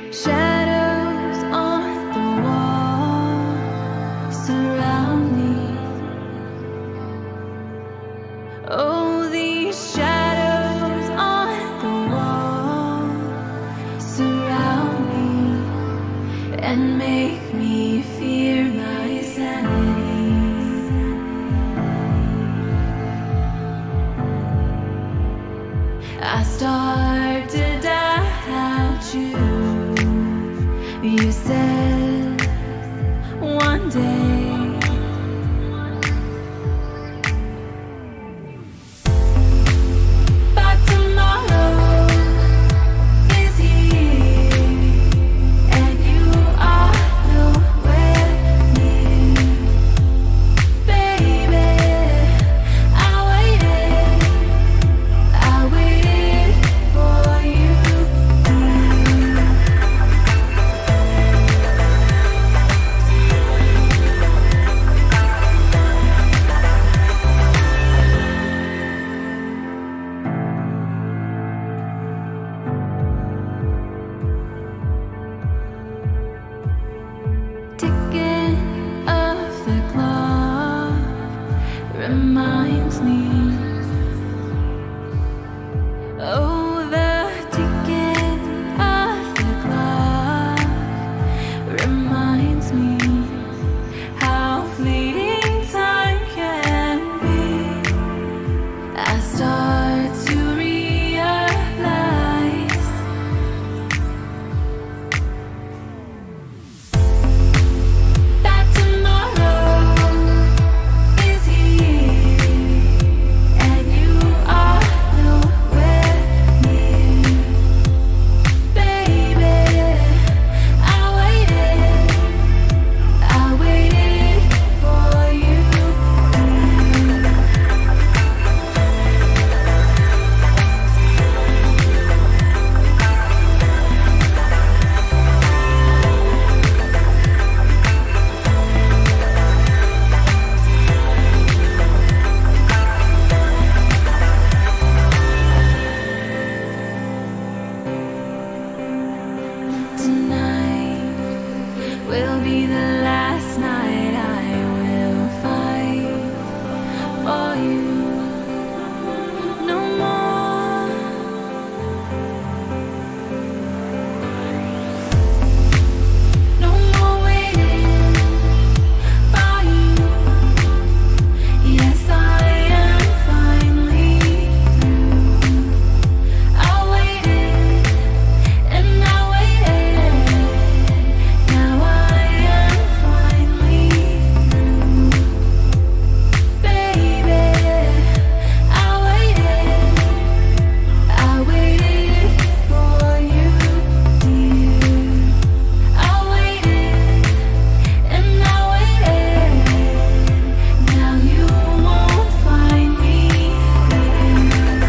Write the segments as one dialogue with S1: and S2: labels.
S1: Shadows on the wall surround me. Oh, these shadows on the wall surround me and make me fear my sanity. I start to doubt you. You said one day but tomorrow is here and you are nowhere near. ticking of the clock reminds me. Oh, the ticking of the clock reminds me how fleeting time can be. I start to realize that tomorrow is here and you are nowhere near. Baby, I waited for you. Tonight will be the last night I will fight for you. No more. No more waiting for you. Yes, I am finally through. I waited and I waited. Now I am finally through. Baby, I waited for you, dear. I waited and I waited. Now you won't find me there.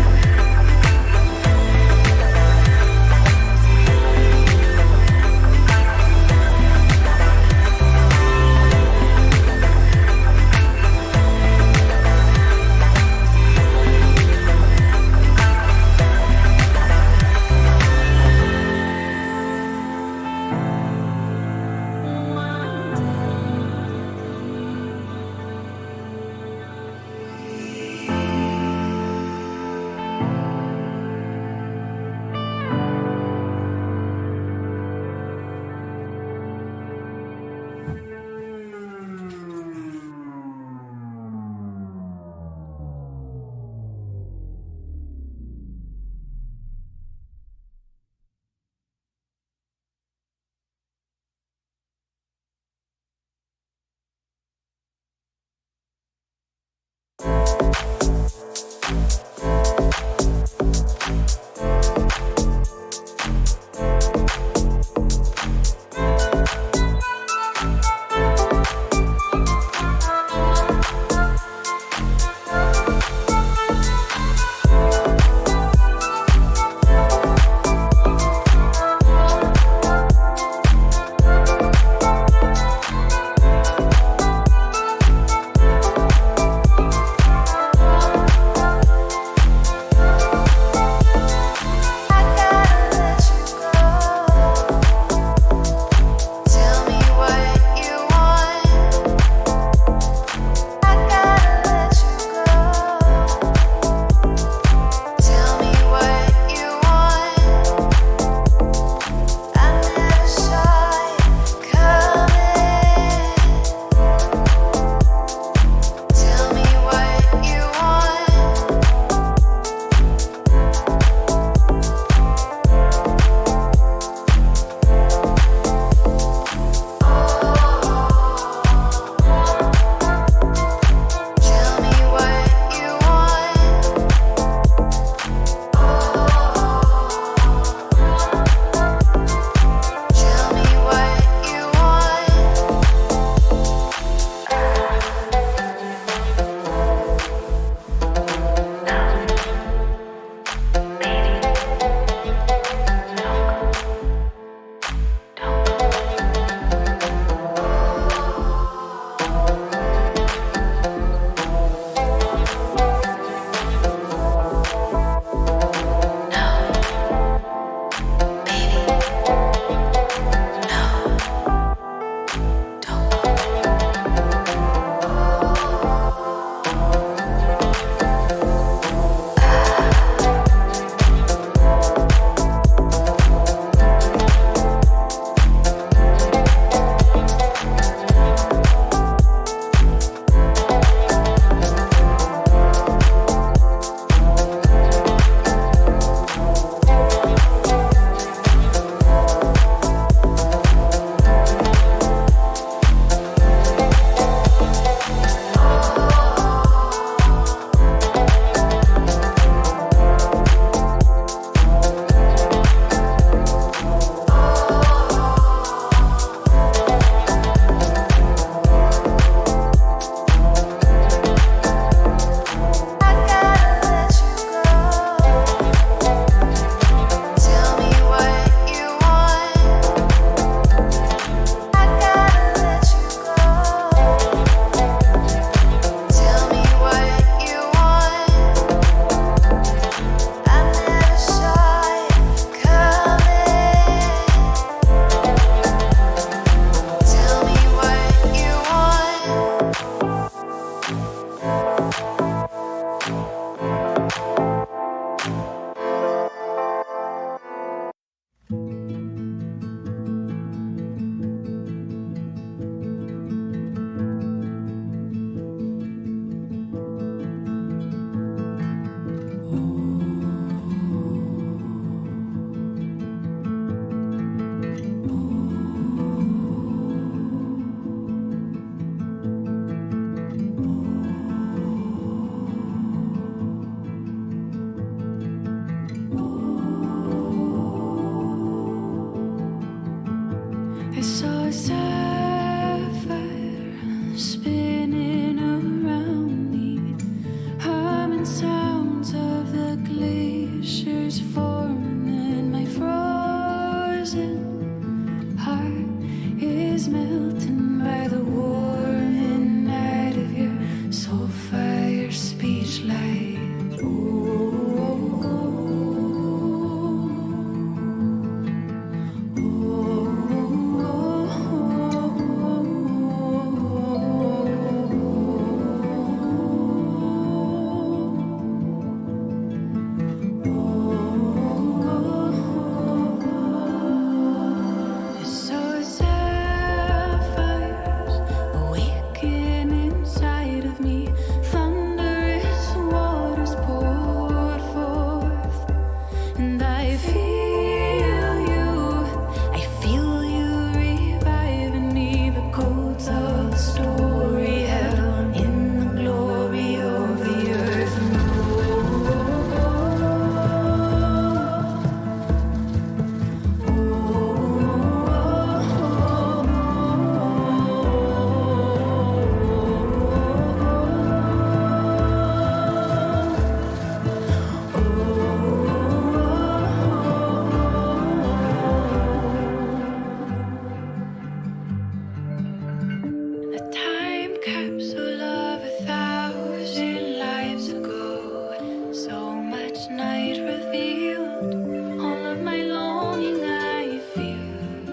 S1: capsule of 1,000 lives ago. So much night revealed, all of my longing I feel.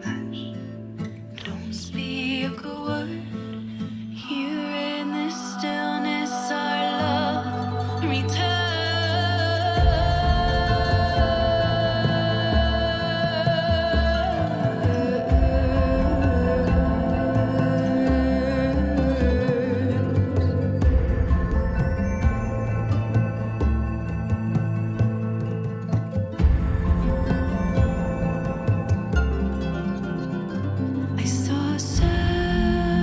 S1: Hush, don't speak a word. Here in this stillness, our love returns. I saw a sapphire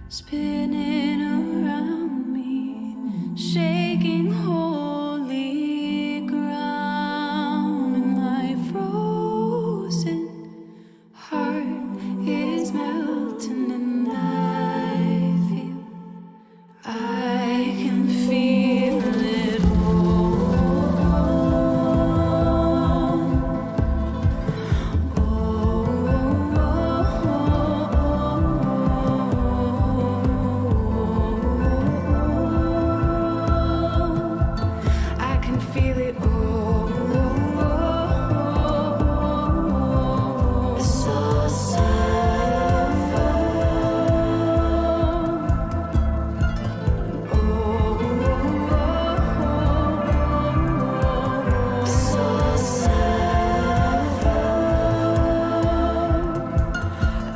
S1: spinning around me, shaking holy ground, and my frozen heart is melting, and I can feel it I can feel it all. I saw a sapphire. I saw a sapphire.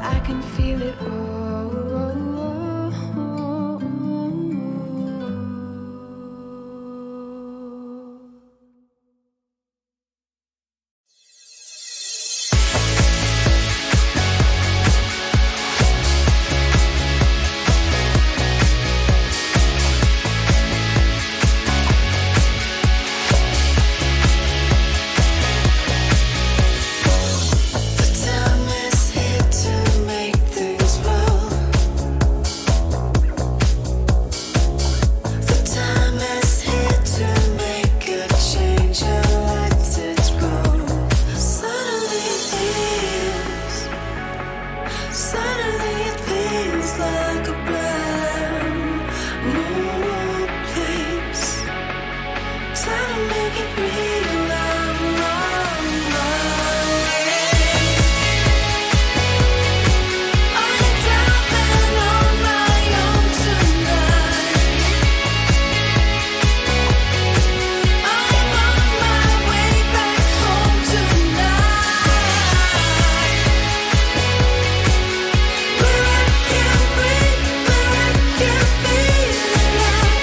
S1: I can feel it all. The time is here to make things well. The time is here to make a change and let it go. Suddenly it feels like a brand new place. Time to make it real. I'm on my way. I'm diving on my own tonight. I'm on my way back home tonight, where I can breathe, where I can feel alive,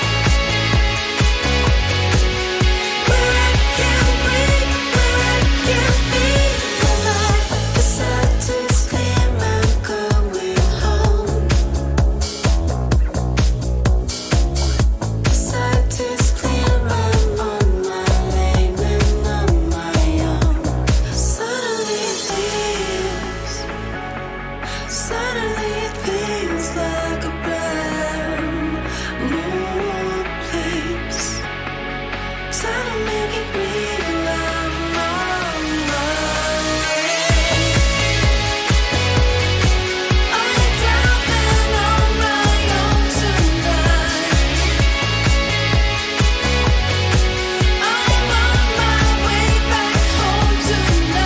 S1: where I can breathe, where I can feel alive. The sight is clear, I'm going home. The sight is clear, I'm on my lane and on my own. Suddenly it feels like a brand new place. Time to make it real. I'm on my way. I'm diving on my own tonight. I'm on my way back home tonight,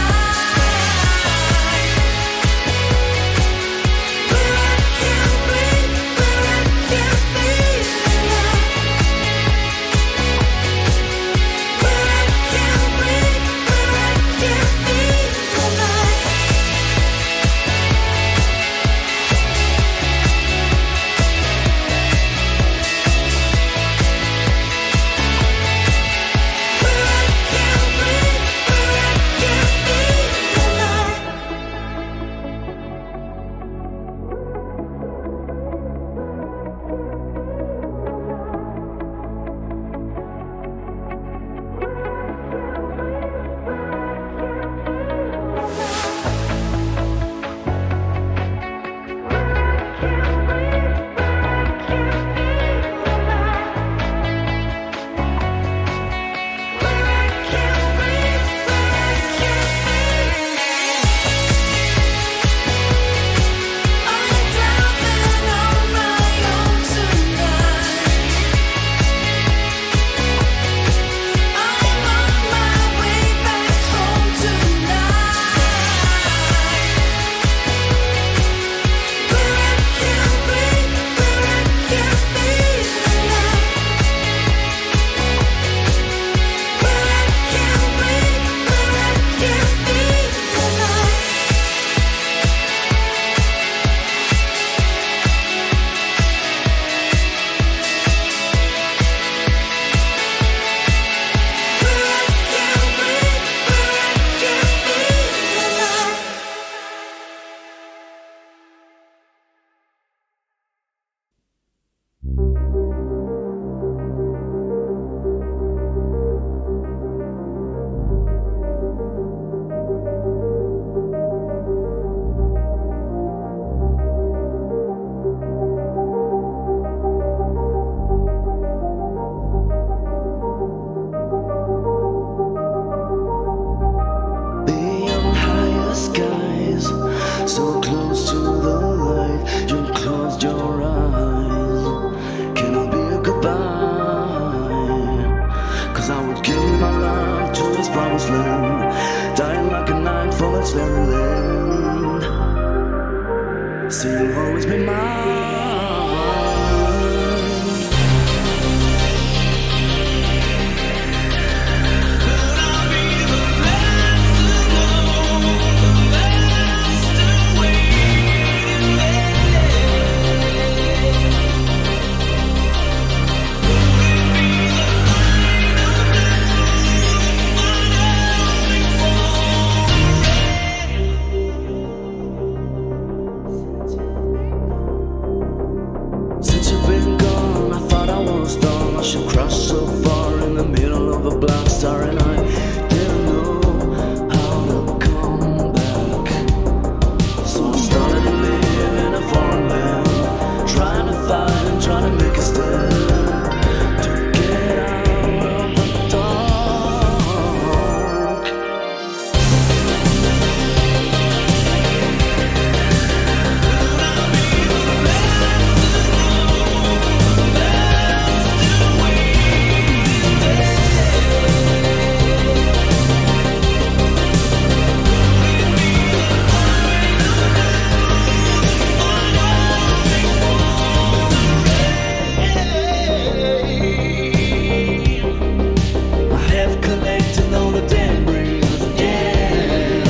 S2: So you'll always be mine. Since you've been gone, I thought I was done. I should cross so far in the middle of a black star, and I didn't know how to come back. So I started to live in a foreign land, trying to fight and trying to make a stand to get out of the dark. I have collected all the debris, yeah.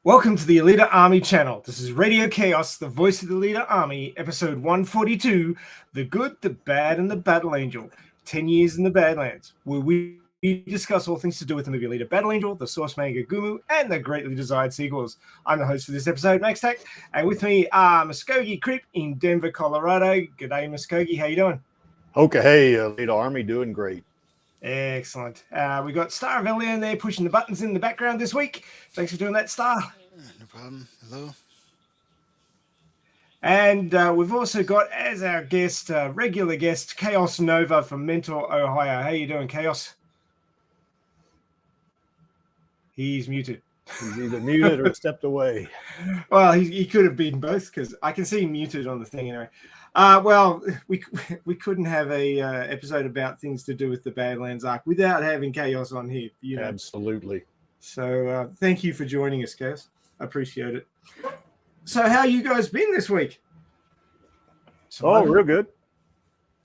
S3: Welcome to the AlitaArmy channel. This is Radio KAOS, the voice of the AlitaArmy, episode 142, The Good, the Bad, and the Battle Angel, 10 Years in the Badlands, where we discuss all things to do with the movie Alita Battle Angel, the source manga Gumu, and the greatly desired sequels. I'm the host for this episode, Max Tech, and with me are Muskogee Creep in Denver, Colorado. G'day, Muskogee. How you doing?
S4: Okay, hey, AlitaArmy doing great.
S3: Excellent. We got Star of Elliot in there pushing the buttons in the background this week. Thanks for doing that, Star.
S5: No problem. Hello.
S3: And we've also got as our guest, regular guest, Chaos Nova from Mentor, Ohio. How you doing, Chaos? He's muted.
S4: He's either muted or stepped away.
S3: Well, he could have been both because I can see him muted on the thing anyway. Well, we couldn't have a episode about things to do with the Badlands arc without having Chaos on here. You know.
S4: Absolutely.
S3: So thank you for joining us, Chaos. I appreciate it. So how you guys been this week?
S4: Oh, real good.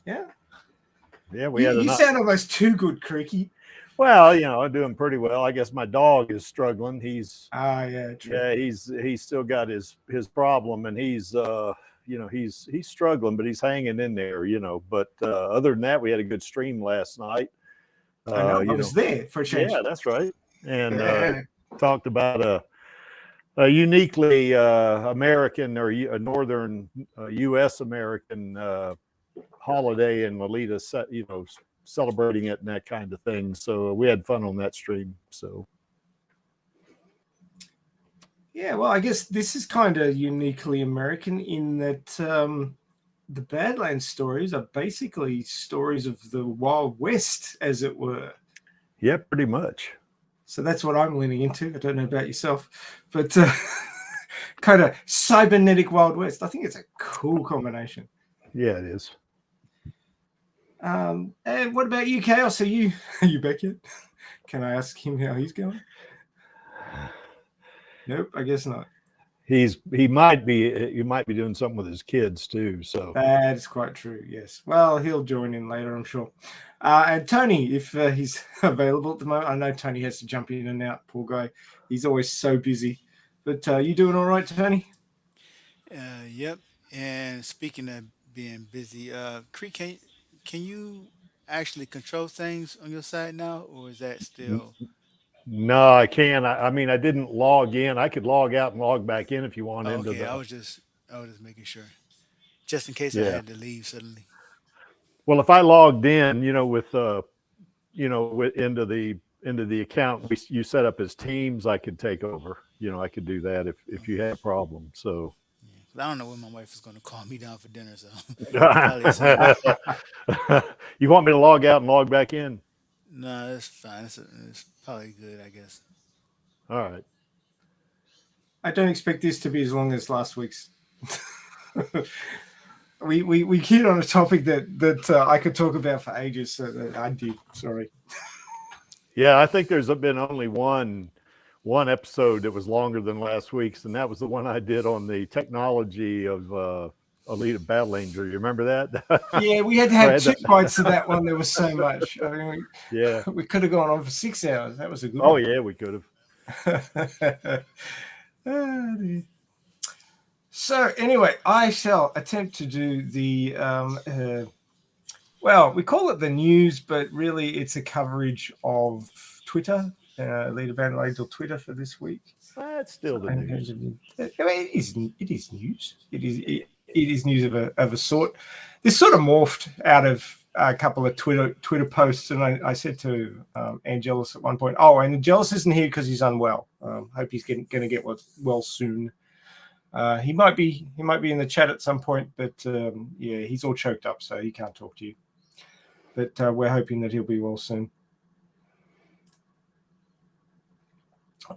S3: Yeah.
S4: Yeah, we had
S3: You sound almost too good, Creaky.
S4: Well, you know, I'm doing pretty well. I guess my dog is struggling. He's
S3: Yeah, true.
S4: yeah, he's still got his problem, and he's he's struggling, but he's hanging in there, you know. But other than that, we had a good stream last night.
S3: I was there for a change.
S4: Yeah, that's right. And talked about a uniquely American or a northern U.S. American holiday in Alita, celebrating it and that kind of thing. So we had fun on that stream. So
S3: yeah, well, I guess this is kind of uniquely American in that the Badlands stories are basically stories of the Wild West, as it were.
S4: yeah, pretty much.
S3: So that's what I'm leaning into. I don't know about yourself, but kind of cybernetic Wild West. I think it's a cool combination.
S4: Yeah, it is.
S3: And what about you, Chaos? Are you back yet? Can I ask him how he's going? Nope, I guess not.
S4: He might be doing something with his kids too. So
S3: That is quite true. Yes. Well, he'll join in later, I'm sure. And Tony, if he's available at the moment, I know Tony has to jump in and out. Poor guy. He's always so busy. But you doing all right, Tony?
S5: Yep. And speaking of being busy, Creek, can you actually control things on your side now, or is that still?
S4: no, I can't. I mean, I didn't log in. I could log out and log back in if you want
S5: Oh,
S4: into
S5: okay,
S4: the.
S5: I was just making sure, just in case I
S4: Yeah.
S5: had to leave suddenly.
S4: Well, if I logged in, with into the account you set up as teams, I could take over. I could do that if you had a problem. So
S5: Yeah, 'cause I don't know when my wife is going to call me down for dinner, so probably soon.
S4: you want me to log out and log back in?
S5: No, it's fine. It's probably good, I guess.
S4: All right.
S3: I don't expect this to be as long as last week's. we hit on a topic that I could talk about for ages. So that I did. Sorry.
S4: Yeah, I think there's been only one episode that was longer than last week's, and that was the one I did on the technology of Alita Battle Angel. You remember that?
S3: Yeah, we had to have two bites of that one. There was so much. I mean,
S4: Yeah.
S3: we could have gone on for 6 hours. That was a good
S4: Oh
S3: one.
S4: yeah, we could have.
S3: Oh, dear. So anyway, I shall attempt to do the well, we call it the news, but really it's a coverage of Twitter, Leader Battle Angel Twitter for this week.
S4: That's still the news.
S3: I mean, it is news. It is news of a sort. This sort of morphed out of a couple of Twitter posts, and I said to Angelus at one point, "Oh, and Angelus isn't here because he's unwell. Hope he's going to get well soon. He might be in the chat at some point, but yeah, he's all choked up, so he can't talk to you. But we're hoping that he'll be well soon."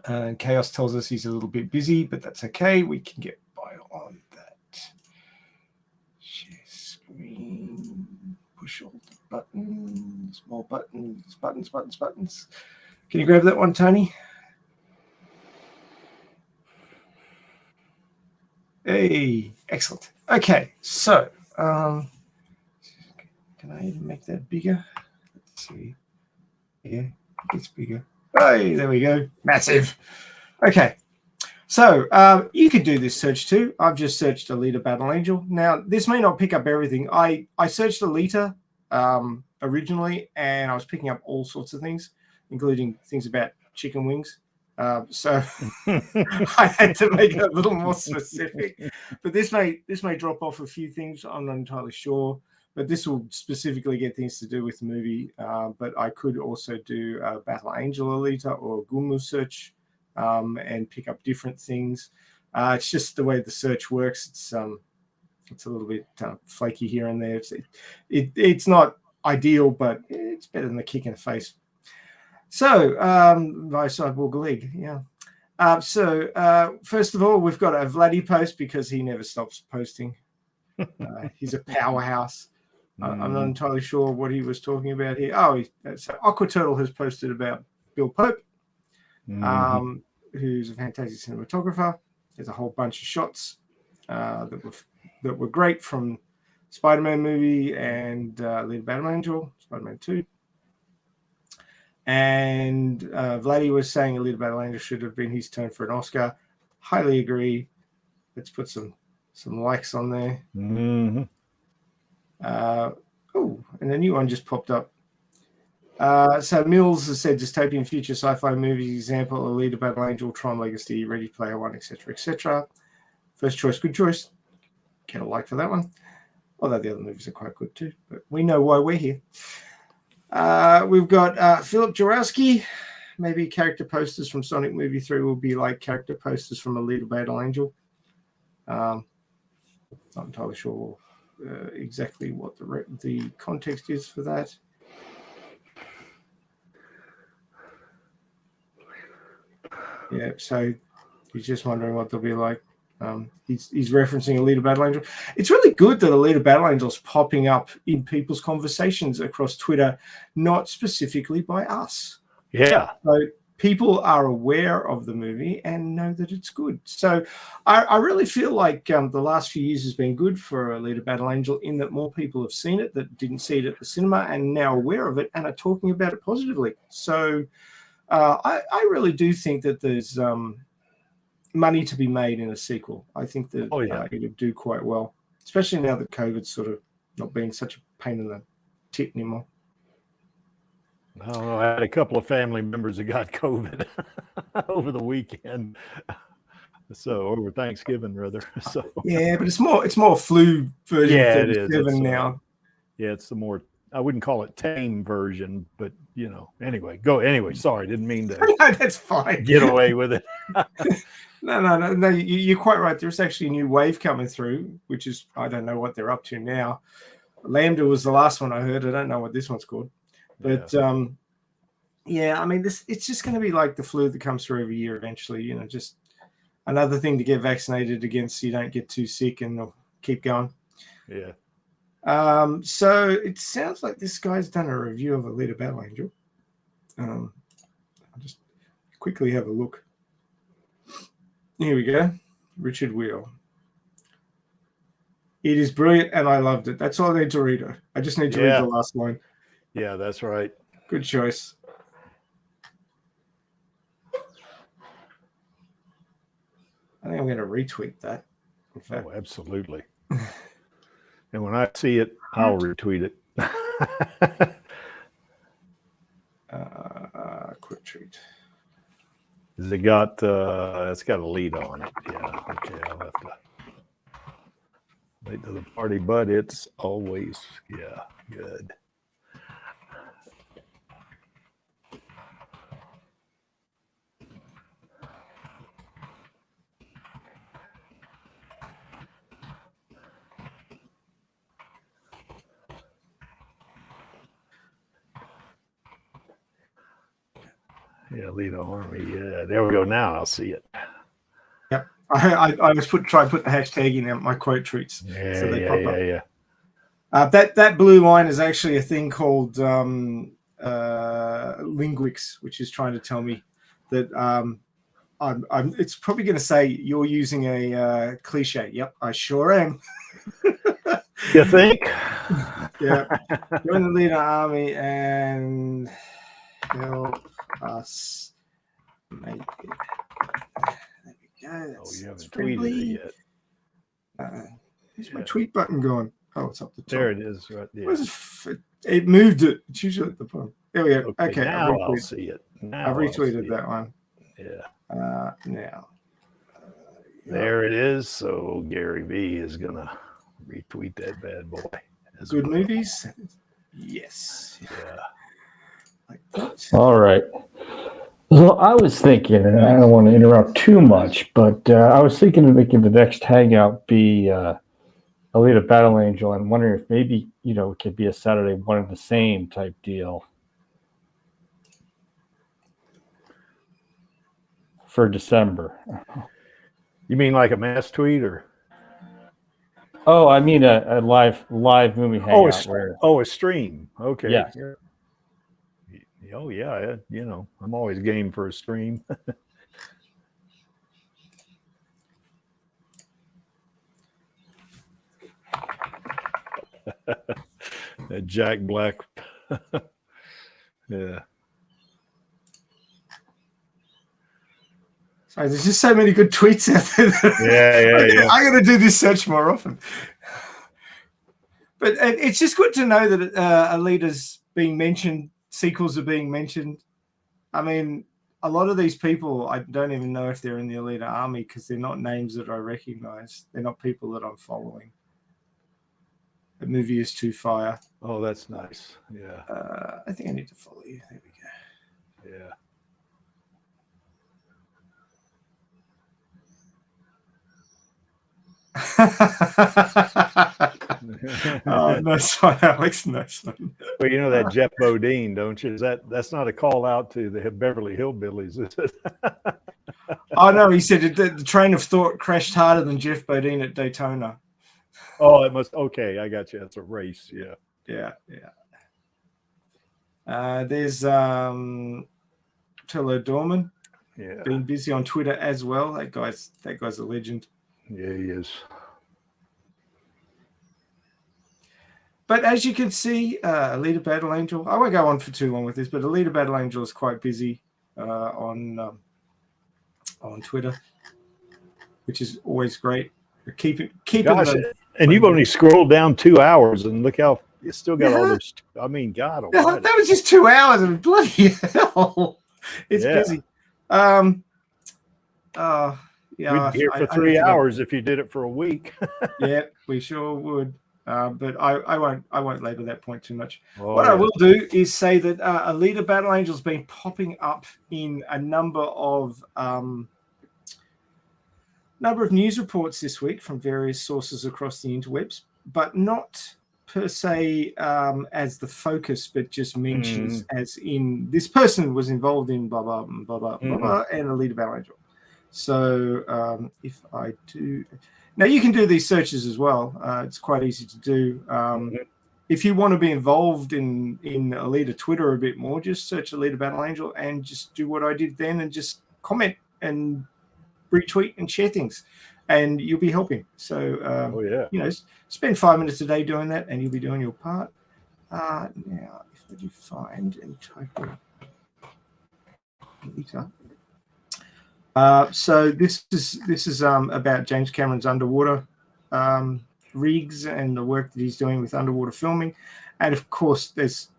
S3: And KAOS tells us he's a little bit busy, but that's okay. We can get by on that. Share screen. Push all the buttons. More buttons. Buttons. Can you grab that one, Tony? Hey, excellent. Okay, so can I even make that bigger? Let's see. Yeah, it's bigger. Hey, there we go. Massive. Okay. So you could do this search too. I've just searched Alita Battle Angel. Now, this may not pick up everything. I searched Alita originally, and I was picking up all sorts of things, including things about chicken wings. So I had to make it a little more specific. But this may drop off a few things. I'm not entirely sure. But this will specifically get things to do with the movie. But I could also do a Battle Angel Alita or a Gumu search and pick up different things. It's just the way the search works. It's a little bit flaky here and there. It's not ideal, but it's better than a kick in the face. So, by Cyborg League, yeah. So, first of all, we've got a Vladdy post because he never stops posting. He's a powerhouse. I'm not entirely sure what he was talking about here. Oh, so Aqua Turtle has posted about Bill Pope, who's a fantastic cinematographer. There's a whole bunch of shots that were great from Spider-Man movie and Leader Battle Angel, Spider-Man 2. And Vladdy was saying Alita Battle Angel should have been his turn for an Oscar. Highly agree. Let's put some likes on there.
S4: Mm-hmm.
S3: Oh, and a new one just popped up. So Mills has said dystopian future sci-fi movies example: Alita Battle Angel, Tron Legacy, Ready Player One, etc., etc. First choice, good choice. Get a like for that one. Although the other movies are quite good too, but we know why we're here. We've got Philip Jarowski. Maybe character posters from Sonic Movie 3 will be like character posters from Alita Battle Angel. Not entirely sure exactly what the context is for that. Yeah, so he's just wondering what they'll be like. He's referencing Alita Battle Angel. It's really good that Alita Battle Angel's popping up in people's conversations across Twitter, not specifically by us.
S4: Yeah.
S3: So people are aware of the movie and know that it's good. So I really feel like the last few years has been good for Alita Battle Angel in that more people have seen it that didn't see it at the cinema and now aware of it and are talking about it positively. So I really do think that there's money to be made in a sequel. I think that it would do quite well, especially now that COVID's sort of not being such a pain in the tit anymore.
S4: I don't know. I had a couple of family members that got COVID over the weekend. So over Thanksgiving, rather. So
S3: yeah, but it's more flu version 37 now.
S4: Yeah, it's the more, I wouldn't call it tame version, but anyway, go anyway. Sorry, didn't mean to
S3: No, that's fine.
S4: get away with it.
S3: No. You're quite right. There's actually a new wave coming through, which is, I don't know what they're up to now. Lambda was the last one I heard. I don't know what this one's called, but yeah, I mean, it's just going to be like the flu that comes through every year eventually. Just another thing to get vaccinated against, so you don't get too sick and keep going.
S4: Yeah.
S3: So it sounds like this guy's done a review of Alita Battle Angel. I'll just quickly have a look. Here we go. Richard Wheel. It is brilliant, and I loved it. That's all I need to read. I just need to read the last line.
S4: Yeah, that's right.
S3: Good choice. I think I'm going to retweet that. In fact.
S4: Oh, absolutely. And when I see it, I'll retweet it.
S3: Quick treat.
S4: Has it got? It's got a lead on it. Yeah. Okay, I'll have to wait to the party, but it's always good. Yeah, AlitaArmy. Yeah, there we go. Now I'll see it.
S3: Yep. I was try to put the hashtag in my quote tweets.
S4: Yeah,
S3: so they pop up.
S4: yeah.
S3: That blue line is actually a thing called Linguix, which is trying to tell me that it's probably going to say you're using a cliche. Yep, I sure am.
S4: You think?
S3: Yeah. Join the AlitaArmy and help us make it. There we go.
S4: Oh, you haven't tweeted it yet.
S3: Where's my tweet button going? Oh, it's up the top.
S4: There it is. Right there.
S3: It moved it. It's usually at the bottom. There we go. Okay,
S4: now I'll see it.
S3: I've retweeted that one.
S4: Yeah.
S3: Now.
S4: There it is. So Gary V is gonna retweet that bad boy.
S3: Good movies. Yes.
S4: Yeah.
S3: Like that.
S6: All right. So I was thinking, and I don't want to interrupt too much, but I was thinking of making the next hangout be Alita Battle Angel. I'm wondering if maybe, it could be a Saturday one and the same type deal for December.
S4: You mean like a mass tweet or?
S6: Oh, I mean a live movie hangout.
S4: A stream. Okay.
S6: Yes.
S4: Oh yeah, I'm always game for a stream. That Jack Black. Yeah.
S3: Sorry, there's just so many good tweets out there.
S4: Yeah.
S3: I got to do this search more often. But it's just good to know that Alita's being mentioned, sequels are being mentioned. I mean, a lot of these people, I don't even know if they're in the AlitaArmy because they're not names that I recognize. They're not people that I'm following. The movie is too fire.
S4: Oh, that's nice. Yeah.
S3: I think I need to follow you. There we go.
S4: Yeah.
S3: Oh, nice one, Alex. Nice one.
S4: Well, you know that Jeff Bodine, don't you? That's not a call out to the Beverly Hillbillies, is it?
S3: Oh no, he said the train of thought crashed harder than Jeff Bodine at Daytona.
S4: Oh, it must. Okay, I got you. That's a race. Yeah.
S3: Yeah. There's Tello Dorman.
S4: Yeah.
S3: Been busy on Twitter as well. That guy's a legend.
S4: Yeah, he is.
S3: But as you can see, Alita Battle Angel, I won't go on for too long with this, but Alita Battle Angel is quite busy on Twitter, which is always great. Keeping
S4: Gosh,
S3: the,
S4: and you've only scrolled down 2 hours, and look how you still got all this. I mean, God almighty.
S3: that was just 2 hours, and bloody hell, it's busy.
S4: We'd be here for 3 hours if you did it for a week.
S3: Yeah, we sure would. But I won't labor that point too much.
S4: Oh,
S3: What I
S4: yeah.
S3: will do is say that Alita Battle Angel has been popping up in a number of news reports this week from various sources across the interwebs, but not per se as the focus, but just mentions as in this person was involved in blah blah blah blah blah, blah and Alita Battle Angel. So if I do now, you can do these searches as well. It's quite easy to do. If you want to be involved in Alita Twitter a bit more, just search Alita Battle Angel and just do what I did then and just comment and retweet and share things, and you'll be helping. So, spend 5 minutes a day doing that, and you'll be doing your part. Now, if I do find and type in so this is about James Cameron's underwater rigs and the work that he's doing with underwater filming, and of course, it's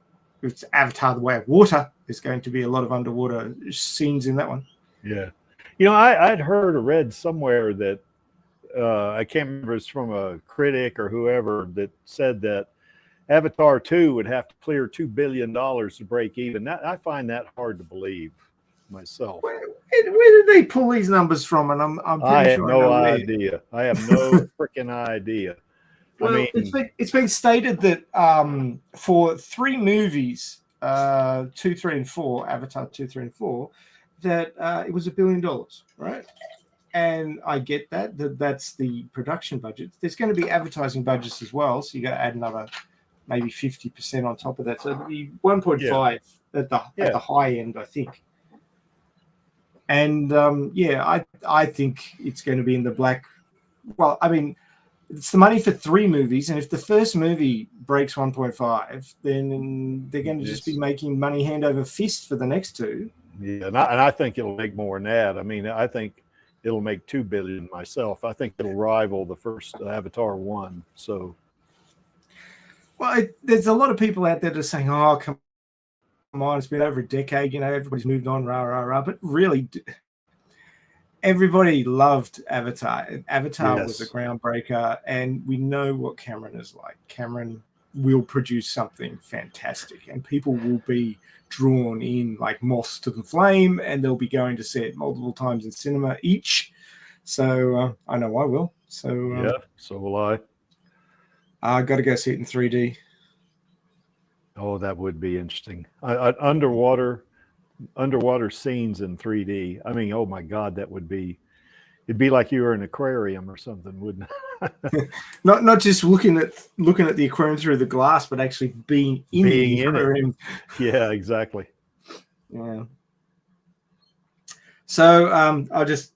S3: Avatar: The Way of Water. There's going to be a lot of underwater scenes in that one.
S4: Yeah. I'd heard or read somewhere that I can't remember, it's from a critic or whoever that said that Avatar 2 would have to clear $2 billion to break even. I find that hard to believe myself.
S3: Where did they pull these numbers from? And I'm pretty sure
S4: I have no idea. I have no freaking idea.
S3: Well, it's been stated that for 3 movies, 2, 3, and 4, Avatar 2, 3, and 4, that it was $1 billion, right? And I get that's the production budget. There's going to be advertising budgets as well, so you got to add another maybe 50% on top of that. So it'll be 1.5 at the high end, I think. And I think it's going to be in the black. Well, I mean, it's the money for 3 movies, and if the first movie breaks 1.5, then they're going to just be making money hand over fist for the next 2.
S4: Yeah, and I think it'll make more than that. I mean, I think it'll make $2 billion myself. I think it'll rival the first Avatar 1. So,
S3: well, there's a lot of people out there that are saying, "Oh, come on, it's been over a decade. Everybody's moved on, rah rah rah." But really, everybody loved Avatar. Avatar was a groundbreaker, and we know what Cameron is like. Cameron will produce something fantastic, and people will be drawn in like moths to the flame, and they'll be going to see it multiple times in cinema each. So I know I will. So
S4: so will I.
S3: I got to go see it in 3D.
S4: Oh, that would be interesting. Underwater scenes in 3D. I mean, oh my God, it'd be like you were in an aquarium or something, wouldn't it?
S3: not just looking at the aquarium through the glass, but actually being in the aquarium.
S4: Yeah, exactly.
S3: Yeah. So I'll just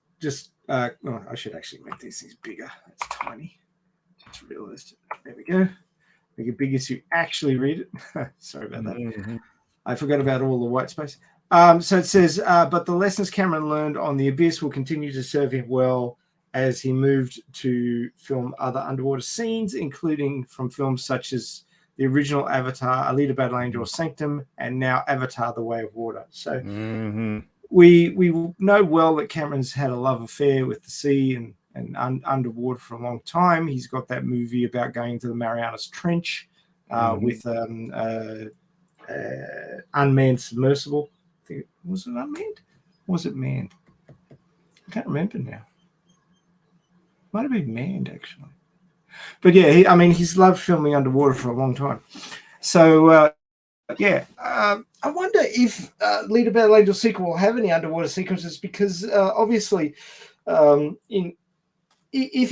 S3: I should actually make these things bigger. That's tiny. Just realized it. There we go. Make it bigger so you actually read it. Sorry about that. I forgot about all the white space. So it says, but the lessons Cameron learned on The Abyss will continue to serve him well as he moved to film other underwater scenes, including from films such as the original Avatar, Alita Battle Angel, Sanctum, and now Avatar: The Way of Water. So we know well that Cameron's had a love affair with the sea and underwater for a long time. He's got that movie about going to the Marianas Trench with unmanned submersible. Was it unmanned? Or was it manned? I can't remember now. Might have been manned, actually. But yeah, he's loved filming underwater for a long time. So, I wonder if Alita Battle Angel sequel will have any underwater sequences, because obviously, if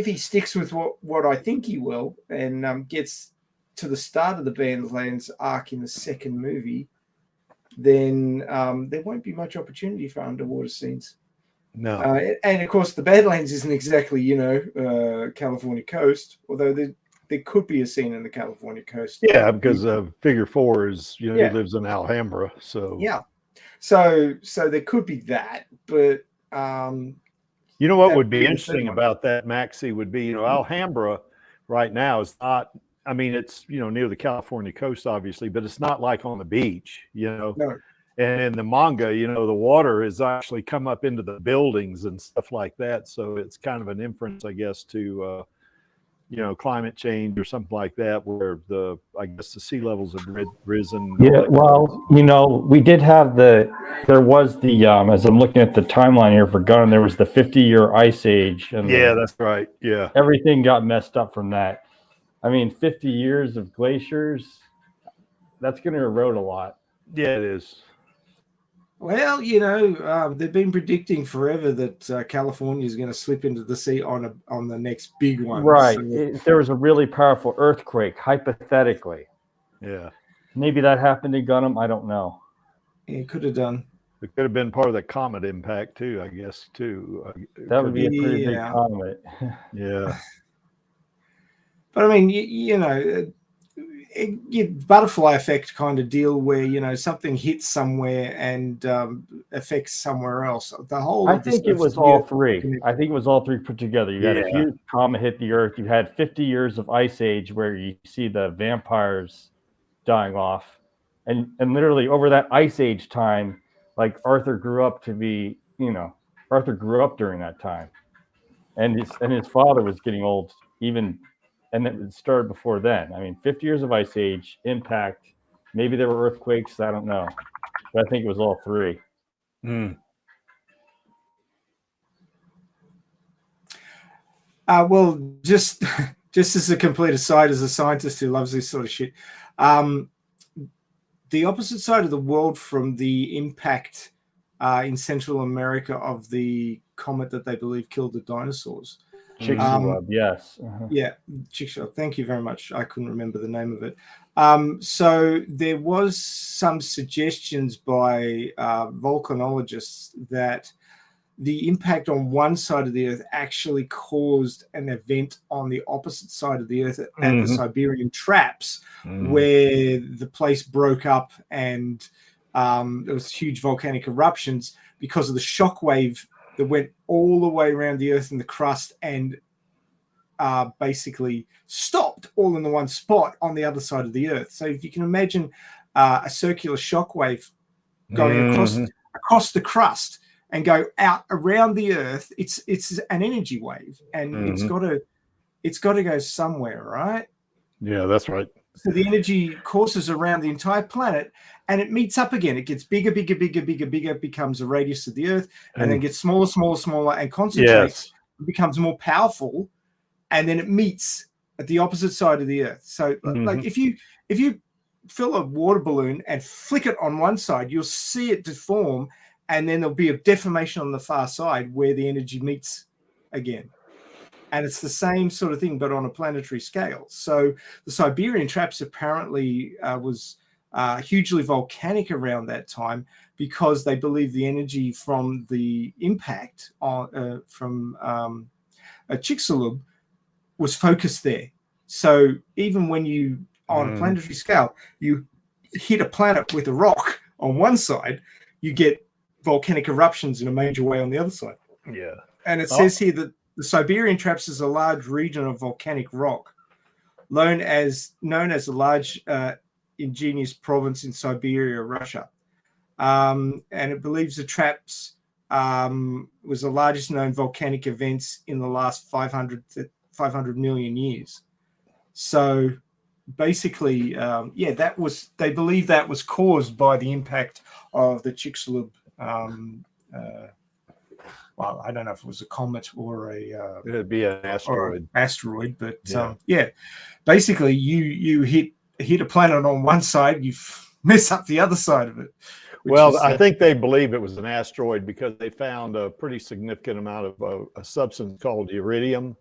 S3: he sticks with what I think he will and gets to the start of the Badlands arc in the second movie, then there won't be much opportunity for underwater scenes.
S4: No.
S3: And of course, the Badlands isn't exactly, California coast, although there could be a scene in the California coast.
S4: Yeah, because Figure 4 is, he lives in Alhambra. So
S3: yeah. So there could be that, but
S4: you know what would be interesting about that, Maxie, would be, Alhambra right now is not, I mean, it's, near the California coast, obviously, but it's not like on the beach, No. And in the manga, the water has actually come up into the buildings and stuff like that. So it's kind of an inference, I guess, to climate change or something like that, where I guess the sea levels have risen.
S6: Yeah, well, we did have there was as I'm looking at the timeline here for Gunn, there was the 50-year ice age, and
S4: Yeah, that's right. Yeah.
S6: everything got messed up from that. I mean, 50 years of glaciers, that's going to erode a lot.
S4: Yeah, it is.
S3: Well, they've been predicting forever that California is going to slip into the sea on the next big one.
S6: Right.
S3: So,
S6: If there was a really powerful earthquake, hypothetically.
S4: Yeah.
S6: Maybe that happened in Gunham. I don't know.
S3: it could have done.
S4: It could have been part of the comet impact too, I guess, too.
S6: That would be a pretty big
S3: Yeah.
S6: comet.
S4: Yeah.
S3: But I mean, butterfly effect kind of deal where something hits somewhere and affects somewhere else. The whole.
S6: I think it was all three. I think it was all three put together. You had a
S4: Yeah.
S6: huge comet hit the Earth. You had 50 years of ice age where you see the vampires dying off, and literally over that ice age time, like Arthur grew up during that time, and his father was getting old even. And it started before then. I mean, 50 years of ice age, impact. Maybe there were earthquakes. I don't know. But I think it was all three.
S4: Mm.
S3: Well, just as a complete aside, as a scientist who loves this sort of shit, the opposite side of the world from the impact in Central America of the comet that they believe killed the dinosaurs.
S6: Chicxulub, yes. Uh-huh.
S3: Yeah, Chicxulub. Thank you very much. I couldn't remember the name of it. So there was some suggestions by volcanologists that the impact on one side of the Earth actually caused an event on the opposite side of the Earth at the Siberian Traps, where the place broke up and there was huge volcanic eruptions because of the shock wave that went all the way around the Earth and the crust and basically stopped all in the one spot on the other side of the Earth. So if you can imagine a circular shock wave going across the crust and go out around the Earth, it's an energy wave, and it's got to go somewhere, right?
S4: Yeah, that's right.
S3: So the energy courses around the entire planet, and it meets up again. It gets bigger, becomes a radius of the Earth, and then gets smaller, and concentrates, becomes more powerful, and then it meets at the opposite side of the Earth. So, like if you fill a water balloon and flick it on one side, you'll see it deform, and then there'll be a deformation on the far side where the energy meets again. And it's the same sort of thing, but on a planetary scale. So the Siberian Traps apparently was hugely volcanic around that time because they believe the energy from the impact from Chicxulub was focused there. So even when you, on a planetary scale, you hit a planet with a rock on one side, you get volcanic eruptions in a major way on the other side.
S4: Yeah.
S3: And it says here that the Siberian Traps is a large region of volcanic rock, known as a large indigenous province in Siberia, Russia. And it believes the Traps was the largest known volcanic events in the last 500 million years. So basically, they believe that was caused by the impact of the Chicxulub. Well, I don't know if it was a comet or
S4: it'd be an asteroid.
S3: But basically, you hit a planet on one side, you mess up the other side of it.
S4: Well, I think they believe it was an asteroid because they found a pretty significant amount of a substance called iridium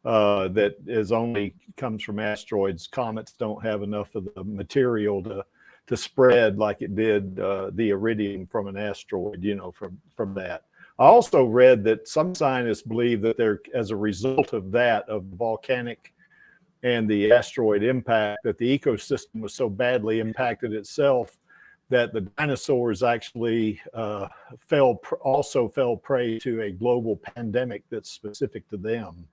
S4: that comes from asteroids. Comets don't have enough of the material to spread like it did the iridium from an asteroid, from that. I also read that some scientists believe that as a result of that, of volcanic and the asteroid impact, that the ecosystem was so badly impacted itself that the dinosaurs actually also fell prey to a global pandemic that's specific to them,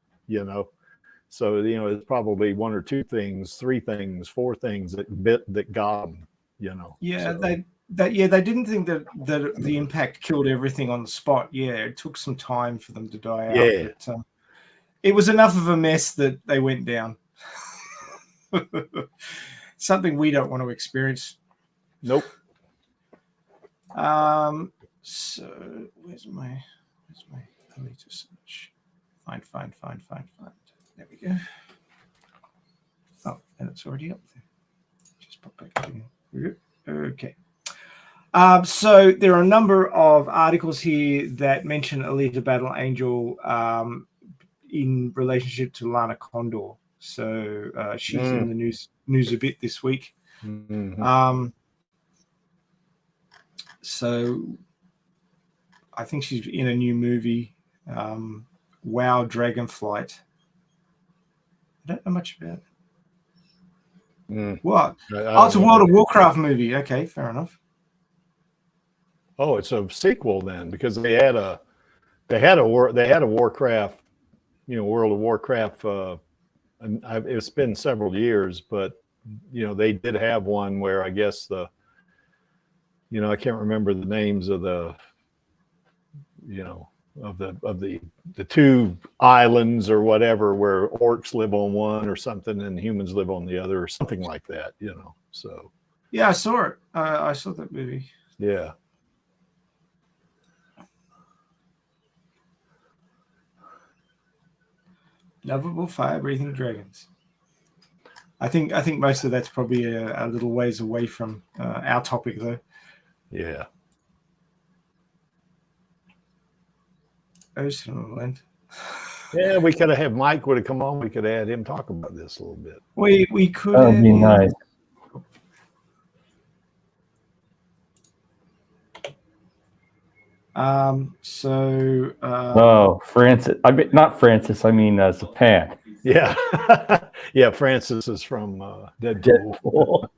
S4: So, it's probably one or two things, three things, four things that got them,
S3: Yeah,
S4: so.
S3: They didn't think that the impact killed everything on the spot. Yeah, it took some time for them to die out.
S4: Yeah.
S3: But, it was enough of a mess that they went down. Something we don't want to experience.
S4: Nope.
S3: So where's my Alita search? Find. There we go. Oh, and it's already up there. Just pop back in. Okay. So there are a number of articles here that mention Alita Battle Angel in relationship to Lana Condor. So she's in the news a bit this week.
S4: Mm-hmm.
S3: So I think she's in a new movie, WoW Dragonflight. I don't know much about it. What? Oh, it's a World of Warcraft movie. Okay, fair enough.
S4: Oh, it's a sequel then, because they had a Warcraft, World of Warcraft. And it's been several years, but they did have one where I guess I can't remember the names of the two islands or whatever, where orcs live on one or something and humans live on the other or something like that. So
S3: yeah, I saw it. I saw that movie.
S4: Yeah.
S3: Lovable fire-breathing dragons. I think most of that's probably a little ways away from our topic, though.
S4: Yeah.
S3: Oceanland.
S4: Yeah, we could have Mike would have come on. We could have had him talk about this a little bit.
S3: We could.
S6: That would be nice. Francis. I mean, not Francis. I mean, Japan.
S4: Yeah. Yeah, Francis is from Deadpool.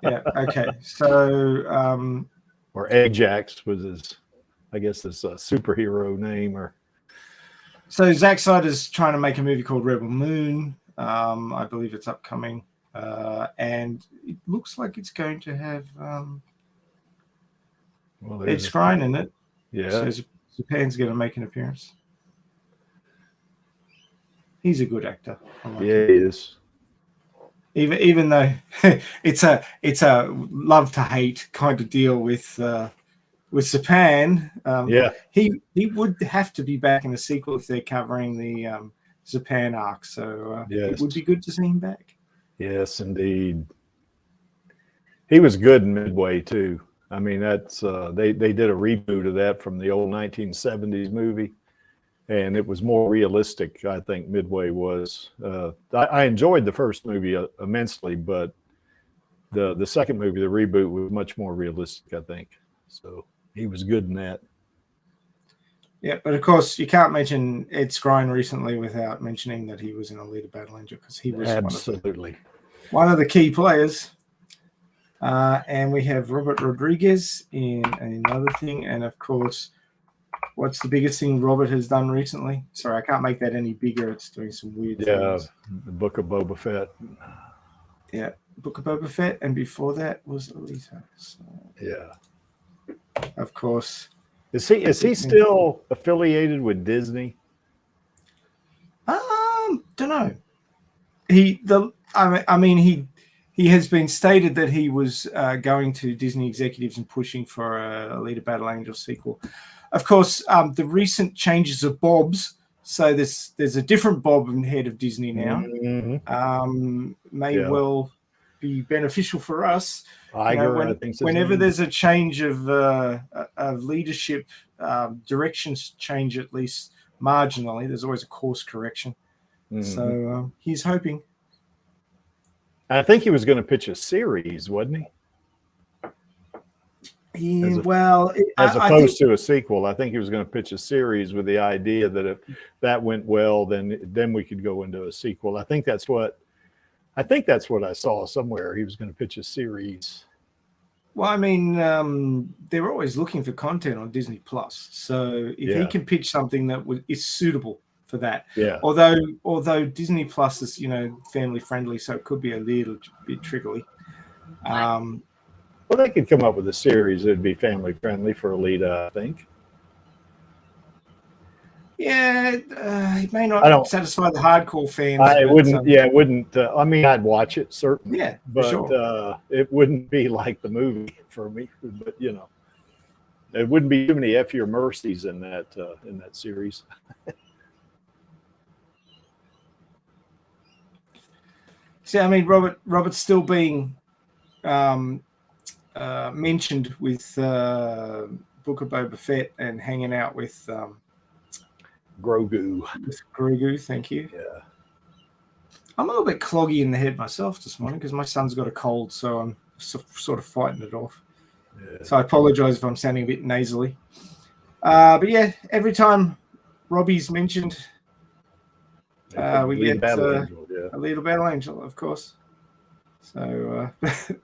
S3: Yeah, okay. So
S4: or Ajax was his, I guess, his superhero name. Or
S3: so Zack Snyder's trying to make a movie called Rebel Moon. I believe it's upcoming, and it looks like it's going to have Ed Skrein in it.
S4: Yeah.
S3: So Japan's going to make an appearance. He's a good actor.
S4: Yeah, he is.
S3: Even though it's a love to hate kind of deal with Japan.
S4: Yeah,
S3: he would have to be back in the sequel if they're covering the Japan arc. So
S4: yes.
S3: It would be good to see him back.
S4: Yes, indeed. He was good in Midway too. I mean, that's they did a reboot of that from the old 1970s movie, and it was more realistic. I think Midway was. I enjoyed the first movie immensely, but the second movie, the reboot, was much more realistic, I think. So he was good in that.
S3: Yeah, but of course you can't mention Ed Skrein recently without mentioning that he was in Alita Battle Angel, because he was
S4: absolutely
S3: one of the key players. And we have Robert Rodriguez in another thing, and of course, what's the biggest thing Robert has done recently? Sorry, I can't make that any bigger. It's doing some weird things.
S4: The Book of Boba Fett.
S3: Yeah, Book of Boba Fett, and before that was Alita. So,
S4: yeah.
S3: Of course.
S4: Is he still affiliated with Disney?
S3: Don't know. He has been stated that he was going to Disney executives and pushing for a Alita Battle Angel sequel. Of course, the recent changes of Bobs, so there's a different Bob in head of Disney now.
S4: Mm-hmm.
S3: May well be beneficial for us.
S4: I think so.
S3: Whenever there's a change of leadership, directions change at least marginally. There's always a course correction. Mm-hmm. So he's hoping.
S4: I think he was going to pitch a series, wasn't he? As opposed to a sequel. I think he was going to pitch a series with the idea that if that went well, then we could go into a sequel. I think that's what I saw somewhere. He was going to pitch a series.
S3: Well, I mean, they're always looking for content on Disney Plus. So if he can pitch something that is suitable for that.
S4: Yeah.
S3: Although Disney Plus is, family friendly, so it could be a little bit trickly.
S4: Well, they could come up with a series that would be family friendly for Alita, I think.
S3: Yeah, it may
S4: I
S3: not
S4: don't.
S3: satisfy the hardcore fans,
S4: I
S3: but
S4: wouldn't. Yeah, it wouldn't. I mean, I'd watch it certainly,
S3: yeah, for
S4: but
S3: sure.
S4: it wouldn't be like the movie for me. But there wouldn't be too many F your mercies in that series.
S3: See, I mean, Robert's still being um, mentioned with Book of Boba Fett and hanging out
S4: Grogu.
S3: with Grogu. Thank you.
S4: Yeah.
S3: I'm a little bit cloggy in the head myself this morning because my son's got a cold, so I'm sort of fighting it off.
S4: Yeah.
S3: So I apologize if I'm sounding a bit nasally. But yeah, every time Robbie's mentioned, we
S4: Lead
S3: get
S4: Battle Angel. Yeah.
S3: a little battle angel, of course. So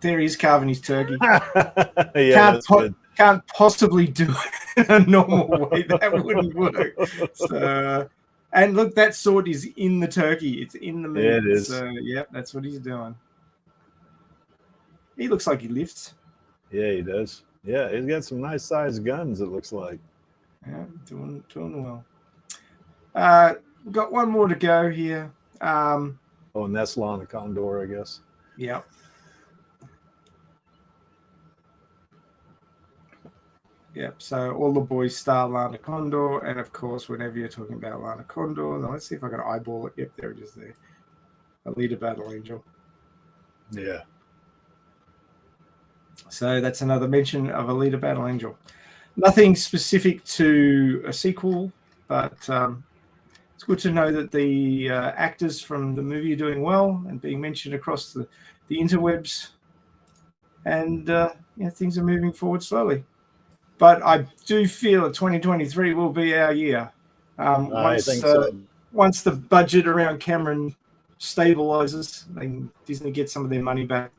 S3: there he is carving his turkey.
S4: Yeah, that's good.
S3: Can't possibly do it in a normal way. That wouldn't work. So, and look, that sword is in the turkey. It's in the meat.
S4: Yeah, it is.
S3: So, yeah, that's what he's doing. He looks like he lifts.
S4: Yeah, he does. Yeah, he's got some nice sized guns. It looks like.
S3: Yeah, doing well. We've got one more to go here.
S4: Oh, and that's Lana Condor, I guess.
S3: Yeah. Yep. So all the boys star Lana Condor, and of course, whenever you're talking about Lana Condor, now let's see if I can eyeball it. Yep, there it is. There, Alita Battle Angel.
S4: Yeah.
S3: So that's another mention of Alita Battle Angel. Nothing specific to a sequel, but it's good to know that the actors from the movie are doing well and being mentioned across the interwebs, and things are moving forward slowly. But I do feel that 2023 will be our year.
S4: I think so.
S3: Once the budget around Cameron stabilizes, Disney gets some of their money back,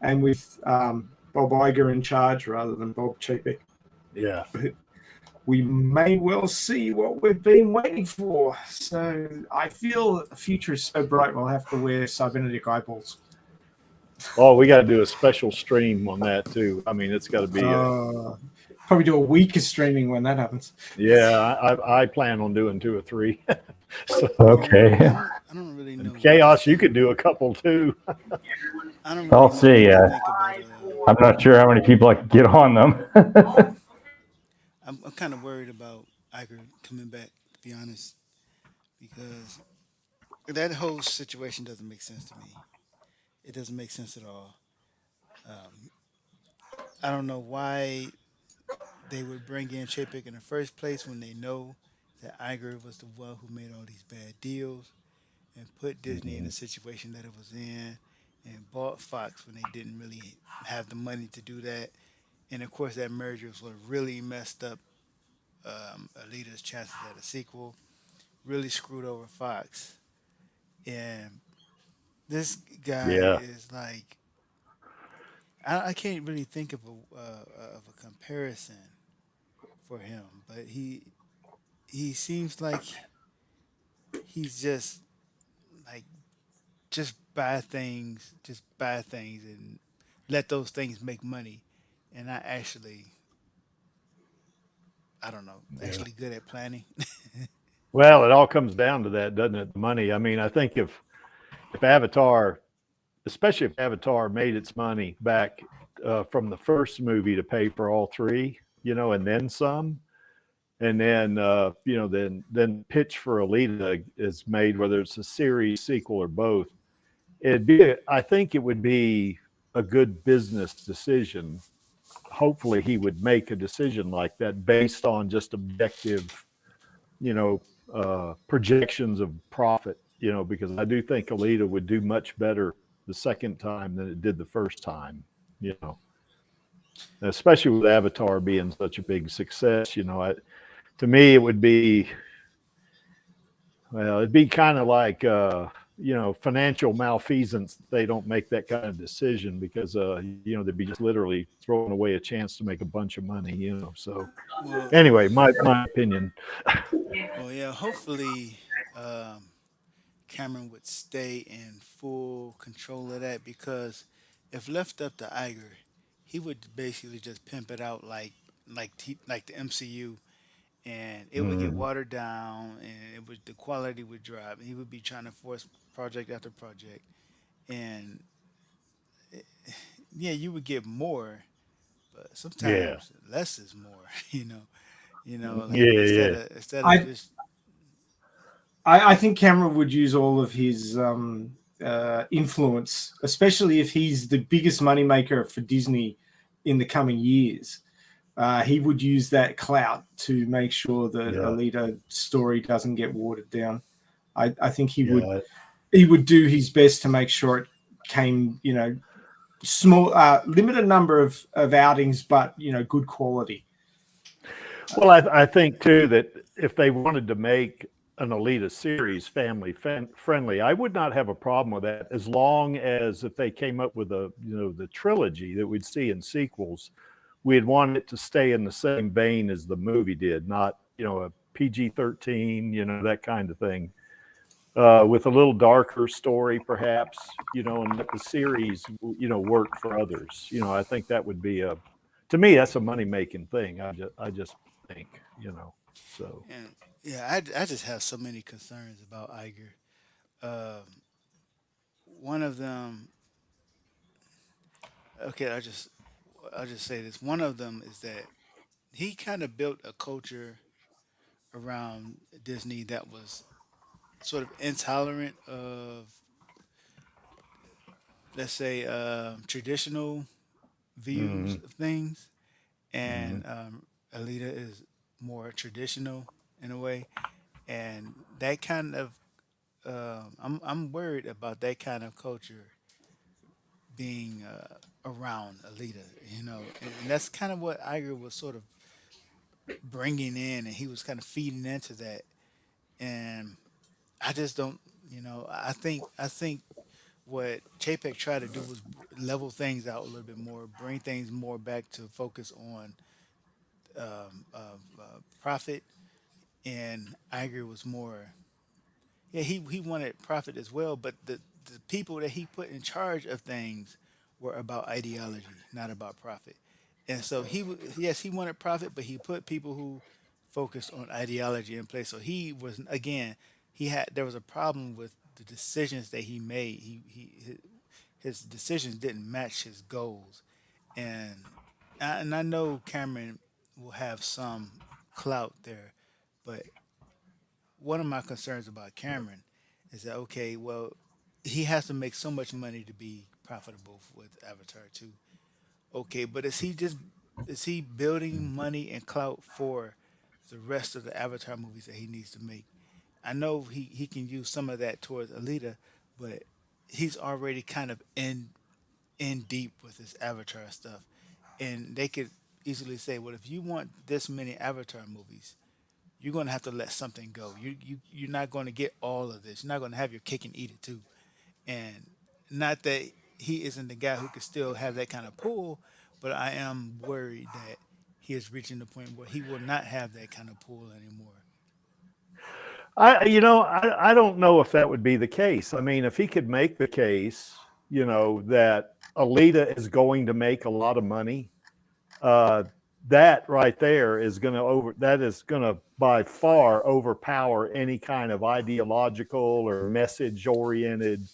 S3: and with Bob Iger in charge rather than Bob Chapek,
S4: Yeah.
S3: we may well see what we've been waiting for. So I feel that the future is so bright we'll have to wear cybernetic eyeballs.
S4: Oh, we got to do a special stream on that too. I mean, it's got to be.
S3: Probably do a week of streaming when that happens.
S4: Yeah, I plan on doing 2 or 3. So,
S6: Okay.
S5: I don't really know.
S4: Chaos, you could do a couple too.
S5: I don't really
S6: I'll
S5: know
S6: see,
S5: what to think about
S6: I'm not sure how many people I can get on them.
S5: I'm kind of worried about Iger coming back, to be honest, because that whole situation doesn't make sense to me. It doesn't make sense at all. Um, I don't know why they would bring in Chapek in the first place when they know that Iger was the one who made all these bad deals and put Disney in the situation that it was in and bought Fox when they didn't really have the money to do that. And of course, that merger was what really messed up Alita's chances at a sequel, really screwed over Fox. And this guy
S4: Yeah.
S5: is like, I can't really think of a comparison for him, but he seems like he's just like just buy things and let those things make money, and not actually, I don't know,
S4: Yeah.
S5: actually good at planning.
S4: Well, it all comes down to that, doesn't it? The money. I mean, I think if Avatar, especially if Avatar made its money back from the first movie to pay for all 3, and then some, and then then pitch for Alita is made, whether it's a series, sequel, or both. I think it would be a good business decision. Hopefully, he would make a decision like that based on just objective, you know, projections of profit. Because I do think Alita would do much better the second time than it did the first time. You know, especially with Avatar being such a big success. To me, it would be, well, it'd be kind of like, financial malfeasance. They don't make that kind of decision because, they'd be just literally throwing away a chance to make a bunch of money. So
S5: well,
S4: anyway, my opinion.
S5: well, yeah. Hopefully, um, Cameron would stay in full control of that because if left up to Iger, he would basically just pimp it out like the MCU and it would get watered down, and the quality would drop. And he would be trying to force project after project, and yeah, you would get more, but
S4: Yeah.
S5: sometimes less is more. Like
S4: Yeah. Yeah.
S5: instead of
S3: I
S5: just
S3: I think Cameron would use all of his influence, especially if he's the biggest moneymaker for Disney in the coming years. He would use that clout to make sure that
S4: Yeah.
S3: Alita story doesn't get watered down. I think
S4: Yeah.
S3: he would do his best to make sure it came, small, limited number of outings, but good quality.
S4: Well, I think too that if they wanted to make an Alita series family friendly, I would not have a problem with that, as long as if they came up with the trilogy that we'd see in sequels, we'd want it to stay in the same vein as the movie did, not a PG-13, that kind of thing, with a little darker story perhaps, and let the series work for others. I think that would be to me, that's a money making thing. I just think. So
S5: and yeah, I just have so many concerns about Iger. Um, One of them, okay, I'll just say this. One of them is that he kind of built a culture around Disney that was sort of intolerant of, let's say, traditional views
S4: mhm,
S5: of things,
S4: mhm.
S5: and Alita is more traditional in a way, and that kind of I'm worried about that kind of culture being around Alita, and that's kind of what Iger was sort of bringing in, and he was kind of feeding into that, and I just don't, I think what Chapek tried to do was level things out a little bit more, bring things more back to focus on profit, and Iger was more, yeah, he wanted profit as well, but the people that he put in charge of things were about ideology, not about profit. And so yes, he wanted profit, but he put people who focused on ideology in place. So he was, again, there was a problem with the decisions that he made. His decisions didn't match his goals, and I know Cameron will have some clout there, but one of my concerns about Cameron is that, okay, well, he has to make so much money to be profitable with Avatar 2. Okay, but is he building money and clout for the rest of the Avatar movies that he needs to make? I know he can use some of that towards Alita, but he's already kind of in deep with his Avatar stuff, and they could easily say, well, if you want this many Avatar movies, you're going to have to let something go. You're not going to get all of this. You're not going to have your cake and eat it too. And not that he isn't the guy who could still have that kind of pull, but I am worried that he is reaching the point where he will not have that kind of pull anymore.
S4: I don't know if that would be the case. I mean, if he could make the case, that Alita is going to make a lot of money, uh, that right there is going to by far overpower any kind of ideological or message oriented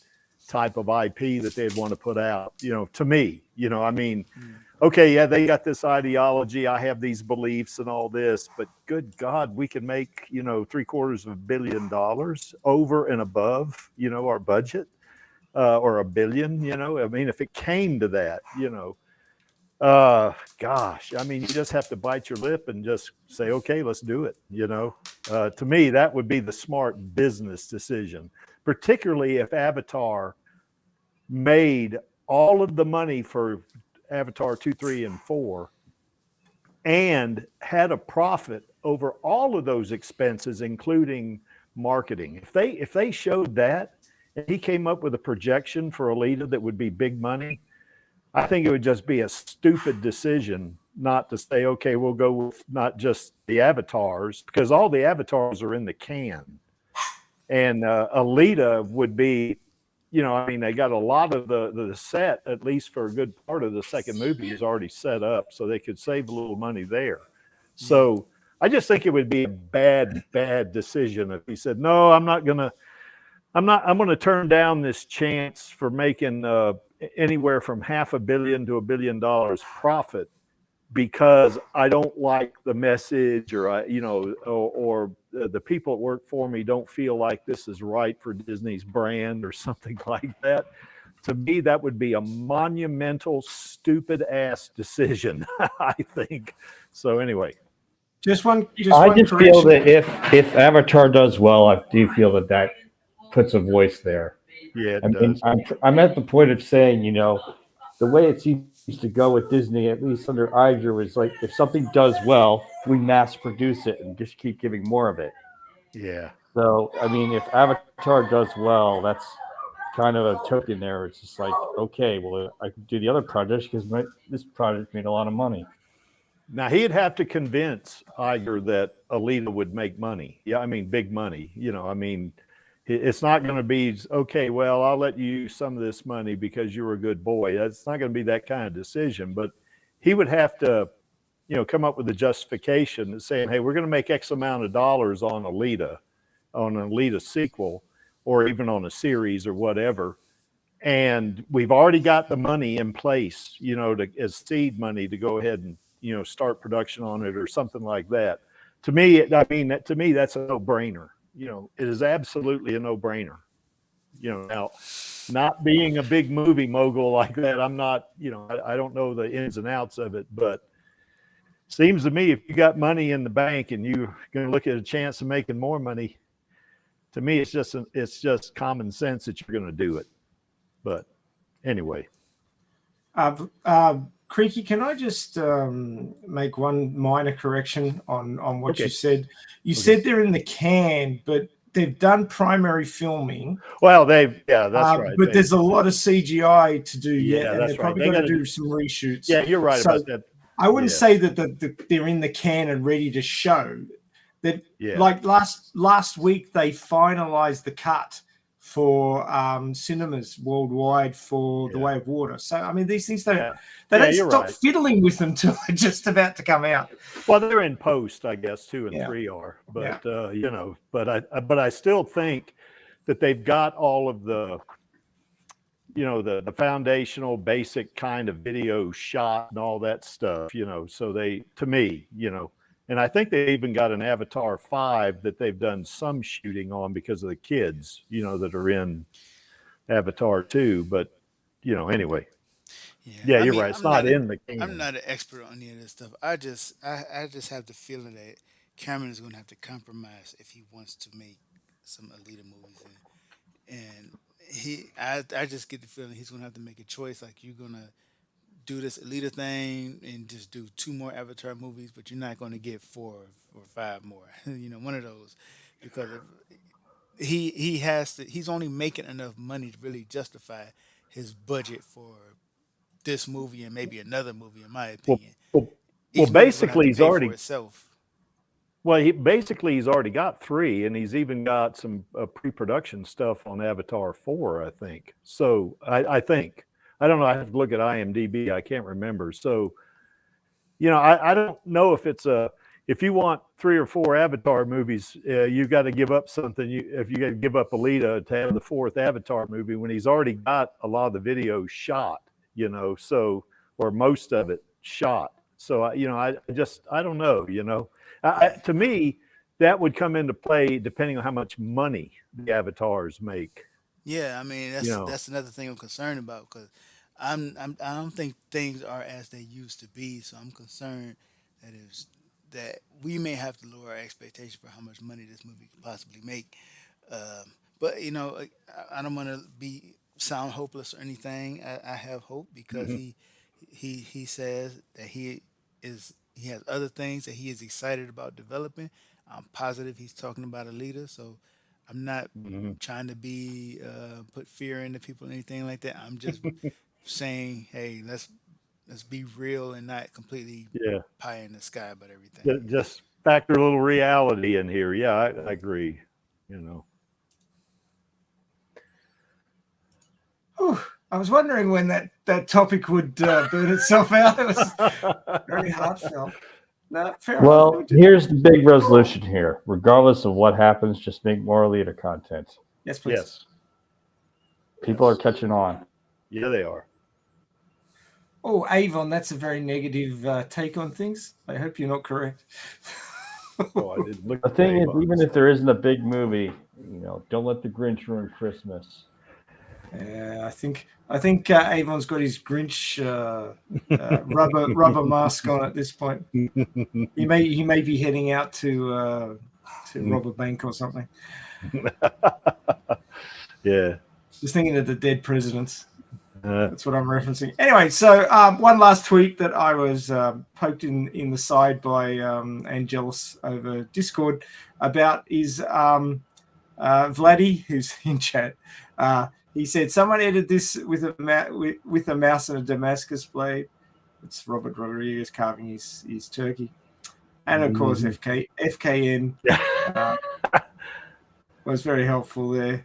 S4: type of IP that they'd want to put out. To me, I mean,
S5: Mm.
S4: okay, yeah, they got this ideology. I have these beliefs and all this, but good God, we can make, $750 million over and above, our budget, or a billion, I mean, if it came to that, gosh, I mean, you just have to bite your lip and just say, okay, let's do it. To me, that would be the smart business decision, particularly if Avatar made all of the money for Avatar 2, 3, and 4 and had a profit over all of those expenses, including marketing. If they showed that and he came up with a projection for Alita that would be big money, I think it would just be a stupid decision not to say, okay, we'll go with not just the avatars, because all the avatars are in the can. And Alita would be, I mean, they got a lot of the set, at least for a good part of the second movie, is already set up, so they could save a little money there.
S5: Yeah.
S4: So I just think it would be a bad decision if he said, no, I'm going to turn down this chance for making anywhere from $500 million to $1 billion profit because I don't like the message, or or the people that work for me don't feel like this is right for Disney's brand or something like that. To me, that would be a monumental, stupid ass decision. I think. So anyway,
S3: Just one
S6: I just feel
S3: correction.
S6: that if Avatar does well, I do feel that puts a voice there.
S4: yeah,
S6: I
S4: it
S6: mean,
S4: does.
S6: I'm at the point of saying, the way it seems to go with Disney, at least under Iger, was like if something does well, we mass produce it and just keep giving more of it.
S4: Yeah.
S6: So, I mean, if Avatar does well, that's kind of a token there. It's just like, okay, well, I can do the other projects because this project made a lot of money.
S4: Now he'd have to convince Iger that Alita would make money. Yeah, I mean big money. I mean, it's not going to be okay. Well, I'll let you use some of this money because you're a good boy. That's not going to be that kind of decision. But he would have to, come up with a justification that's saying, hey, we're going to make X amount of dollars on an Alita sequel, or even on a series or whatever. And we've already got the money in place, as seed money to go ahead and, start production on it or something like that. To me, that's a no-brainer. It is absolutely a no-brainer. Now, not being a big movie mogul like that, I'm not, I don't know the ins and outs of it, but seems to me if you got money in the bank and you're going to look at a chance of making more money, to me, it's just common sense that you're going to do it. But anyway.
S3: Creaky, can I just make one minor correction on what you said? You said they're in the can, but they've done primary filming.
S4: Well, that's right.
S3: But there's a lot of CGI to do yet, and
S4: that's
S3: they're probably
S4: right.
S3: going to do some reshoots.
S4: Yeah, you're right about that.
S3: I wouldn't say that they're in the can and ready to show. That like last week they finalized the cut for cinemas worldwide for The Way of Water. So I mean, these things don't stop fiddling with them till they're just about to come out.
S4: Well, they're in post, I guess, 2 and 3 are, but but I still think that they've got all of the the foundational basic kind of video shot and all that stuff, so they, to me, and I think they even got an Avatar 5 that they've done some shooting on because of the kids, that are in Avatar 2. But, anyway. Yeah, you're right. It's not in the game.
S5: I'm not an expert on any of this stuff. I just have the feeling that Cameron is going to have to compromise if he wants to make some Alita movies. And I just get the feeling he's going to have to make a choice. Like, you're going to do this Alita thing and just do 2 more Avatar movies, but you're not going to get 4 or 5 more. One of those, because he's only making enough money to really justify his budget for this movie and maybe another movie, in my opinion.
S4: Well, basically he's already
S5: for itself.
S4: Well, he's already got 3, and he's even got some pre-production stuff on Avatar 4, I think. So I think. I don't know. I have to look at IMDb. I can't remember. So, I don't know if it's if you want 3 or 4 Avatar movies, you've got to give up something. If you got to give up Alita to have the 4th Avatar movie when he's already got a lot of the video shot, so, or most of it shot. So, I don't know, to me, that would come into play depending on how much money the Avatars make.
S5: Yeah, I mean that's another thing I'm concerned about, because I don't think things are as they used to be. So I'm concerned that we may have to lower our expectation for how much money this movie could possibly make. But I don't want to sound hopeless or anything. I have hope because he says that he has other things that he is excited about developing. I'm positive he's talking about Alita, so I'm not trying to be put fear into people or anything like that. I'm just saying, hey, let's be real and not completely pie in the sky about everything.
S4: Just factor a little reality in here. Yeah, I agree.
S3: I was wondering when that topic would burn itself out. It was very heartfelt. No, fair enough.
S6: Well, here's the big resolution here. Regardless of what happens, just make more Alita content.
S3: Yes, please.
S4: Yes.
S6: People are catching on.
S4: Yeah, they are.
S3: Oh, Avon, that's a very negative take on things. I hope you're not correct.
S4: Oh, I didn't look.
S6: The
S4: at
S6: thing is,
S4: Avon.
S6: even if there isn't a big movie, don't let the Grinch ruin Christmas.
S3: Yeah, I think Avon's got his Grinch rubber mask on at this point. He may be heading out to rob a bank or something.
S4: Yeah.
S3: Just thinking of the dead presidents.
S4: Uh,
S3: That's what I'm referencing. Anyway, so one last tweet that I was poked in the side by Angelus over Discord about is Vladdy, who's in chat. He said, "Someone edited this with a mouse and a Damascus blade." It's Robert Rodriguez carving his turkey, and of course FKN was very helpful there.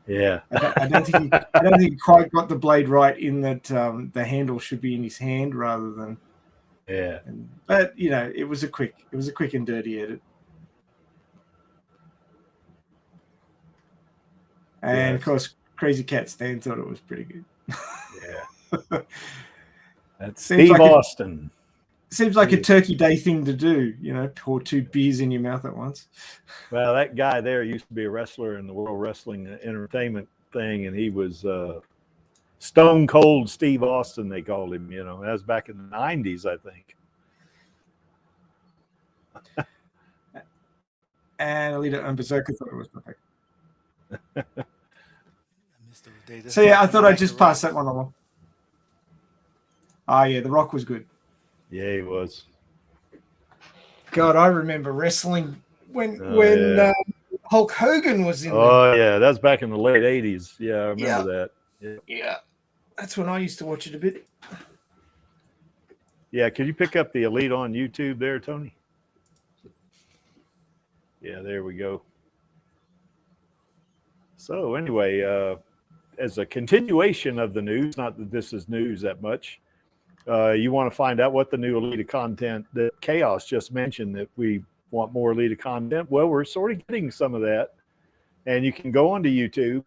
S4: yeah.
S3: I don't think he quite got the blade right in that the handle should be in his hand rather than.
S4: Yeah.
S3: But it was a quick and dirty edit. And
S4: Yes.
S3: of course, Crazy Cat Stan thought it was pretty good.
S4: Yeah. That's
S3: Seems
S4: Steve
S3: like
S4: Austin.
S3: Seems like a Turkey Day thing to do, pour 2 beers in your mouth at once.
S4: Well, that guy there used to be a wrestler in the World Wrestling Entertainment thing, and he was Stone Cold Steve Austin, they called him. That was back in the 90s, I think.
S3: And Alita and Berserker thought it was perfect.
S5: I missed those days.
S3: So yeah, I thought I'd
S5: Like
S3: just
S5: The Rock.
S3: pass that one along. Oh yeah, The Rock was good.
S4: Yeah, he was.
S3: God, I remember wrestling when
S4: Yeah.
S3: Hulk Hogan was in there.
S4: Oh, yeah. That was back in the late 80s. Yeah, I remember that. Yeah.
S3: Yeah, that's when I used to watch it a bit.
S4: Yeah, could you pick up the Elite on YouTube there, Tony? Yeah, there we go. So anyway, as a continuation of the news, not that this is news that much, you want to find out what the new Elite content that KAOS just mentioned, that we want more Elite content. Well, we're sort of getting some of that. And you can go onto YouTube.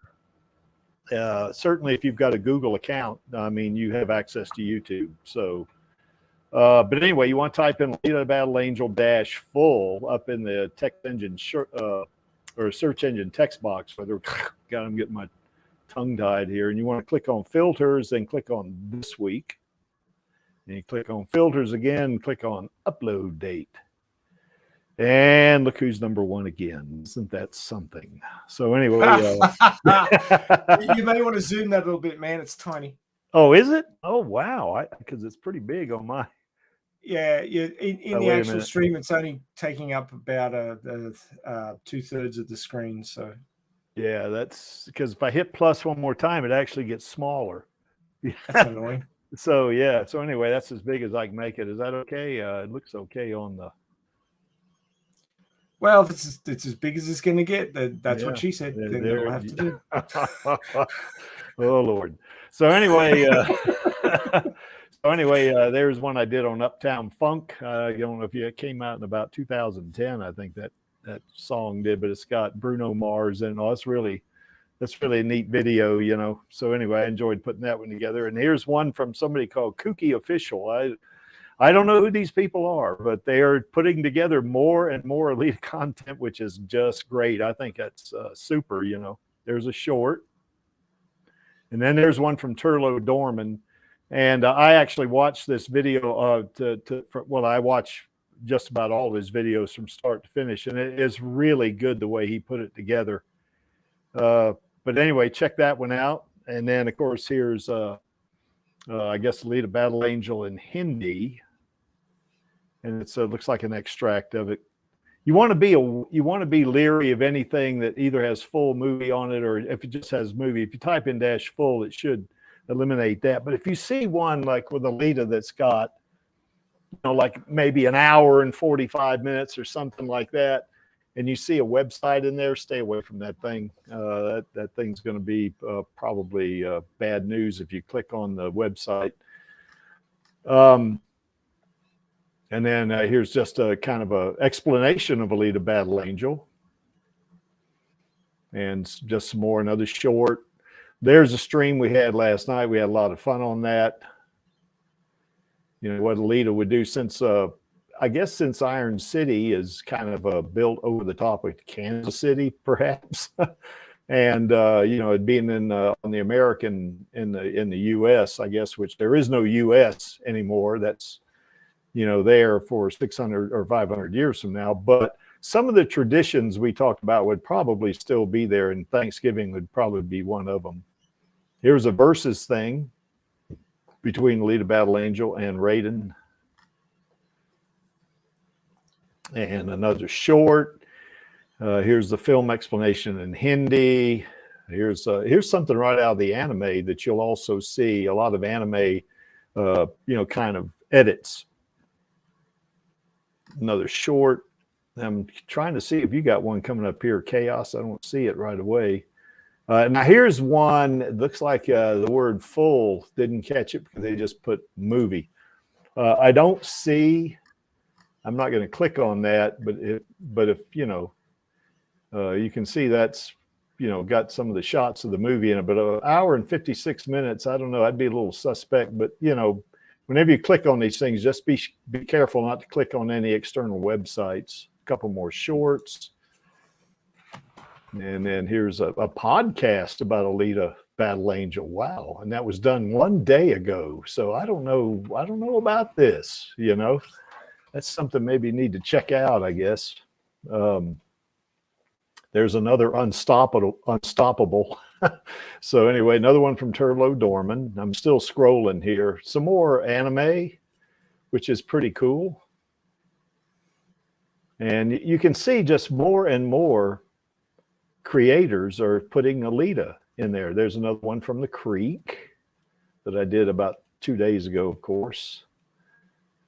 S4: Certainly, if you've got a Google account, I mean, you have access to YouTube. So, but anyway, you want to type in Alita Battle Angel -full up in the text engine or search engine text box. Whether God, I'm getting my tongue tied here. And you want to click on filters, then click on this week. And you click on filters again, click on upload date. And look who's number 1 again. Isn't that something? So anyway.
S3: You may want to zoom that a little bit, man. It's tiny.
S4: Oh, is it? Oh, wow. Because it's pretty big on my.
S3: Yeah. In
S4: Oh,
S3: the
S4: wait a
S3: actual
S4: minute.
S3: stream, it's only taking up about 2/3 of the screen. So
S4: Yeah, that's because if I hit plus one more time, it actually gets smaller.
S3: that's annoying.
S4: So, yeah. So anyway, that's as big as I can make it. Is that okay? It looks okay on the.
S3: Well, if it's as big as it's going to get, that's
S4: Yeah.
S3: what she said.
S4: Yeah,
S3: Then
S4: there-
S3: that'll have to do.
S4: Oh, Lord. So anyway, there's one I did on Uptown Funk. I don't know if it came out in about 2010. I think that song did, but it's got Bruno Mars and that's really a neat video, So anyway, I enjoyed putting that one together. And here's one from somebody called Kooky Official. I don't know who these people are, but they are putting together more and more Elite content, which is just great. I think that's super, There's a short. And then there's one from Turlo Dorman. And I actually watched this video I watch just about all of his videos from start to finish. And it is really good the way he put it together. But anyway, check that one out. And then, of course, here's, I guess, Alita Battle Angel in Hindi. And it looks like an extract of it. You want to be leery of anything that either has full movie on it or if it just has movie. If you type in -full, it should eliminate that. But if you see one like with Alita that's got, like maybe an hour and 45 minutes or something like that, and you see a website in there, stay away from that thing. That thing's going to be probably bad news if you click on the website. And then here's just a kind of a explanation of Alita Battle Angel. And just some more, another short. There's a stream we had last night. We had a lot of fun on that. You know, what Alita would do since, I guess since Iron City is kind of built over the top of Kansas City, perhaps. And, you know, it being in on the American, in the U.S., I guess, which there is no U.S. anymore. That's, you know, there for 600 or 500 years from now. But some of the traditions we talked about would probably still be there, and Thanksgiving would probably be one of them. Here's a versus thing between Alita Battle Angel and Raiden. And another short. Here's the film explanation in Hindi. Here's something right out of the anime that you'll also see a lot of anime, you know, kind of edits. Another short. I'm trying to see if you got one coming up here, KAOS. I don't see it right away. Now here's one. It looks like the word full didn't catch it because they just put movie. I don't see. I'm not going to click on that, but if you know, you can see that's, you know, got some of the shots of the movie in it. But an hour and 56 minutes. I don't know. I'd be a little suspect, but you know, whenever you click on these things, just be careful not to click on any external websites. Couple more shorts, and then here's a podcast about Alita Battle Angel. Wow, and that was done one day ago. So I don't know about this. You know, that's something maybe you need to check out, I guess. There's another unstoppable. So anyway, another one from Turlo Dorman. I'm still scrolling here. Some more anime, which is pretty cool. And you can see just more and more creators are putting Alita in there. There's another one from the Creek that I did about 2 days ago, of course.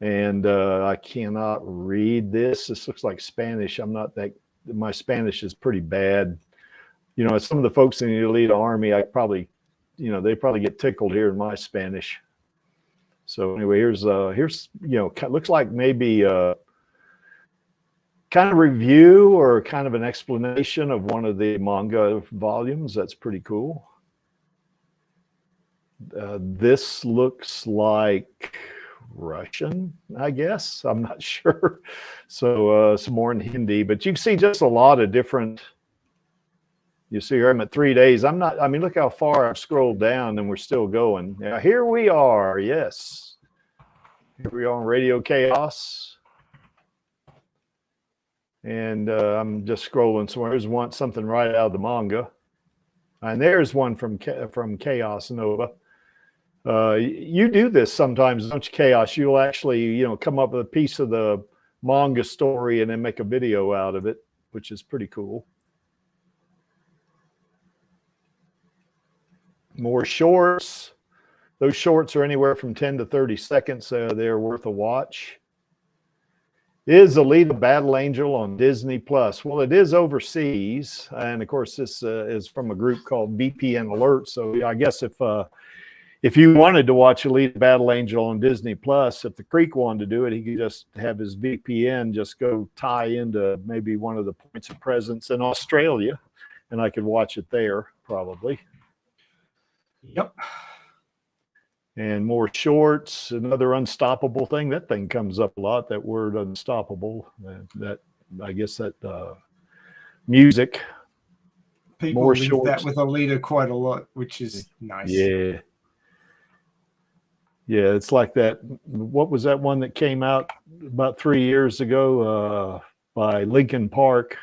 S4: And I cannot read this. This looks like Spanish. My Spanish is pretty bad. You know, some of the folks in the AlitaArmy, they probably get tickled hearing my Spanish. So anyway, here's you know, looks like maybe kind of review or kind of an explanation of one of the manga volumes. That's pretty cool. This looks like Russian, I guess. I'm not sure. So some more in Hindi, but you can see just a lot of different. You see here I'm at 3 days. I mean, look how far I've scrolled down and we're still going. Now, here we are. Yes. Here we are on Radio KAOS. And I'm just scrolling somewhere. There's something right out of the manga. And there's one from KAOS Nova. You do this sometimes, don't you, KAOS? You'll actually, you know, come up with a piece of the manga story and then make a video out of it, which is pretty cool. More shorts. Those shorts are anywhere from 10 to 30 seconds. They're worth a watch. Is Alita Battle Angel on Disney Plus? Well, it is overseas, and of course, this is from a group called VPN Alert. So I guess if you wanted to watch Alita Battle Angel on Disney Plus, if the Creek wanted to do it, he could just have his VPN just go tie into maybe one of the points of presence in Australia, and I could watch it there probably.
S3: Yep.
S4: And more shorts, another unstoppable thing. That thing comes up a lot, that word unstoppable. That I guess that music.
S3: People
S4: more
S3: leave
S4: shorts.
S3: that with Alita quite a lot, which is nice.
S4: Yeah. Yeah, it's like that. What was that one that came out about 3 years ago by Linkin Park?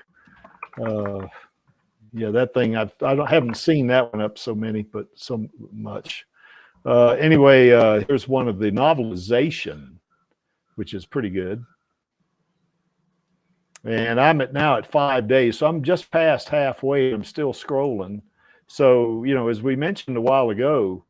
S4: Yeah, that thing, I haven't seen that one up so much. Anyway, here's one of the novelization, which is pretty good. And I'm now at 5 days, so I'm just past halfway. I'm still scrolling. So, you know, as we mentioned a while ago,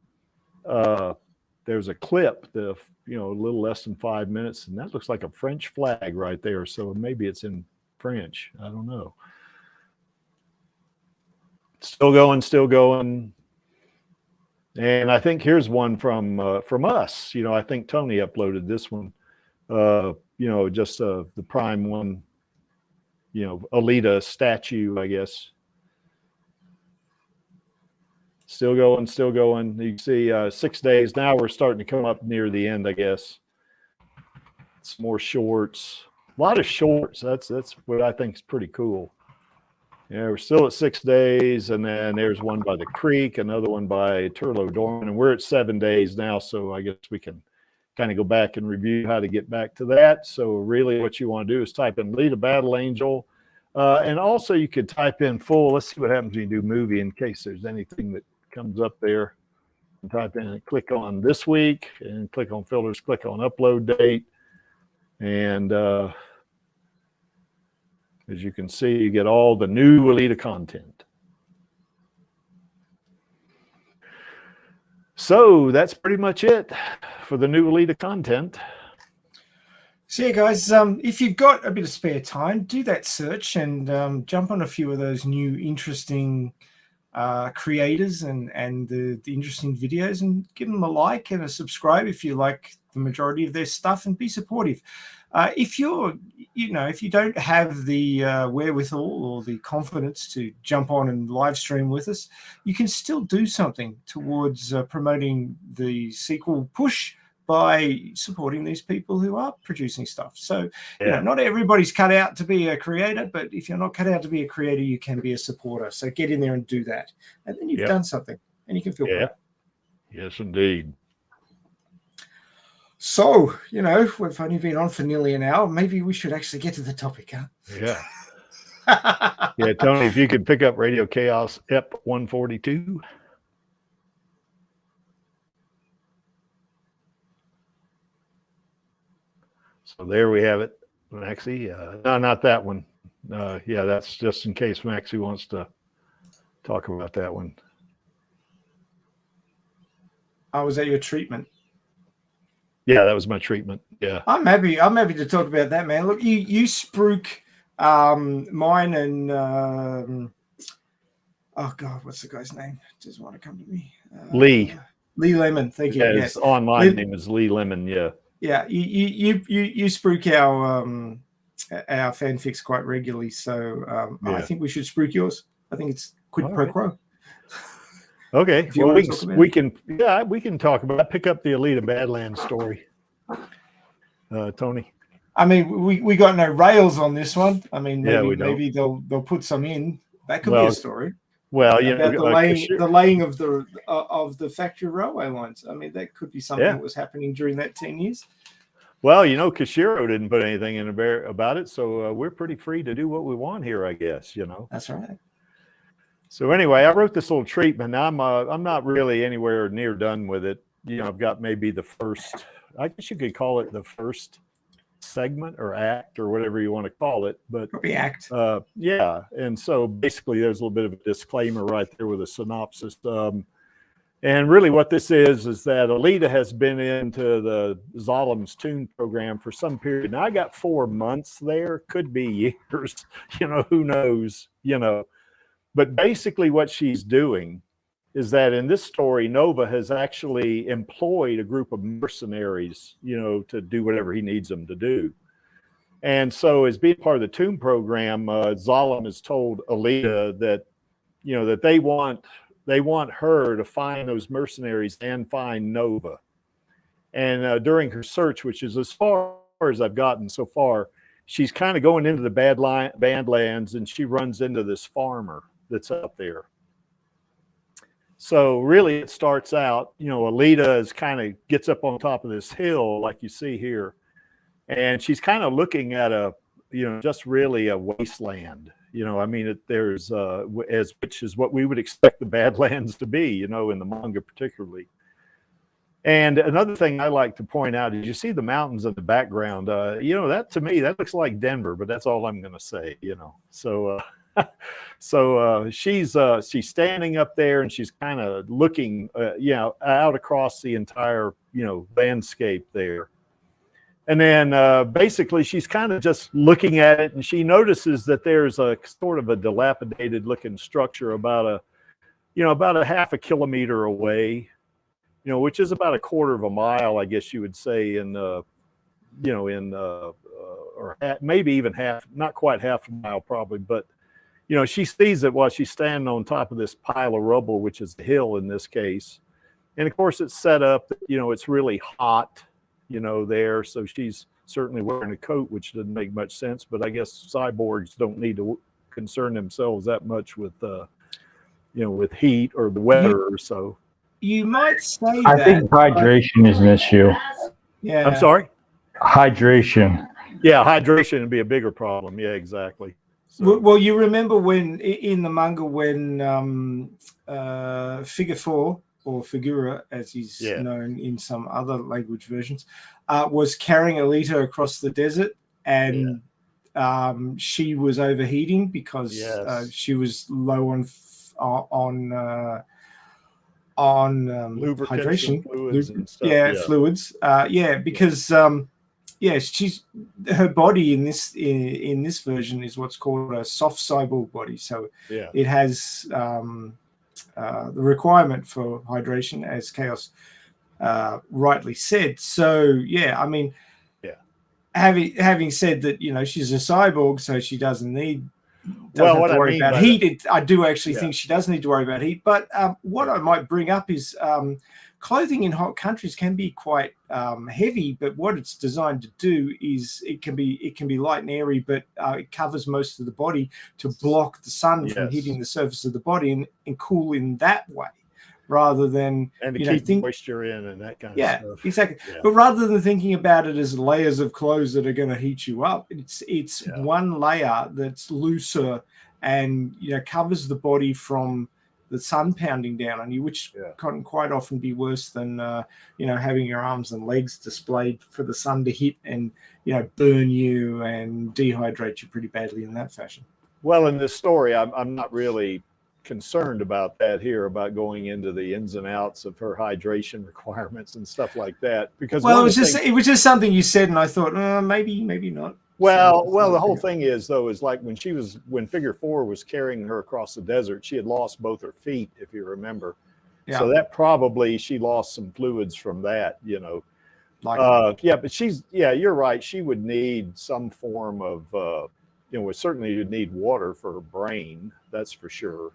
S4: there's a clip, a little less than 5 minutes, and that looks like a French flag right there. So maybe it's in French. I don't know. Still going. And I think here's one from us. You know, I think Tony uploaded this one. just the prime one, Alita statue, I guess. Still going, still going. You can see 6 days. Now we're starting to come up near the end, I guess. Some more shorts. A lot of shorts. That's what I think is pretty cool. Yeah, we're still at 6 days, and then there's one by the creek, another one by Turlo Dorman, and we're at 7 days now, so I guess we can kind of go back and review how to get back to that. So really what you want to do is type in Lead a Battle Angel, and also you could type in full. Let's see what happens when you do movie in case there's anything that comes up there. And type in and click on this week, and click on filters, click on upload date, and as you can see, you get all the new Alita content. So that's pretty much it for the new Alita content.
S3: So yeah, guys, if you've got a bit of spare time, do that search and jump on a few of those new interesting creators and the interesting videos, and give them a like and a subscribe if you like the majority of their stuff, and be supportive. If you don't have the wherewithal or the confidence to jump on and live stream with us, you can still do something towards promoting the sequel push by supporting these people who are producing stuff. So, not everybody's cut out to be a creator, but if you're not cut out to be a creator, you can be a supporter. So get in there and do that. And then you've done something, and you can feel proud.
S4: Yes, indeed.
S3: So, we've only been on for nearly an hour. Maybe we should actually get to the topic, huh?
S4: Yeah. Yeah, Tony, if you could pick up Radio KAOS EP 142. So there we have it, Maxie. No, not that one. Yeah, that's just in case Maxie wants to talk about that one.
S3: Oh, was that your treatment?
S4: Yeah, that was my treatment. Yeah.
S3: I'm happy to talk about that, man. Look, you spruik mine and oh God, what's the guy's name? Doesn't want to come to me.
S4: Lee
S3: Lemon. Thank you.
S4: Yeah, his online name is Lee Lemon. Yeah.
S3: Yeah, you spruik our fanfics quite regularly, so I think we should spruik yours. I think it's quid pro quo.
S4: Okay, well, we can talk about it. Pick up the Alita Badlands story, Tony.
S3: I mean, we got no rails on this one. I mean, maybe they'll put some in. That could be a story.
S4: Well,
S3: about the laying of the factory railway lines. I mean, that could be something that was happening during that 10 years.
S4: Well, Kashiro didn't put anything in about it, so we're pretty free to do what we want here, I guess.
S3: That's right.
S4: So anyway, I wrote this little treatment. Now I'm not really anywhere near done with it. I've got maybe the first. I guess you could call it the first segment or act or whatever you want to call it, but
S3: probably act.
S4: Yeah, and so basically there's a little bit of a disclaimer right there with a synopsis, and really what this is that Alita has been into the Zolom's Tune program for some period. Now I got 4 months there, could be years, who knows, but basically what she's doing is that in this story, Nova has actually employed a group of mercenaries, to do whatever he needs them to do. And so as being part of the Tomb program, Zolom has told Alita that, that they want her to find those mercenaries and find Nova. And during her search, which is as far as I've gotten so far, she's kind of going into the Badlands, and she runs into this farmer that's up there. So really it starts out, Alita is kind of gets up on top of this hill like you see here, and she's kind of looking at just really a wasteland. I mean, there's which is what we would expect the Badlands to be, in the manga particularly. And another thing I like to point out is you see the mountains in the background. That to me, that looks like Denver, but that's all I'm going to say, So so she's standing up there, and she's kind of looking, out across the entire, landscape there. And then basically she's kind of just looking at it, and she notices that there's a sort of a dilapidated looking structure about a half a kilometer away, which is about a quarter of a mile, I guess you would say, in in maybe even not quite half a mile probably, but she sees it while she's standing on top of this pile of rubble, which is the hill in this case. And of course it's set up that, it's really hot, there. So she's certainly wearing a coat, which doesn't make much sense, but I guess cyborgs don't need to concern themselves that much with, with heat or the weather or so.
S3: You might say
S6: I
S3: that.
S6: think hydration is an issue.
S3: Yeah.
S4: I'm sorry?
S6: Hydration.
S4: Yeah, hydration would be a bigger problem. Yeah, exactly. So,
S3: Well, you remember when in the manga when Figure 4 or Figura, as he's known in some other language versions, was carrying Alita across the desert, and she was overheating because she was low on hydration,
S4: fluids and stuff.
S3: fluids. Because her body in this version is what's called a soft cyborg body. So it has the requirement for hydration, as KAOS rightly said. So having said that, she's a cyborg, so she doesn't have to worry about heat. I do actually think she does need to worry about heat. But what I might bring up is clothing in hot countries can be quite heavy, but what it's designed to do is it can be light and airy, but it covers most of the body to block the sun from hitting the surface of the body and cool in that way, rather than
S4: to keep moisture in and that kind of stuff.
S3: Exactly. But rather than thinking about it as layers of clothes that are going to heat you up, it's one layer that's looser and covers the body from the sun pounding down on you, which can quite often be worse than having your arms and legs displayed for the sun to hit and burn you and dehydrate you pretty badly in that fashion.
S4: Well, in this story, I'm not really concerned about that here, about going into the ins and outs of her hydration requirements and stuff like that, because
S3: it was just something you said, and I thought maybe not.
S4: The whole thing is like when Figure 4 was carrying her across the desert, she had lost both her feet, if you remember. So that probably she lost some fluids from that, but you're right. She would need some form of certainly you'd need water for her brain, that's for sure,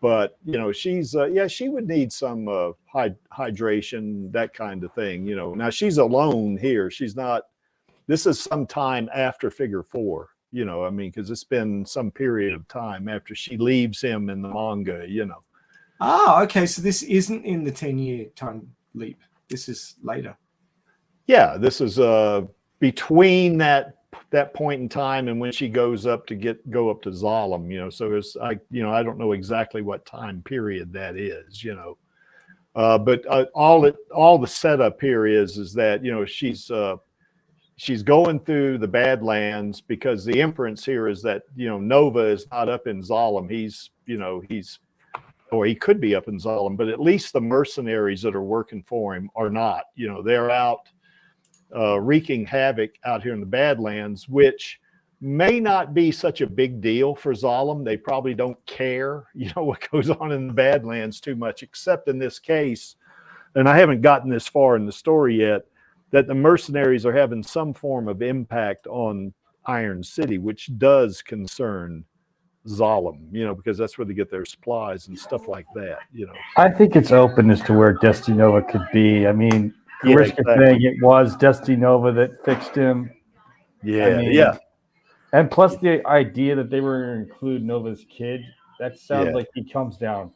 S4: but she's she would need some hydration, that kind of thing. Now she's alone here. She's not. This is some time after Figure 4, because it's been some period of time after she leaves him in the manga,
S3: Oh, okay. So this isn't in the 10-year time leap. This is later.
S4: Yeah, this is between that point in time and when she goes up to go up to Zalem, so it's I don't know exactly what time period that is, but all the setup here is that she's going through the Badlands, because the inference here is that Nova is not up in Zalem. He could be up in Zalem, but at least the mercenaries that are working for him are not. They're out wreaking havoc out here in the Badlands, which may not be such a big deal for Zalem. They probably don't care, what goes on in the Badlands too much, except in this case, and I haven't gotten this far in the story yet, that the mercenaries are having some form of impact on Iron City, which does concern Zalem, because that's where they get their supplies and stuff like that,
S6: I think it's open as to where Destiny Nova could be. I mean, risk of saying it was Destiny Nova that fixed him. And plus the idea that they were going to include Nova's kid, that sounds like he comes down.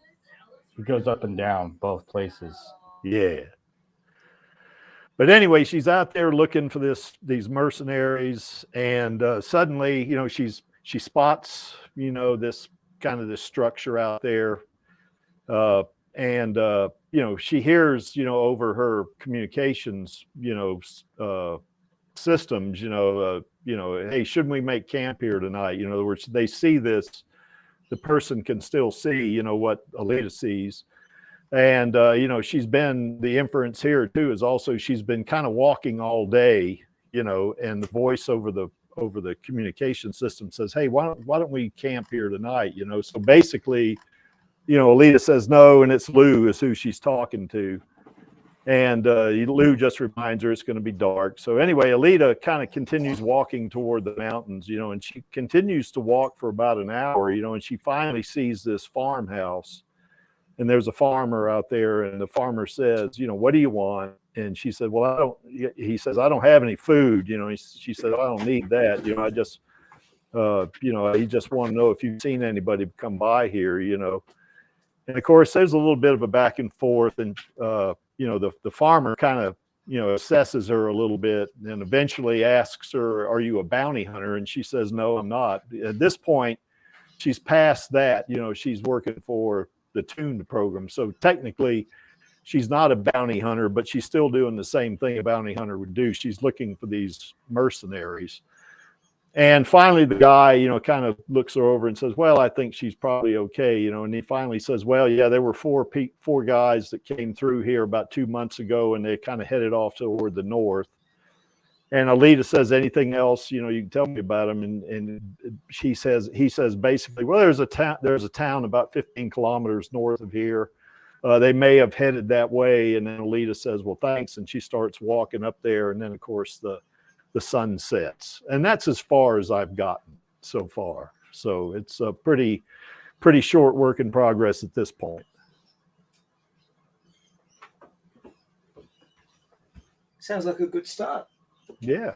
S6: He goes up and down both places.
S4: Yeah. But anyway, she's out there looking for these mercenaries, and suddenly, she spots, this structure out there, and she hears, over her communications, systems, hey, shouldn't we make camp here tonight? In other words, they see this, the person can still see, what Alita sees. And, the inference here too is also she's been kind of walking all day, and the voice over the communication system says, hey, why don't we camp here tonight? So basically, Alita says no, and it's Lou is who she's talking to. And Lou just reminds her it's going to be dark. So anyway, Alita kind of continues walking toward the mountains, you know, and she continues to walk for about an hour, you know, and she finally sees this farmhouse. And there's a farmer out there, and the farmer says, you know, what do you want? And she said, well, he says, I don't have any food. You know, she said, I don't need that. You know, I just, you know, he just want to know if you've seen anybody come by here, you know. And of course, there's a little bit of a back and forth, and, you know, the farmer kind of, you know, assesses her a little bit and eventually asks her, are you a bounty hunter? And she says, no, I'm not. At this point, she's past that, you know, she's working for the tuned program. So technically she's not a bounty hunter, but she's still doing the same thing a bounty hunter would do. She's looking for these mercenaries. And finally the guy, you know, kind of looks her over and says, well, I think she's probably okay, you know. And he finally says, well, yeah, there were four guys that came through here about 2 months ago, and they kind of headed off toward the north. And Alita says, anything else, you know, you can tell me about him. And he says basically, well, there's a town about 15 kilometers north of here. They may have headed that way. And then Alita says, well, thanks. And she starts walking up there. And then of course the sun sets, and that's as far as I've gotten so far. So it's a pretty short work in progress at this point.
S3: Sounds like a good start.
S4: Yeah.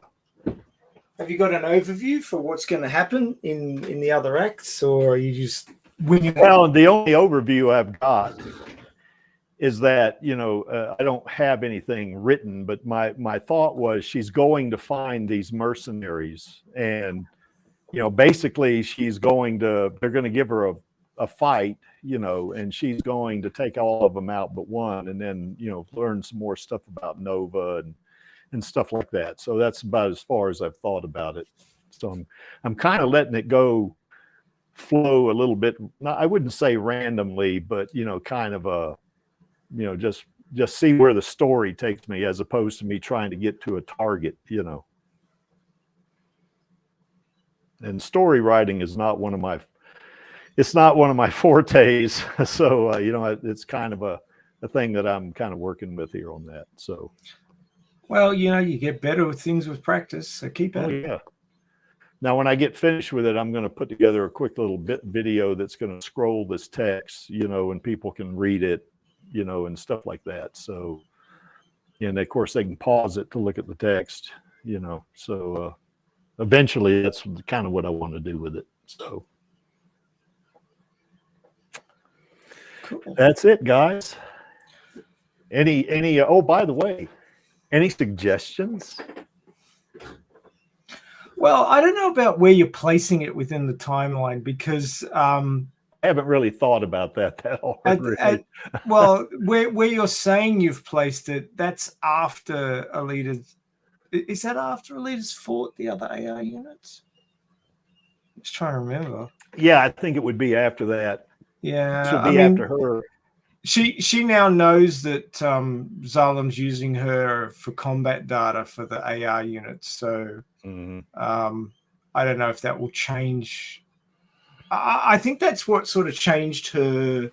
S3: Have you got an overview for what's going to happen in the other acts, or are you just winging it?
S4: Well, the only overview I've got is that, you know, I don't have anything written, but my thought was she's going to find these mercenaries, and, you know, basically they're going to give her a fight, you know, and she's going to take all of them out but one, and then, you know, learn some more stuff about Nova and stuff like that. So that's about as far as I've thought about it. So I'm kind of letting it go flow a little bit. I wouldn't say randomly, but, you know, kind of you know, just see where the story takes me, as opposed to me trying to get to a target, you know. And story writing is not one of my fortes. So, you know, it's kind of a thing that I'm kind of working with here on that. So,
S3: Well, you know, you get better with things with practice, so keep at it.
S4: yeah. Now, when I get finished with it, I'm going to put together a quick little video that's going to scroll this text, you know, and people can read it, you know, and stuff like that. So, and of course they can pause it to look at the text, you know. So eventually that's kind of what I want to do with it. So
S3: Cool.
S4: That's it, guys. Any oh, by the way, any suggestions?
S3: Well, I don't know about where you're placing it within the timeline, because
S4: I haven't really thought about that hard. Really.
S3: well, where you're saying you've placed it, that's after Alita's. Is that after Alita's fought the other AI units? I'm just trying to remember.
S4: Yeah, I think it would be after that.
S3: Yeah,
S4: It should be after her.
S3: She now knows that Zalim's using her for combat data for the AI units. So I don't know if that will change. I think that's what sort of changed her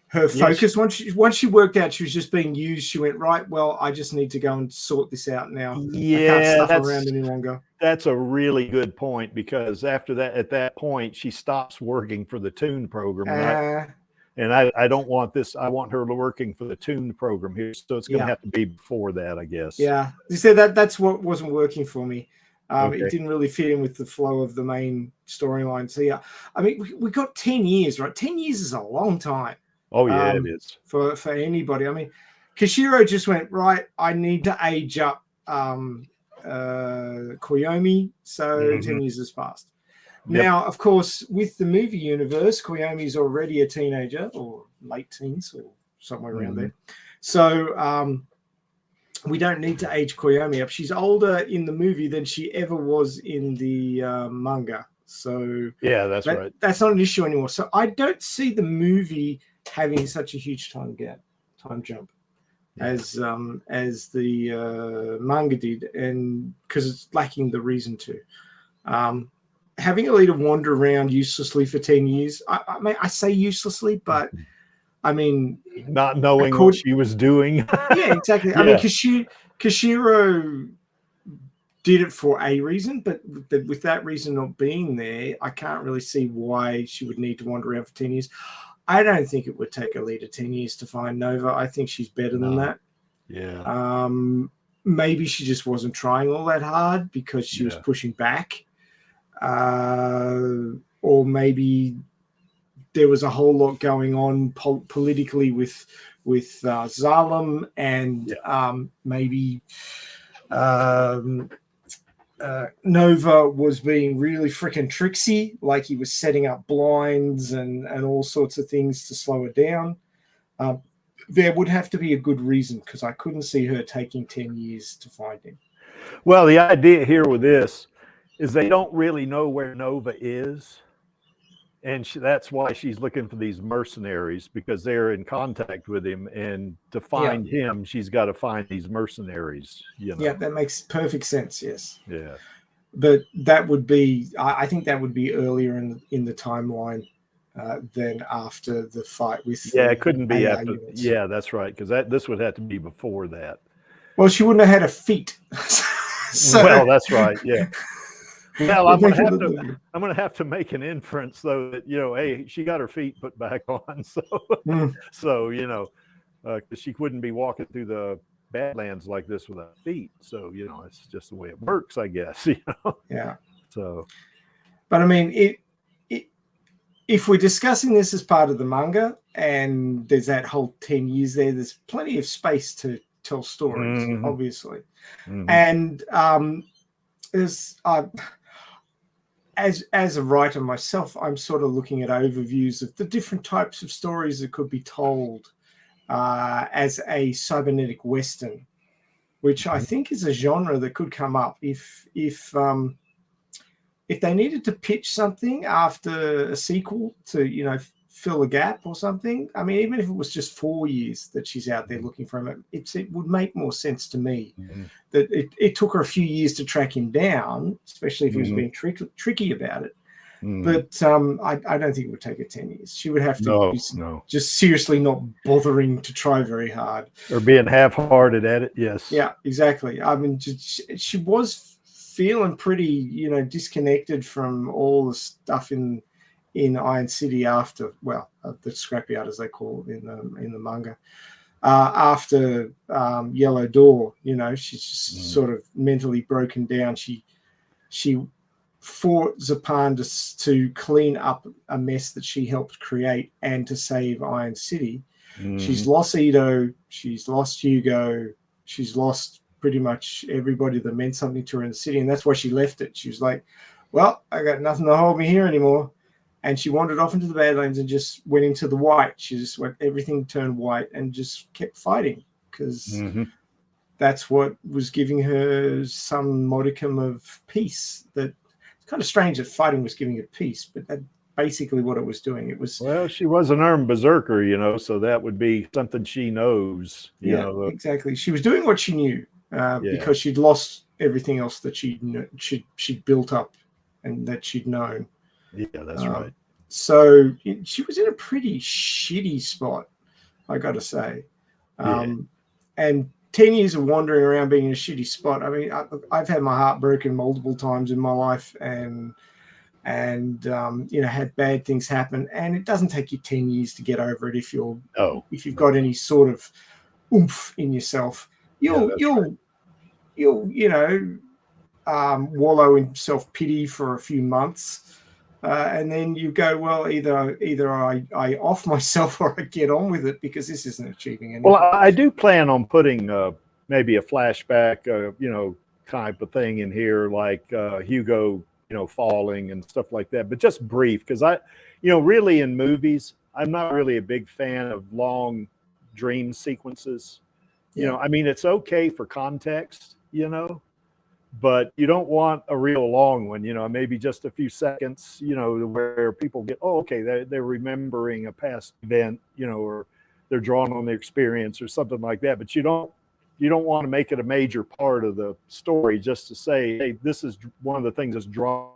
S3: focus. Once she worked out she was just being used, she went, right, well, I just need to go and sort this out now.
S4: Yeah,
S3: I can't stuff around any longer.
S4: That's a really good point, because after that, at that point, she stops working for the Tune program. And I don't want this. I want her working for the Tune program here. So it's going to have to be before that, I guess.
S3: Yeah. You see, that's what wasn't working for me.
S4: Okay.
S3: It didn't really fit in with the flow of the main storyline. So, yeah, I mean, we got 10 years, right? 10 years is a long time.
S4: Oh, yeah, it is.
S3: For anybody. I mean, Kishiro just went, right, I need to age up Koyomi. So 10 years has passed.
S4: Yep.
S3: Now, of course, with the movie universe, Koyomi's already a teenager, or late teens, or somewhere around there. So we don't need to age Koyomi up. She's older in the movie than she ever was in the manga. So
S4: yeah, that's right.
S3: That's not an issue anymore. So I don't see the movie having such a huge time jump as the manga did, and because it's lacking the reason to. Having Alita wander around uselessly for 10 years, I mean, I say uselessly, but I mean,
S4: Not knowing
S3: could-
S4: what she was doing.
S3: yeah, exactly. I mean,
S4: Yeah.
S3: Kishiro did it for a reason, but with that reason not being there, I can't really see why she would need to wander around for 10 years. I don't think it would take Alita 10 years to find Nova. I think she's better than
S4: No.
S3: that.
S4: Yeah.
S3: Maybe she just wasn't trying all that hard because she was
S4: Yeah.
S3: pushing back. Or maybe there was a whole lot going on politically with Zalem, and maybe Nova was being really freaking tricksy, like he was setting up blinds and all sorts of things to slow her down. There would have to be a good reason, because I couldn't see her taking 10 years to find him.
S4: Well, the idea here with this is they don't really know where Nova is. And that's why she's looking for these mercenaries, because they're in contact with him. And to find him, she's got to find these mercenaries. You know?
S3: Yeah, that makes perfect sense. Yes.
S4: Yeah.
S3: But that would be, I think that would be earlier in the timeline than after the fight with.
S4: Yeah, it couldn't be
S3: AI
S4: after.
S3: units.
S4: Yeah, that's right. Because this would have to be before that.
S3: Well, she wouldn't have had a feet. So,
S4: well, that's right. Yeah. Well, I'm
S3: Make it
S4: going
S3: look
S4: to have to make an inference, though, that, you know, hey, she got her feet put back on. So, so you know, because she wouldn't be walking through the Badlands like this without feet. So, you know, it's just the way it works, I guess. You know.
S3: Yeah.
S4: So,
S3: but I mean, if we're discussing this as part of the manga, and there's that whole 10 years there, there's plenty of space to tell stories, obviously. And there's as a writer myself, I'm sort of looking at overviews of the different types of stories that could be told as a cybernetic Western, which I think is a genre that could come up if they needed to pitch something after a sequel to, you know, fill a gap or something. I mean, even if it was just 4 years that she's out there looking for him, it would make more sense to me that it took her a few years to track him down, especially if he was being tricky about it. But I don't think it would take her 10 years. She would have to just seriously not bothering to try very hard.
S4: Or being half-hearted at it, yes.
S3: Yeah, exactly. I mean, she was feeling pretty, you know, disconnected from all the stuff in Iron City after, well, the scrapyard as they call it in the manga. After Yellow Door, you know, she's just sort of mentally broken down. She fought Zapan to clean up a mess that she helped create and to save Iron City. She's lost Ito, she's lost Hugo, she's lost pretty much everybody that meant something to her in the city, and that's why she left it. She was like, well, I got nothing to hold me here anymore. And she wandered off into the Badlands and just went into the white. She just everything turned white and just kept fighting, because that's what was giving her some modicum of peace. That it's kind of strange that fighting was giving her peace, but that's basically what it was doing. It was,
S4: well, she was an armed berserker, you know, so that would be something she knows. You know,
S3: exactly. She was doing what she knew because she'd lost everything else that she'd built up and that she'd known.
S4: Yeah, that's right.
S3: So she was in a pretty shitty spot, I got to say. And 10 years of wandering around being in a shitty spot. I mean, I've had my heart broken multiple times in my life, and you know, had bad things happen. And it doesn't take you 10 years to get over it if you've got any sort of oomph in yourself. You'll you know, wallow in self-pity for a few months, and then you go, well, either I off myself or I get on with it, because this isn't achieving anything.
S4: Well, I do plan on putting maybe a flashback, you know, type of thing in here, like Hugo, you know, falling and stuff like that, but just brief, because you know, really in movies, I'm not really a big fan of long dream sequences. You know, I mean, it's okay for context, you know, but you don't want a real long one, you know, maybe just a few seconds, you know, where people get, oh, okay, they're remembering a past event, you know, or they're drawing on their experience or something like that. But you don't want to make it a major part of the story just to say, hey, this is one of the things that's driving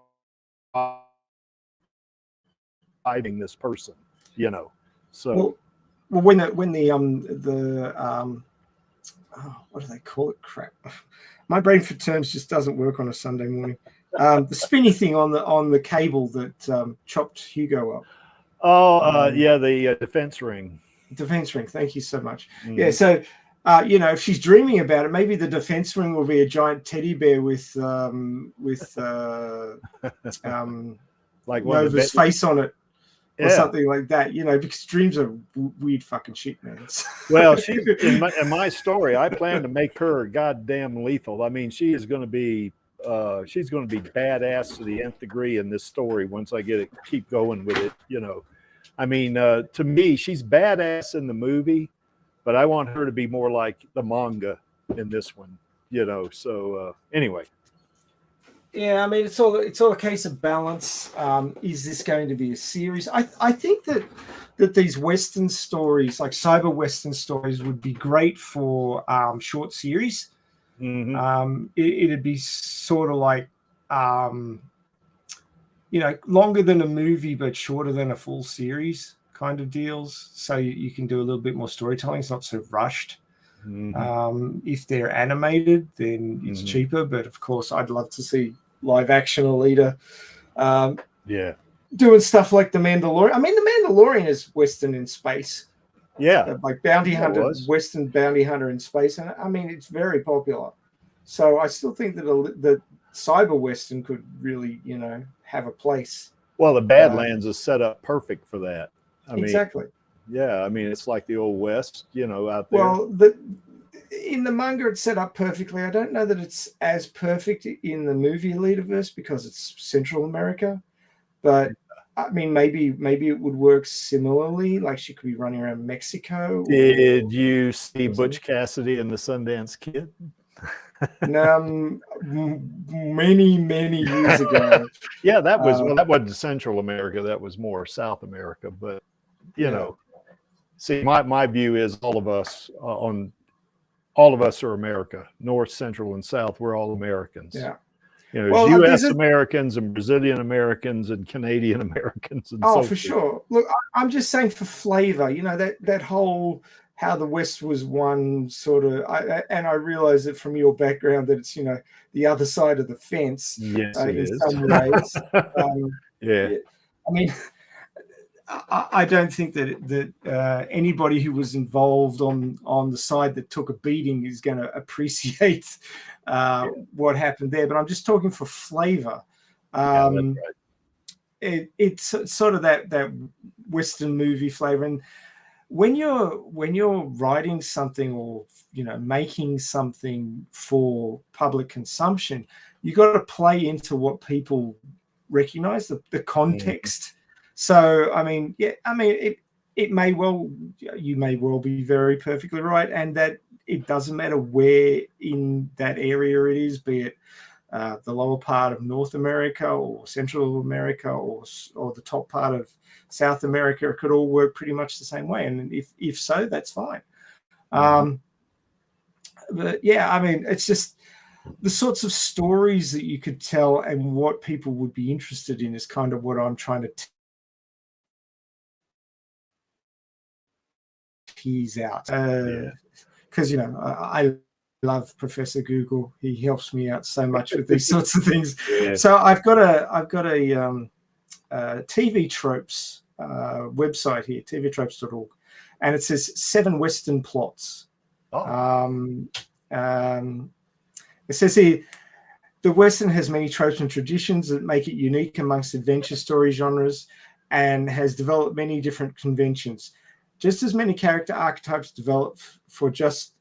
S4: this person, you know. So
S3: well, what do they call it? Crap. My brain for terms just doesn't work on a Sunday morning. The spinny thing on the cable that chopped Hugo up.
S4: Yeah, the defense ring.
S3: Defense ring. Thank you so much.
S4: Mm.
S3: Yeah. So, if she's dreaming about it, maybe the defense ring will be a giant teddy bear with
S4: Like one of the
S3: Nova's face on it, or
S4: Yeah.
S3: something like that. Because dreams are weird fucking shit, man.
S4: Well, she's in my story. I plan to make her goddamn lethal. I mean, she is going to be. She's going to be badass to the nth degree in this story. Once I keep going with it, I mean, to me, she's badass in the movie, but I want her to be more like the manga in this one. So anyway.
S3: Yeah, I mean, it's all a case of balance. Is this going to be a series? I think that these Western stories, like cyber Western stories, would be great for short series.
S4: Mm-hmm.
S3: It'd be sort of like, longer than a movie, but shorter than a full series kind of deals. So you can do a little bit more storytelling. It's not so rushed.
S4: Mm-hmm.
S3: If they're animated, then it's
S4: Mhm.
S3: cheaper. But of course, I'd love to see live action Alita
S4: Yeah.
S3: doing stuff like The Mandalorian. I mean, The Mandalorian is Western in space.
S4: Yeah.
S3: Like bounty
S4: Yeah, it
S3: hunter,
S4: was.
S3: Western bounty hunter in space, and I mean it's very popular. So I still think that the cyber Western could really, have a place.
S4: Well, the Badlands is set up perfect for that. I mean,
S3: Exactly.
S4: yeah. I mean, it's like the old West, out there.
S3: Well, in the manga, it's set up perfectly. I don't know that it's as perfect in the movie Elitaverse because it's Central America, but I mean, maybe it would work similarly. Like she could be running around Mexico.
S4: Did you see Butch Cassidy and the Sundance Kid?
S3: Many years ago.
S4: Yeah, that wasn't Central America. That was more South America. But see, my view is all of us are America, North, Central, and South. We're all Americans.
S3: Yeah.
S4: There's
S3: Well,
S4: U.S. Americans and Brazilian Americans and Canadian Americans. And so
S3: for sure. Look, I'm just saying for flavor, that whole how the West was one sort of, and I realize that from your background that it's, the other side of the fence.
S4: Yes, it
S3: in
S4: is.
S3: some ways.
S4: Yeah.
S3: I mean, I don't think that anybody who was involved on the side that took a beating is going to appreciate what happened there. But I'm just talking for flavor.
S4: That's right.
S3: It's sort of that Western movie flavor. And when you're writing something or making something for public consumption, you got to play into what people recognize, the context.
S4: Mm-hmm.
S3: So I mean, it may well, you may well be very perfectly right, and that it doesn't matter where in that area it is, be it the lower part of North America or Central America or the top part of South America. It could all work pretty much the same way, and if so, that's fine.
S4: Mm-hmm.
S3: But yeah, I mean, it's just the sorts of stories that you could tell and what people would be interested in is kind of what I'm trying to tease out. Because I love Professor Google. He helps me out so much with these sorts of things.
S4: Yeah.
S3: So I've got a TV tropes website here, tvtropes.org, and it says 7 Western plots.
S4: Oh.
S3: It says here, the Western has many tropes and traditions that make it unique amongst adventure story genres and has developed many different conventions. Just as many character archetypes developed just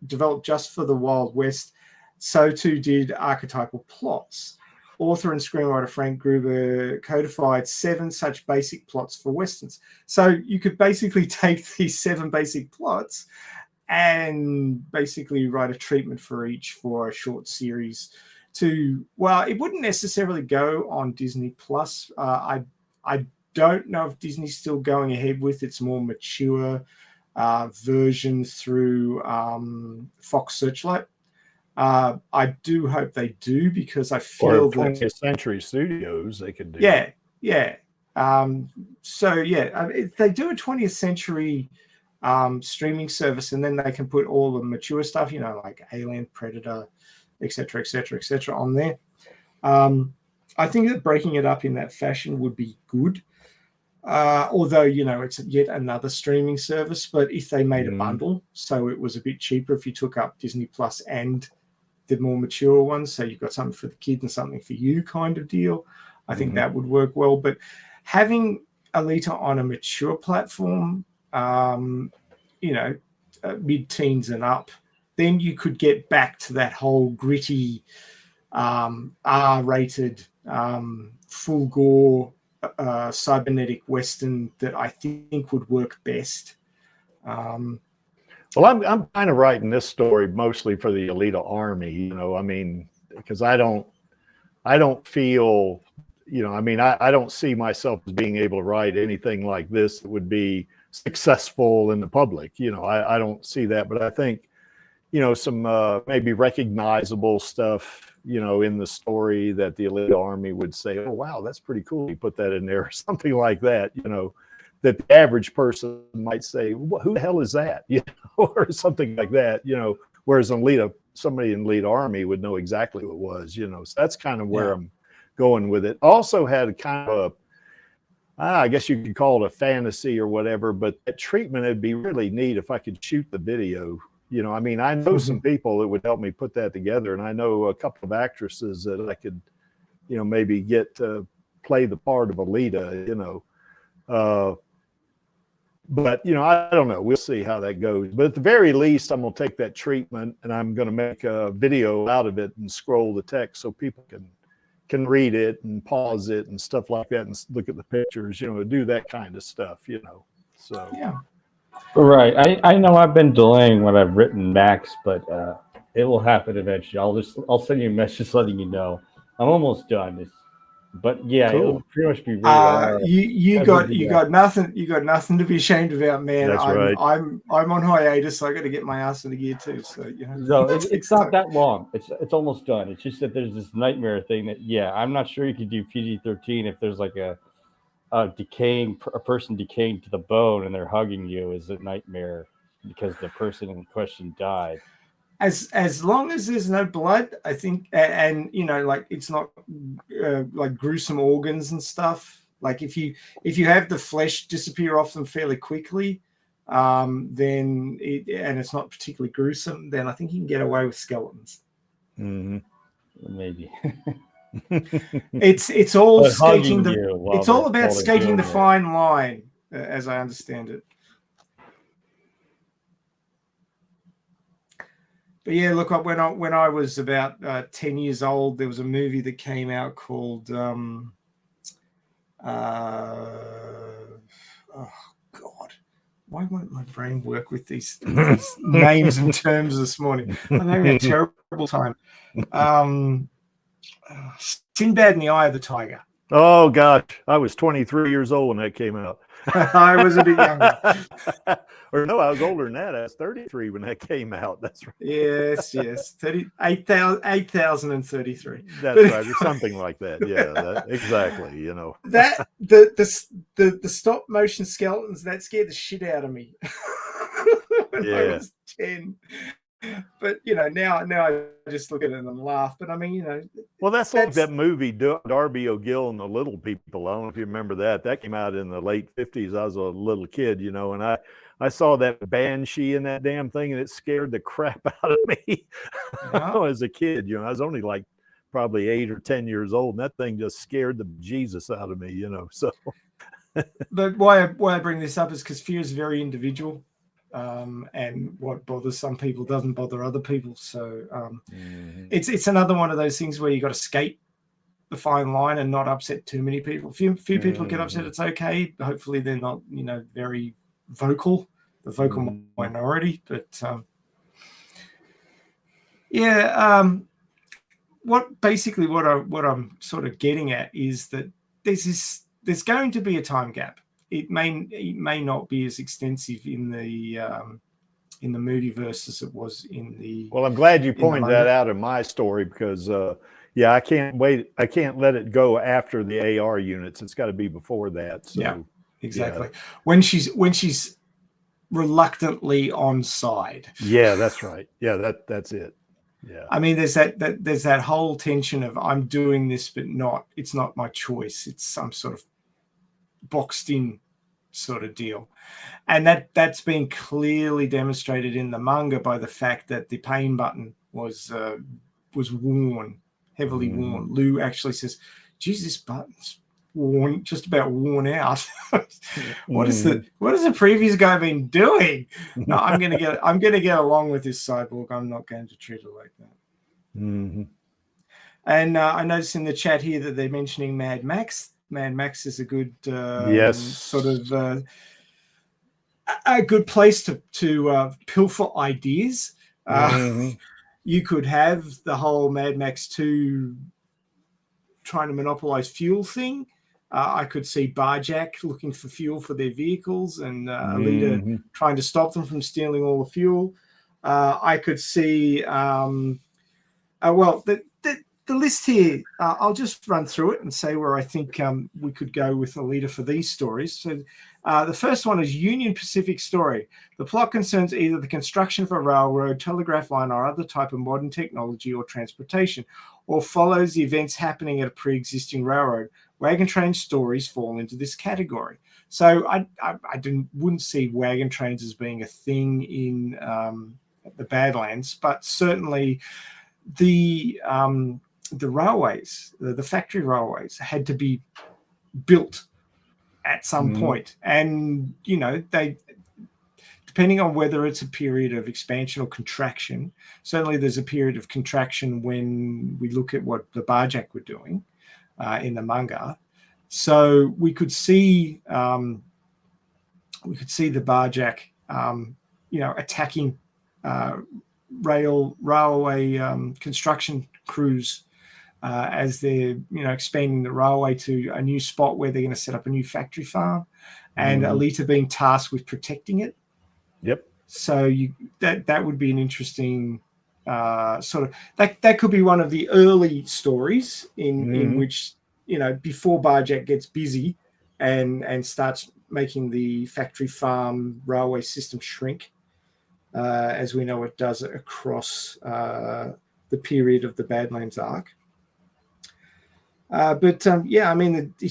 S3: for the Wild West, so too did archetypal plots. Author and screenwriter Frank Gruber codified 7 such basic plots for Westerns. So you could basically take these 7 basic plots and basically write a treatment for each for a short series it wouldn't necessarily go on Disney Plus. I don't know if Disney's still going ahead with its more mature version through Fox Searchlight. I do hope they do, because I feel
S4: or 20th Century Studios, they could do.
S3: Yeah. If they do a 20th Century streaming service, and then they can put all the mature stuff, you know, like Alien, Predator, etc., etc., etc., on there. I think that breaking it up in that fashion would be good. Although, you know, it's yet another streaming service, but if they made a bundle, so it was a bit cheaper if you took up Disney Plus and the more mature ones, so you've got something for the kid and something for you kind of deal, I think that would work well. But having Alita on a mature platform, you know, mid-teens and up, then you could get back to that whole gritty, R-rated, full gore, cybernetic Western that I think would work best.
S4: Well, I'm kind of writing this story mostly for the AlitaArmy, you know, I mean, because I don't feel, you know, I mean, I don't see myself as being able to write anything like this that would be successful in the public. You know, I don't see that, but I think, you know, some maybe recognizable stuff, you know, in the story that the AlitaArmy would say, oh, wow, that's pretty cool. You put that in there, or something like that, you know, that the average person might say, who the hell is that? You know, or something like that, you know, whereas somebody in AlitaArmy would know exactly what it was, you know. So that's kind of where I'm going with it. Also had kind of I guess you could call it a fantasy or whatever, but that treatment, it'd be really neat if I could shoot the video. You know, I mean, I know some people that would help me put that together, and I know a couple of actresses that I could, you know, maybe get to play the part of Alita, you know. But, you know, I don't know. We'll see how that goes. But at the very least, I'm going to take that treatment and I'm going to make a video out of it and scroll the text so people can read it and pause it and stuff like that and look at the pictures, you know, do that kind of stuff, you know. So,
S3: Yeah.
S6: Right. I know I've been delaying what I've written, Max, but it will happen eventually. I'll send you a message letting you know. I'm almost done. But yeah,
S4: Cool.
S6: it'll pretty much be really
S3: you got nothing to be ashamed about, man.
S4: That's right.
S3: I'm on hiatus, so I got to get my ass in the gear too. So you know,
S6: No, it's not that long. It's almost done. It's just that there's this nightmare thing that I'm not sure you could do PG-13 if there's like a person decaying to the bone and they're hugging you is a nightmare because the person in question died.
S3: As long as there's no blood, I think, and you know, like it's not like gruesome organs and stuff. Like if you have the flesh disappear off them fairly quickly, then and it's not particularly gruesome, then I think you can get away with skeletons.
S6: Maybe.
S3: It's all
S6: But
S3: skating
S6: hugging
S3: it's all about skating
S6: doing
S3: the
S6: it.
S3: fine line, as I understand it. But yeah, look, when I was about 10 years old, there was a movie that came out called oh God, why won't my brain work with these names and terms this morning? I'm having a terrible time. Sinbad and the Eye of the Tiger.
S4: oh gosh, I was 23 years old when that came out.
S3: I was a bit younger.
S4: Or no, I was older than that. I was 33 when that came out. That's right.
S3: Yes, 8,033.
S4: That's right, or something like that. Yeah, exactly. You know,
S3: That the stop motion skeletons that scared the shit out of me when I was 10. But you know, now I just look at it and laugh. But I mean, you know,
S4: well, that's like that movie Darby O'Gill and the Little People. I don't know if you remember that. That came out in the late 50s. I was a little kid, you know, and I saw that banshee in that damn thing, and it scared the crap out of me as a kid. You know, I was only like probably 8 or 10 years old, and that thing just scared the Jesus out of me. You know, so.
S3: But why I bring this up is because fear is very individual. And what bothers some people doesn't bother other people. So it's another one of those things where you got to skate the fine line and not upset too many people. Few people get upset, it's okay. Hopefully they're not, you know, very vocal, the vocal minority. But what I'm sort of getting at is that there's going to be a time gap. It may not be as extensive in the movieverse as it was in the.
S4: Well, I'm glad you pointed that out in my story because, I can't wait. I can't let it go after the AR units. It's got to be before that. So,
S3: yeah, exactly. Yeah. When she's reluctantly on side.
S4: Yeah, that's right. Yeah, that's it. Yeah.
S3: I mean, there's that whole tension of I'm doing this, but it's not my choice. It's some sort of boxed in sort of deal. And that's been clearly demonstrated in the manga by the fact that the pain button was worn, heavily worn. Lou actually says, geez, this button's worn, just about worn out. What is the previous guy been doing? No, I'm gonna get along with this cyborg. I'm not going to treat it like that. And I noticed in the chat here that they're mentioning Mad Max. Mad Max is a good
S4: Yes.
S3: sort of a good place to pilfer ideas. You could have the whole Mad Max 2 trying to monopolize fuel thing. I could see Barjack looking for fuel for their vehicles and Alita trying to stop them from stealing all the fuel. I could see, the list here, I'll just run through it and say where I think we could go with Alita for these stories. So the first one is Union Pacific story. The plot concerns either the construction of a railroad, telegraph line, or other type of modern technology or transportation, or follows the events happening at a pre-existing railroad. Wagon train stories fall into this category. So I wouldn't see wagon trains as being a thing in the Badlands, but certainly the railways, the factory railways, had to be built at some point. And they, depending on whether it's a period of expansion or contraction, certainly there's a period of contraction when we look at what the Barjack were doing in the manga. So we could see the Barjack attacking railway construction crews as they're expanding the railway to a new spot where they're going to set up a new factory farm, and Alita being tasked with protecting it.
S4: Yep.
S3: So that would be an interesting sort of that could be one of the early stories in which before Barjack gets busy and starts making the factory farm railway system shrink, as we know it does across the period of the Badlands arc.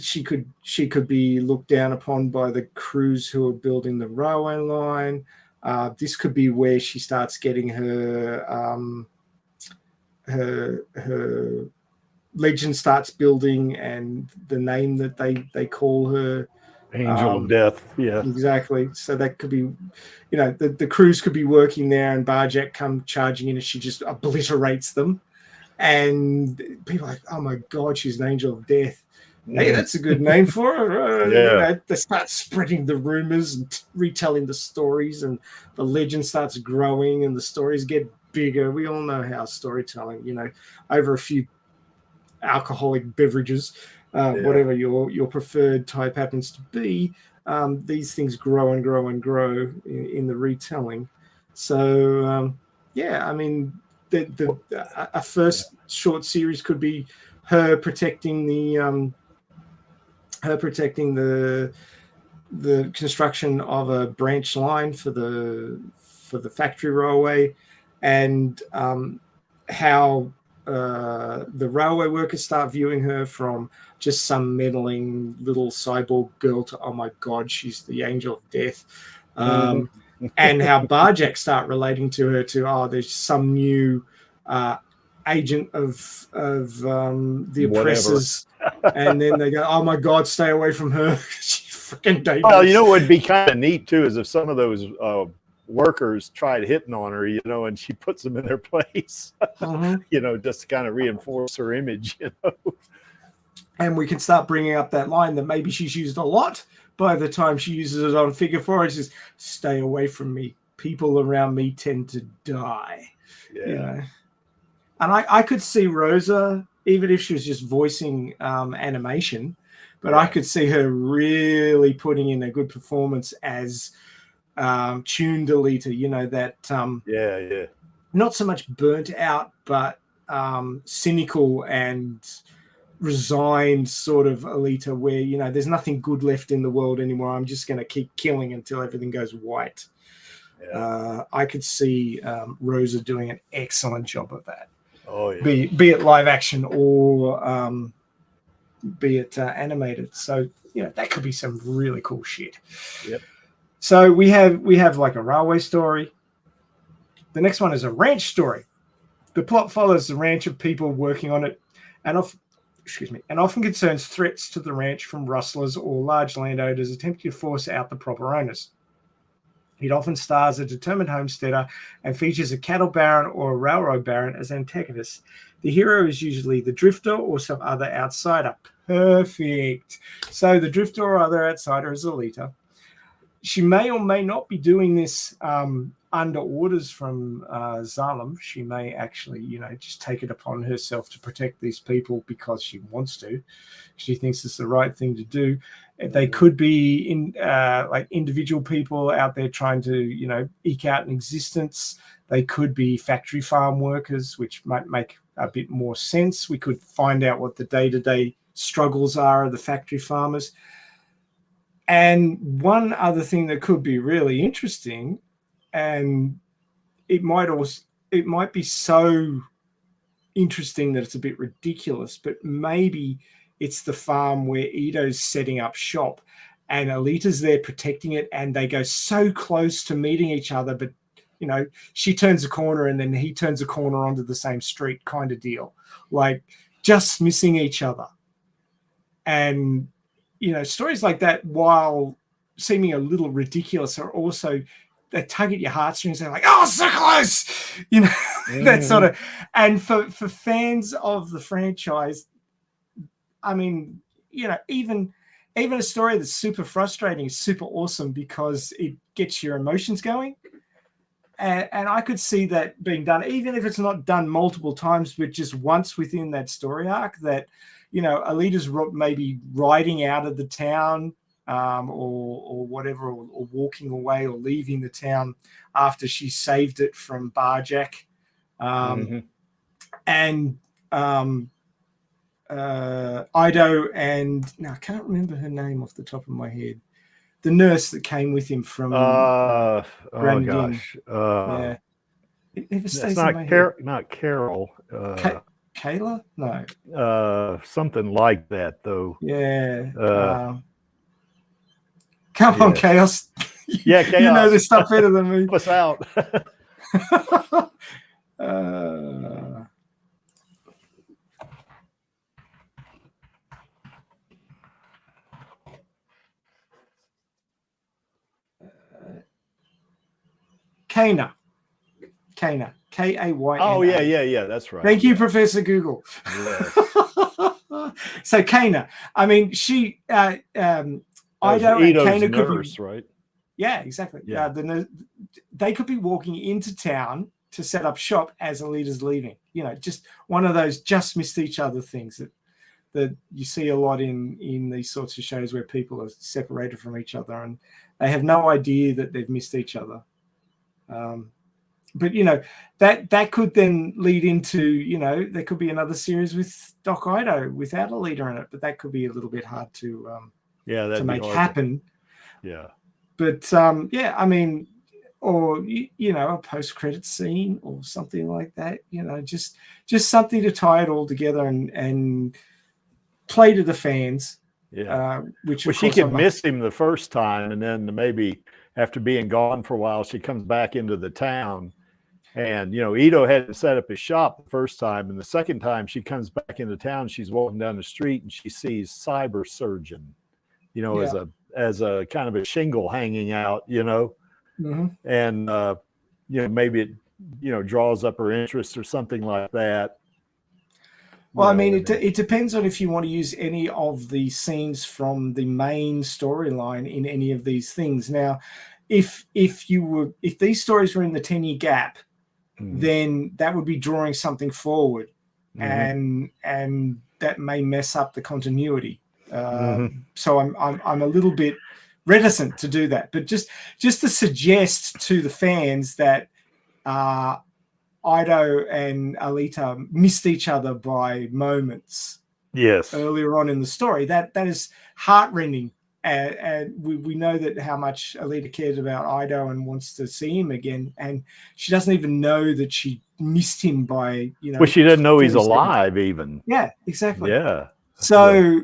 S3: She could be looked down upon by the crews who are building the railway line. This could be where she starts getting her legend starts building, and the name that they call her,
S4: Angel of Death. Yeah,
S3: exactly. So that could be, the crews could be working there, and Barjack come charging in, and she just obliterates them. And people are like, oh my God, she's an angel of death. Hey, that's a good name for her. They start spreading the rumors and retelling the stories, and the legend starts growing, and the stories get bigger. We all know how storytelling, over a few alcoholic beverages, whatever your preferred type happens to be, these things grow and grow and grow in the retelling. So, a first short series could be her protecting the construction of a branch line for the factory railway, and how the railway workers start viewing her from just some meddling little cyborg girl to, oh my God, she's the angel of death. And how Barjack start relating to her to, oh, there's some new agent of the oppressors. And then they go, oh my God, stay away from her. She's freaking dangerous.
S4: Well, what would be kind of neat too is if some of those workers tried hitting on her, and she puts them in their place, just to kind of reinforce her image,
S3: And we can start bringing up that line that maybe she's used a lot. By the time she uses it on Figure 4, it's just, stay away from me. People around me tend to die.
S4: Yeah.
S3: And I could see Rosa, even if she was just voicing animation, but I could see her really putting in a good performance as tuned Alita, that not so much burnt out, but cynical and resigned sort of Alita, where there's nothing good left in the world anymore. I'm just going to keep killing until everything goes white. I could see Rosa doing an excellent job of that.
S4: Oh yeah.
S3: Be it live action or be it animated. So that could be some really cool shit.
S4: Yep.
S3: So we have like a railway story. The next one is a ranch story. The plot follows the ranch of people working on it, and often concerns threats to the ranch from rustlers or large landowners attempting to force out the proper owners. It often stars a determined homesteader and features a cattle baron or a railroad baron as antagonists. The hero is usually the drifter or some other outsider. Perfect. So the drifter or other outsider is Alita. She may or may not be doing this under orders from Zalem. She may actually, just take it upon herself to protect these people because she wants to. She thinks it's the right thing to do. They could be like individual people out there trying to, eke out an existence. They could be factory farm workers, which might make a bit more sense. We could find out what the day-to-day struggles are of the factory farmers. And one other thing that could be really interesting, and it might be so interesting that it's a bit ridiculous, but maybe it's the farm where Ito's setting up shop and Alita's there protecting it, and they go so close to meeting each other, but she turns a corner and then he turns a corner onto the same street kind of deal, like just missing each other. And stories like that, while seeming a little ridiculous, are also, they tug at your heartstrings. They're like, oh, so close, that sort of. And for fans of the franchise, I mean, even a story that's super frustrating is super awesome because it gets your emotions going. And I could see that being done, even if it's not done multiple times, but just once within that story arc, that Alita's maybe riding out of the town or whatever, or walking away or leaving the town after she saved it from Barjack. And Ido and, now I can't remember her name off the top of my head, the nurse that came with him from
S4: Oh
S3: Brandon.
S4: gosh.
S3: Yeah. It never stays
S4: That's
S3: in my head.
S4: not Carol.
S3: Kayla? No.
S4: Something like that though.
S3: Yeah. Come on, Chaos.
S4: Yeah, Chaos.
S3: You know this stuff better than me.
S4: Help us out.
S3: Kana. K-A-Y-N-A.
S4: Oh, yeah. That's right.
S3: Thank you, Professor Google.
S4: Yes.
S3: So Kana, I mean, she, Ido and Kana could be,
S4: right?
S3: Yeah, exactly.
S4: Yeah.
S3: They could be walking into town to set up shop as Alita's leaving. Just one of those just missed each other things that you see a lot in these sorts of shows where people are separated from each other and they have no idea that they've missed each other. But that could then lead into there could be another series with Doc Ido without Alita in it, but that could be a little bit hard to make happen.
S4: Yeah.
S3: But I mean, or a post-credit scene or something like that. Just something to tie it all together and play to the fans.
S4: Yeah.
S3: Which
S4: she could miss him the first time, and then maybe after being gone for a while, she comes back into the town. And, Ito hadn't set up his shop the first time. And the second time she comes back into town, she's walking down the street and she sees Cyber Surgeon, as a kind of a shingle hanging out, and, maybe it, draws up her interest or something like that.
S3: Well, I mean, it depends on if you want to use any of the scenes from the main storyline in any of these things. Now, if these stories were in the 10-year gap, then that would be drawing something forward, and that may mess up the continuity. So I'm a little bit reticent to do that, but just to suggest to the fans that Ido and Alita missed each other by moments.
S4: Yes.
S3: earlier on in the story. That is heartrending. And we know that how much Alita cares about Ido and wants to see him again. And she doesn't even know that she missed him by,
S4: Well, she doesn't know he's
S3: 30 seconds.
S4: alive even.
S3: Yeah, exactly.
S4: Yeah.
S3: So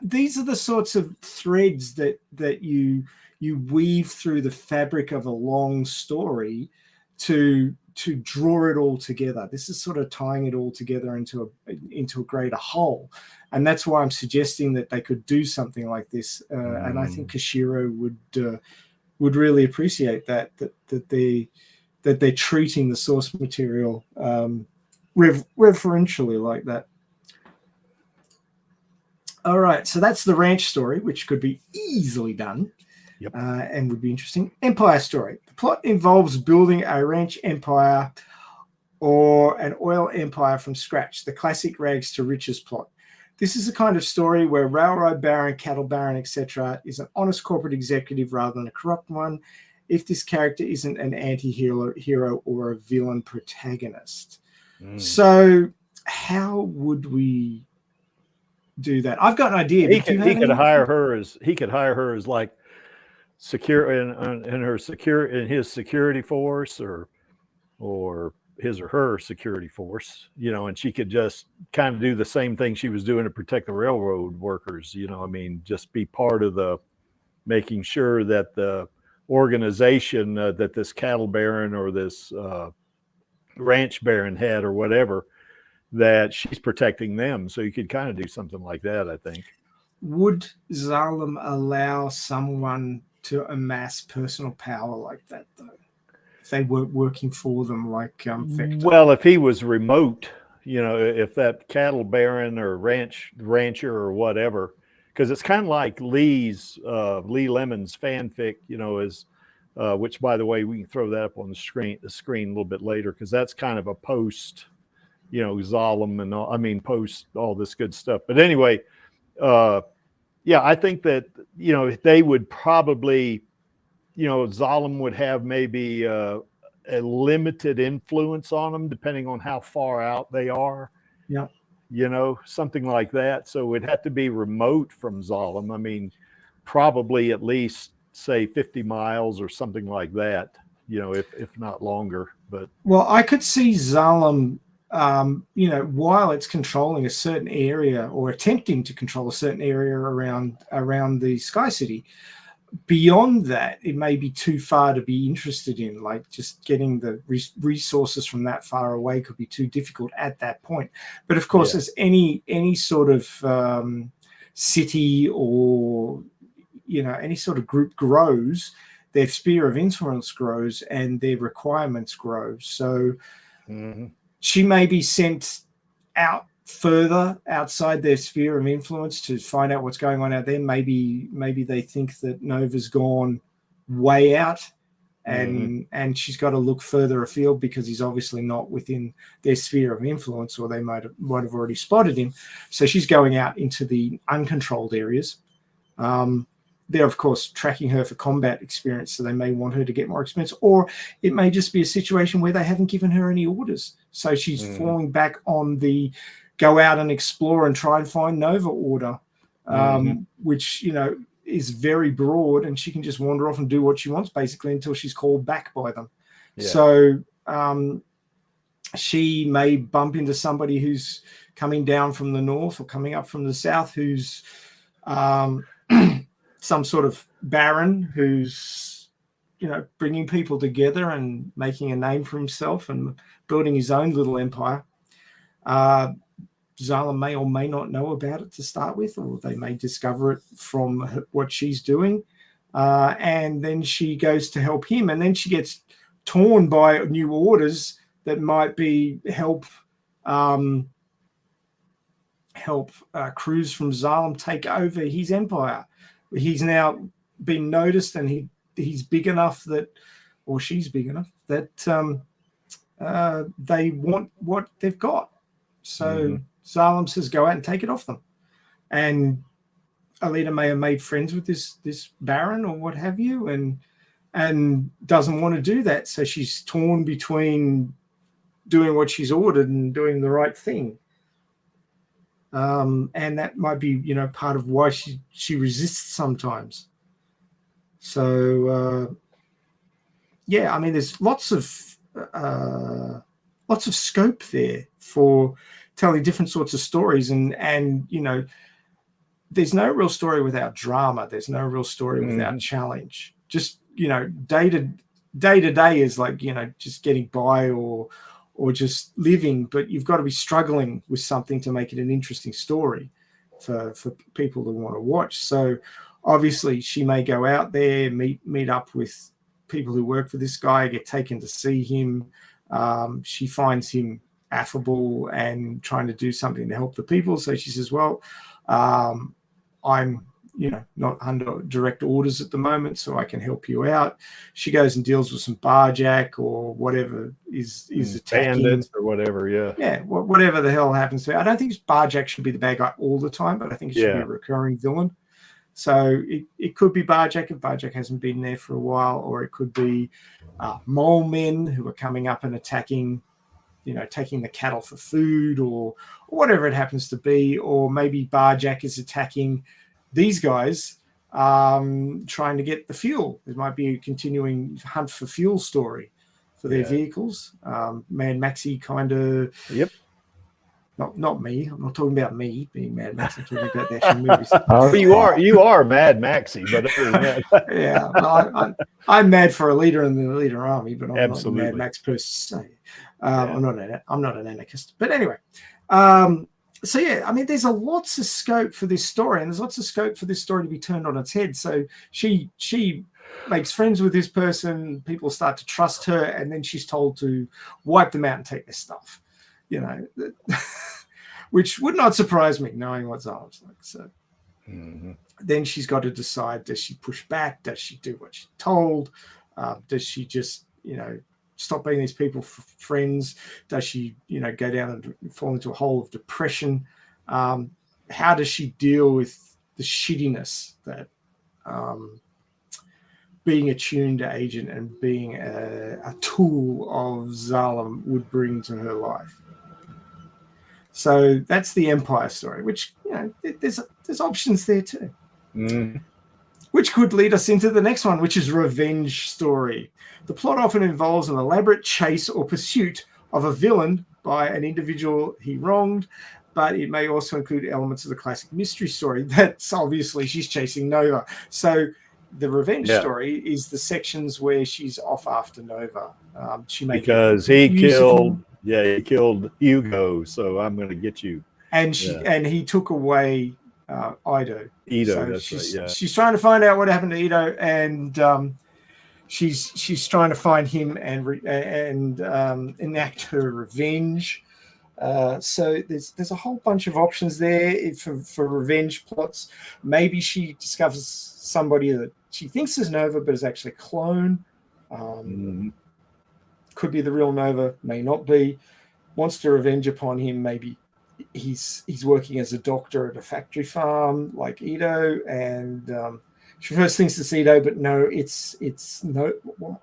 S3: these are the sorts of threads that you weave through the fabric of a long story to draw it all together. This is sort of tying it all together into a greater whole, and that's why I'm suggesting that they could do something like this. And I think Kashiro would really appreciate that they're treating the source material referentially like that. All right, so that's the ranch story, which could be easily done.
S4: Yep.
S3: And would be interesting. Empire story. The plot involves building a ranch empire or an oil empire from scratch, the classic rags to riches plot. This is a kind of story where railroad baron, cattle baron, etc. is an honest corporate executive rather than a corrupt one, if this character isn't an anti-hero or a villain protagonist. So how would we do that? I've got an idea.
S4: He could hire her as like secure in his security force or his or her security force, and she could just kind of do the same thing she was doing to protect the railroad workers, just be part of the making sure that the organization that this cattle baron or this ranch baron had or whatever, that she's protecting them. So you could kind of do something like that, I think.
S3: Would Zalem allow someone to amass personal power like that, though? If they weren't working for them, like Vector?
S4: Well, if he was remote, if that cattle baron or rancher or whatever, because it's kind of like Lee Lemon's fanfic, is which, by the way, we can throw that up on the screen a little bit later, because that's kind of a post, Zalem and all, post all this good stuff. But anyway, I think that, they would probably, Zalem would have maybe a limited influence on them, depending on how far out they are.
S3: Yeah.
S4: Something like that. So it'd have to be remote from Zalem. Probably at least, say, 50 miles or something like that, if not longer. But
S3: well, I could see Zalem, while it's controlling a certain area or attempting to control a certain area around the Sky City. Beyond that, it may be too far to be interested in. Like, just getting the resources from that far away could be too difficult at that point. But of course, as any sort of city or any sort of group grows, their sphere of influence grows and their requirements grow. So she may be sent out further outside their sphere of influence to find out what's going on out there. Maybe they think that Nova's gone way out and she's got to look further afield because he's obviously not within their sphere of influence, or they might have already spotted him. So she's going out into the uncontrolled areas. They're, of course, tracking her for combat experience, so they may want her to get more experience. Or it may just be a situation where they haven't given her any orders. So she's falling back on the go out and explore and try and find Nova order, which, is very broad, and she can just wander off and do what she wants, basically, until she's called back by them. Yeah. So she may bump into somebody who's coming down from the north or coming up from the south, who's some sort of baron who's, bringing people together and making a name for himself and building his own little empire. Zala may or may not know about it to start with, or they may discover it from what she's doing. And then she goes to help him, and then she gets torn by new orders that might be help crews from Zalem take over his empire. He's now been noticed, and he's big enough that, or she's big enough that they want what they've got. So Zalem says, go out and take it off them. And Alita may have made friends with this baron or what have you, and doesn't want to do that. So she's torn between doing what she's ordered and doing the right thing. and that might be, part of why she resists sometimes. So yeah, I mean, there's lots of scope there for telling different sorts of stories, and there's no real story without drama. There's no real story without challenge. Just day to day is like just getting by or just living, but you've got to be struggling with something to make it an interesting story for people to want to watch. So obviously she may go out there, meet up with people who work for this guy, get taken to see him. She finds him affable and trying to do something to help the people. So she says, well, I'm not under direct orders at the moment, so I can help you out. She goes and deals with some barjack or whatever is attacking,
S4: bandits or whatever. Yeah,
S3: whatever the hell happens to it. I don't think barjack should be the bad guy all the time, but I think it should be a recurring villain. So it could be barjack if barjack hasn't been there for a while, or it could be mole men who are coming up and attacking, taking the cattle for food or whatever it happens to be. Or maybe barjack is attacking these guys trying to get the fuel. There might be a continuing hunt for fuel story for their vehicles. Mad Maxi kind of...
S4: Yep.
S3: Not me. I'm not talking about me being Mad Max. I'm talking about the actual movies.
S4: Well, you are Mad Maxi, but other than that,
S3: yeah, well, I'm mad for Alita and the AlitaArmy, but I'm
S4: Absolutely.
S3: not Mad Max per se. I'm not an anarchist. But anyway, so yeah, I mean, there's lots of scope for this story, and there's lots of scope for this story to be turned on its head. So she makes friends with this person. People start to trust her, and then she's told to wipe them out and take their stuff. Which would not surprise me, knowing what Zala's like. So then she's got to decide: does she push back? Does she do what she's told? Does she just, stop being these people friends? Does she, go down and fall into a hole of depression? How does she deal with the shittiness that being a tuned agent and being a tool of Zala would bring to her life? So that's the Empire story, which, there's options there too. Which could lead us into the next one, which is Revenge Story. The plot often involves an elaborate chase or pursuit of a villain by an individual he wronged, but it may also include elements of the classic mystery story. That's obviously she's chasing Nova. So the Revenge Story is the sections where she's off after Nova.
S4: Because he killed Hugo, so I'm going to get you.
S3: And he took away Ido.
S4: So
S3: she's trying to find out what happened to Ido, and she's trying to find him and enact her revenge. So there's a whole bunch of options there for revenge plots. Maybe she discovers somebody that she thinks is Nova, but is actually a clone. Could be the real Nova, may not be. Wants to revenge upon him. Maybe he's working as a doctor at a factory farm like Ido, and she first thinks it's Ido, but no, it's no.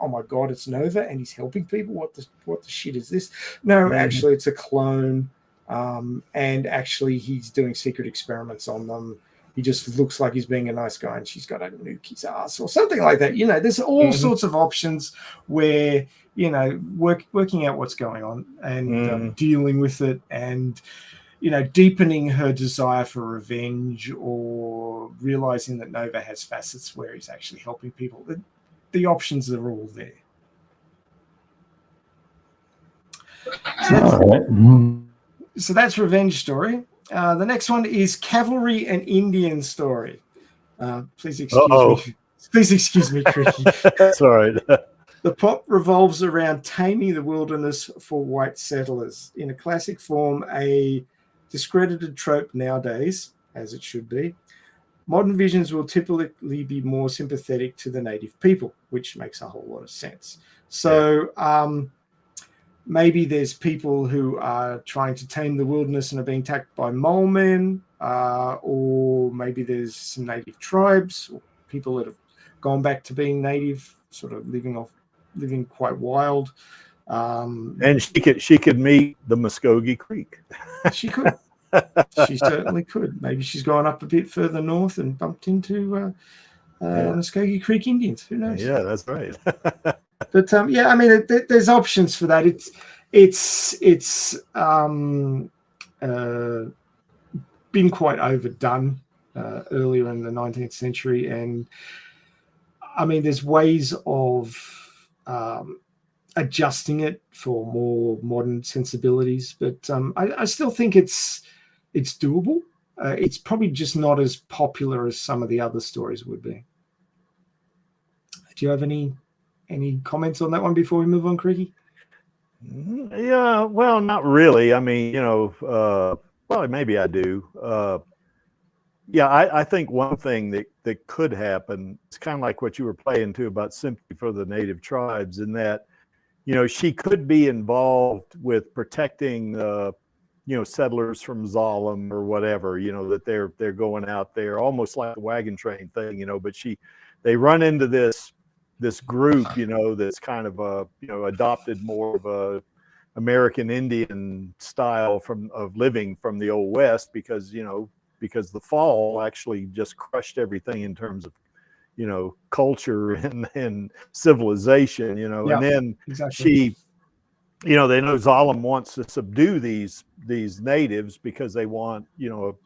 S3: Oh my God, it's Nova, and he's helping people. What the shit is this? No, actually, it's a clone, and actually, he's doing secret experiments on them. He just looks like he's being a nice guy, and she's got to nuke his ass or something like that. There's all sorts of options where working out what's going on and dealing with it, and deepening her desire for revenge, or realizing that Nova has facets where he's actually helping people. The options are all there. So that's Revenge Story. The next one is Cavalry and Indian Story. Please excuse me. Please excuse me, Tricky.
S4: That's all right.
S3: The plot revolves around taming the wilderness for white settlers. In a classic form, a discredited trope nowadays, as it should be. Modern visions will typically be more sympathetic to the native people, which makes a whole lot of sense. So maybe there's people who are trying to tame the wilderness and are being attacked by mole men, or maybe there's some native tribes, or people that have gone back to being native, sort of living quite wild.
S4: And she could meet the Muskogee Creek.
S3: She could. She certainly could. Maybe she's gone up a bit further north and bumped into Muskogee Creek Indians. Who knows?
S4: Yeah, that's right.
S3: But yeah, I mean, there's options for that. It's been quite overdone earlier in the 19th century, and I mean, there's ways of adjusting it for more modern sensibilities, but I still think it's doable. It's probably just not as popular as some of the other stories would be. Do you have any comments on that one before we move on, Creaky?
S4: Yeah, well, not really. I mean, well, maybe I do. Yeah, I think one thing that could happen, it's kind of like what you were playing to about sympathy for the native tribes, in that, she could be involved with protecting, settlers from Zalem or whatever, that they're going out there, almost like the wagon train thing, but they run into this group, that's kind of adopted more of a American Indian style of living from the old West, because the fall actually just crushed everything in terms of culture and civilization,
S3: Yeah,
S4: and then
S3: exactly.
S4: they know Zalem wants to subdue these natives because they want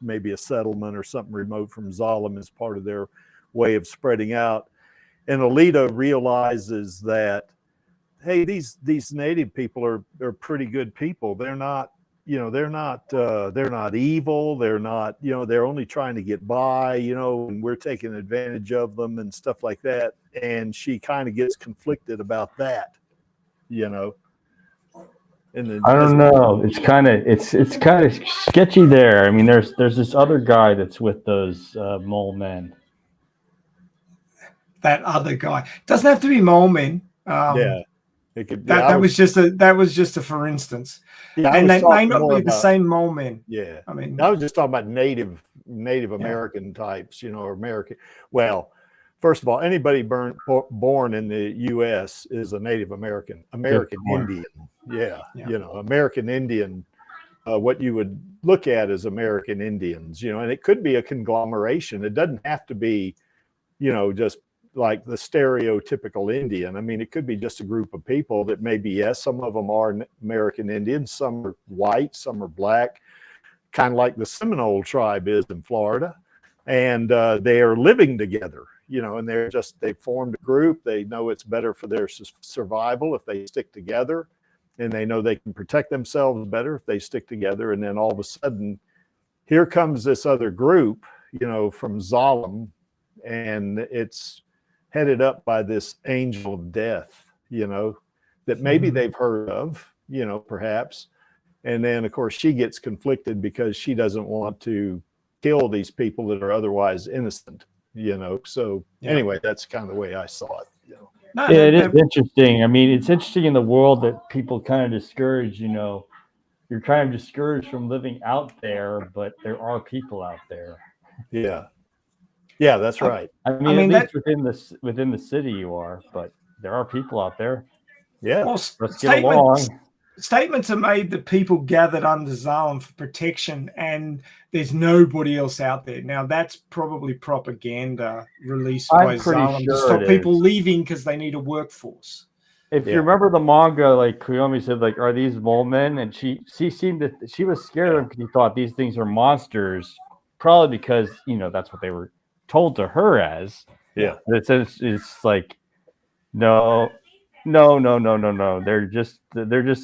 S4: maybe a settlement or something remote from Zalem as part of their way of spreading out. And Alita realizes that, hey, these native people are pretty good people. They're not evil. They're not, they're only trying to get by, and we're taking advantage of them and stuff like that. And she kind of gets conflicted about that, And then,
S6: I don't know. It's kind of sketchy there. I mean, there's this other guy that's with those mole men.
S3: That other guy doesn't have to be mole men.
S4: yeah, it could.
S3: That was just a for instance.
S4: Yeah,
S3: and they may not
S4: more
S3: be the same mole men.
S4: Yeah,
S3: I mean,
S4: I was just talking about native American types, or American. Well, first of all, anybody born in the U.S. is a Native American Indian. Yeah, American Indian. What you would look at as American Indians, and it could be a conglomeration. It doesn't have to be, just like the stereotypical Indian. I mean, it could be just a group of people that maybe, yes, some of them are American Indians, some are white, some are black, kind of like the Seminole tribe is in Florida. And they are living together, and they formed a group. They know it's better for their survival if they stick together, and they know they can protect themselves better if they stick together. And then all of a sudden, here comes this other group, from Zalem, and it's headed up by this angel of death, that maybe they've heard of, perhaps. And then, of course, she gets conflicted because she doesn't want to kill these people that are otherwise innocent, So anyway, that's kind of the way I saw it.
S3: no,
S6: Yeah, it is interesting. I mean, it's interesting in the world that people kind of discourage, you're kind of discouraged from living out there, but there are people out there.
S4: Yeah. Yeah, that's right.
S6: I mean, at least within the city you are, but there are people out there.
S4: Yeah.
S3: Well,
S6: let's get along.
S3: Statements are made that people gathered under Zalem for protection, and there's nobody else out there. Now, that's probably propaganda released by Zalem to stop people leaving because they need a workforce.
S6: If you remember the manga, like Kuyomi said, like, are these mole men? And she was scared of them because she thought these things are monsters, probably because that's what they were told to her as.
S4: Yeah.
S6: It's like, no. They're just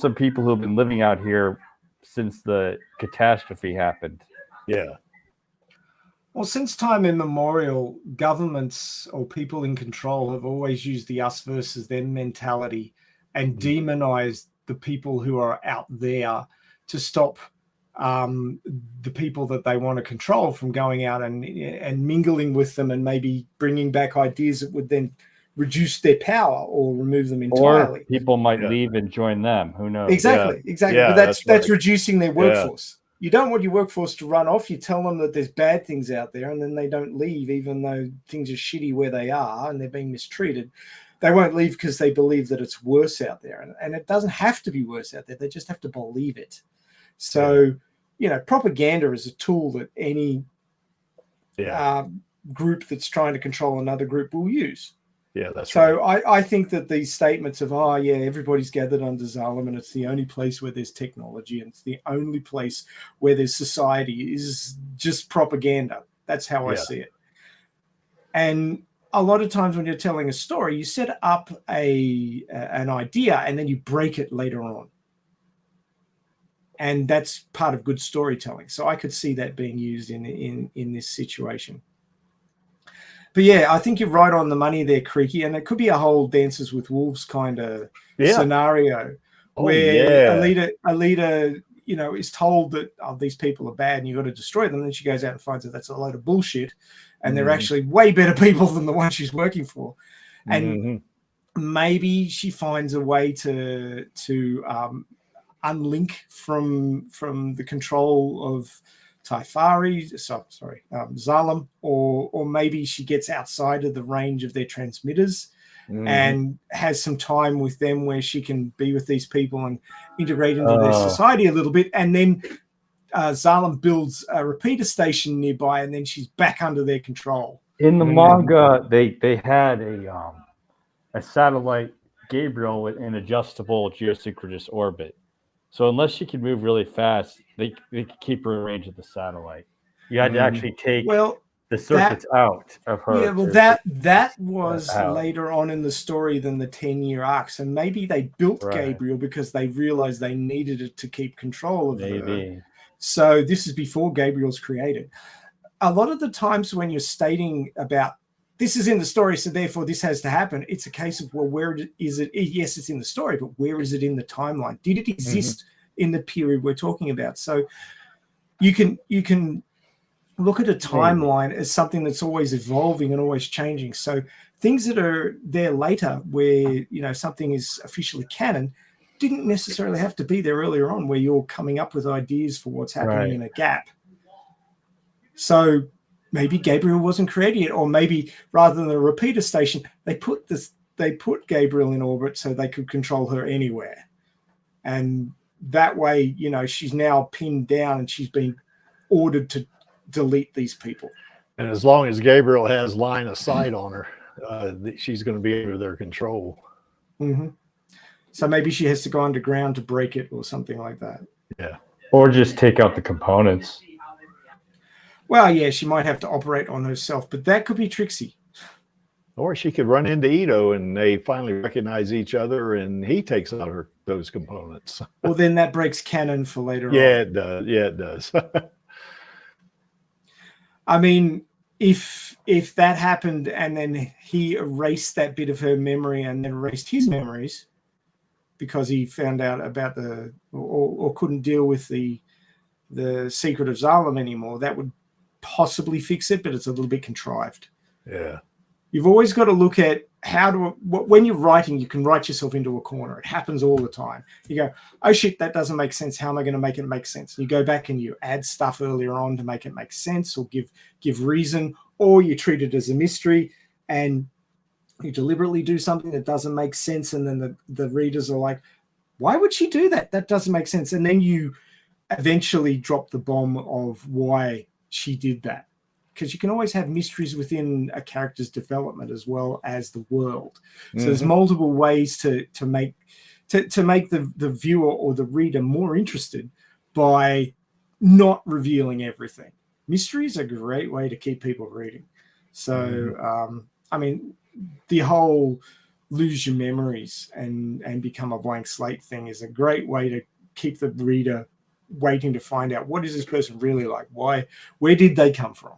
S6: some people who've been living out here since the catastrophe happened.
S4: Yeah.
S3: Well, since time immemorial, governments or people in control have always used the us versus them mentality and demonized the people who are out there to stop the people that they want to control from going out and mingling with them and maybe bringing back ideas that would then reduce their power or remove them entirely.
S6: Or people might leave and join them. Who knows?
S3: Exactly.
S4: Yeah,
S3: but that's
S4: right.
S3: reducing their workforce. You don't want your workforce to run off. You tell them that there's bad things out there, and then they don't leave, even though things are shitty where they are and they're being mistreated. They won't leave because they believe that it's worse out there. And it doesn't have to be worse out there. They just have to believe it. So propaganda is a tool that any
S4: Yeah.
S3: group that's trying to control another group will use.
S4: Yeah, that's
S3: So
S4: right.
S3: I think that these statements of, oh, yeah, everybody's gathered under Zalem and it's the only place where there's technology and it's the only place where there's society is just propaganda. That's how I
S4: Yeah.
S3: see it. And a lot of times when you're telling a story, you set up an idea and then you break it later on. And that's part of good storytelling. So I could see that being used in this situation. But yeah, I think you're right on the money there, Creaky, and it could be a whole Dances with Wolves kind of scenario where Alita, is told that these people are bad and you've got to destroy them. And then she goes out and finds that that's a load of bullshit, and they're actually way better people than the one she's working for. And maybe she finds a way to unlink from the control of Zalem, or maybe she gets outside of the range of their transmitters and has some time with them where she can be with these people and integrate into their society a little bit. And then Zalem builds a repeater station nearby, and then she's back under their control.
S6: In the manga, they had a satellite Gabriel with an adjustable geosynchronous orbit. So unless she could move really fast, they could keep her in range of the satellite. You had to actually take the circuits out of her.
S3: Yeah, well, that was later on in the story than the 10-year arc. So maybe they built Gabriel because they realized they needed it to keep control of her. So this is before Gabriel's created. A lot of the times when you're stating about this is in the story, so therefore this has to happen, it's a case of, well, where is it? Yes, it's in the story, but where is it in the timeline? Did it exist in the period we're talking about? So you can look at a timeline as something that's always evolving and always changing. So things that are there later where, something is officially canon didn't necessarily have to be there earlier on, where you're coming up with ideas for what's happening in a gap. So maybe Gabriel wasn't created yet, or maybe rather than a repeater station, they put Gabriel in orbit so they could control her anywhere. And that way, she's now pinned down and she's been ordered to delete these people.
S4: And as long as Gabriel has line of sight on her, she's going to be under their control.
S3: So maybe she has to go underground to break it or something like that.
S4: Yeah.
S6: Or just take out the components.
S3: Well, yeah, she might have to operate on herself, but that could be tricksy.
S4: Or she could run into Ito and they finally recognize each other and he takes out those components.
S3: Well, then that breaks canon for later on.
S4: It does. Yeah, it does.
S3: I mean, if that happened and then he erased that bit of her memory and then erased his memories because he found out about or couldn't deal with the secret of Zalem anymore, that would possibly fix it, but it's a little bit contrived.
S4: Yeah.
S3: You've always got to look at when you're writing, you can write yourself into a corner. It happens all the time. You go, oh shit, that doesn't make sense. How am I going to make it make sense? And you go back and you add stuff earlier on to make it make sense or give reason, or you treat it as a mystery and you deliberately do something that doesn't make sense. And then the readers are like, why would she do that? That doesn't make sense. And then you eventually drop the bomb of why she did that. Because you can always have mysteries within a character's development as well as the world. So there's multiple ways to make the viewer or the reader more interested by not revealing everything. Mystery is a great way to keep people reading. So, I mean, the whole lose your memories and become a blank slate thing is a great way to keep the reader waiting to find out, what is this person really like? Where did they come from?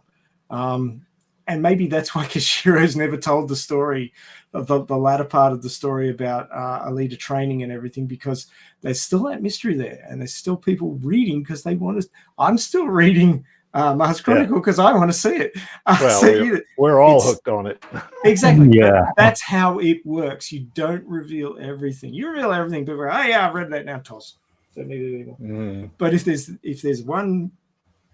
S3: And maybe that's why Kishiro's never told the story of the latter part of the story about Alita training and everything, because there's still that mystery there and there's still people reading because they want to. I'm still reading Mars Chronicle because I want to see it.
S4: We're all hooked on it.
S3: Exactly. Yeah. That's how it works. You don't reveal everything. You reveal everything. People go, oh yeah, I've read that now, toss. Don't need it anymore. But if there's one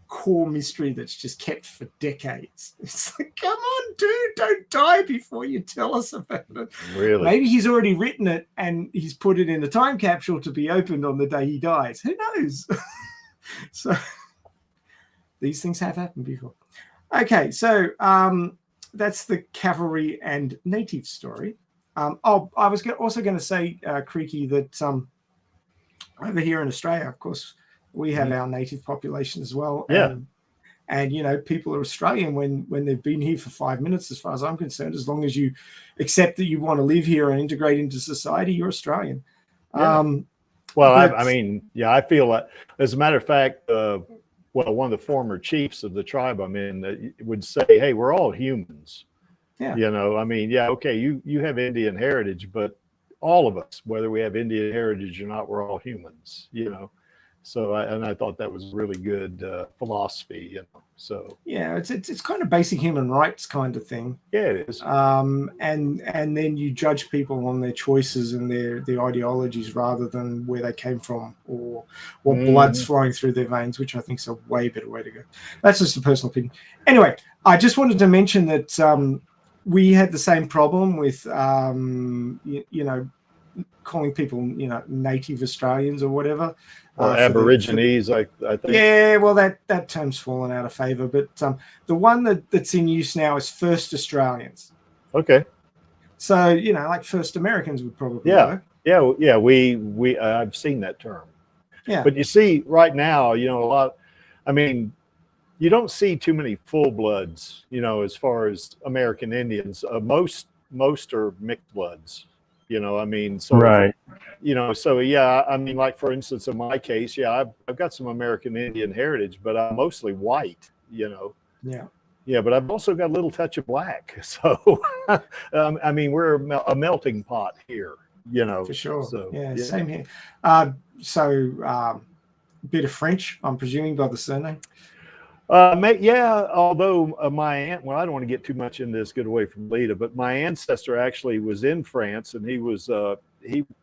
S3: core mystery that's just kept for decades, it's like, come on, dude, don't die before you tell us about it.
S4: Really?
S3: Maybe he's already written it and he's put it in a time capsule to be opened on the day he dies. Who knows? So these things have happened before. Okay, so that's the cavalry and native story. I was also going to say, Creaky, that over here in Australia, of course, we have our native population as well.
S4: Yeah.
S3: And you know, people are Australian when they've been here for 5 minutes, as far as I'm concerned. As long as you accept that you want to live here and integrate into society, you're Australian.
S4: Yeah. Well, I mean, yeah, I feel like, as a matter of fact, well, one of the former chiefs of the tribe I'm in would say, "Hey, we're all humans."
S3: Yeah.
S4: You know, I mean, yeah, okay, you have Indian heritage, but all of us, whether we have Indian heritage or not, we're all humans. You know, so I thought that was really good philosophy. You know, so
S3: yeah, it's kind of basic human rights kind of thing.
S4: yeah, it is.
S3: And then you judge people on their choices and their ideologies rather than where they came from or what blood's flowing through their veins, which I think is a way better way to go. That's just a personal opinion. Anyway, I just wanted to mention that we had the same problem with you know, calling people, you know, native Australians or whatever.
S4: Or Aborigines, I think.
S3: Yeah, well, that term's fallen out of favor. But the one that's in use now is First Australians.
S4: Okay.
S3: So, you know, like First Americans would probably
S4: Yeah.
S3: work.
S4: Yeah. We I've seen that term.
S3: Yeah.
S4: But you see, right now, you know, I mean, you don't see too many full bloods, you know, as far as American Indians. Most are mixed bloods. You know, I mean, so
S6: Right.
S4: you know, so yeah, I mean, like for instance, in my case, yeah, I've got some American Indian heritage, but I'm mostly white, you know.
S3: Yeah.
S4: Yeah, but I've also got a little touch of black. So, I mean, we're a melting pot here, you know.
S3: For sure.
S4: So,
S3: yeah, same here. Bit of French, I'm presuming, by the surname.
S4: Yeah, although my aunt, well, I don't want to get too much into this, get away from Lita, but my ancestor actually was in France, and he was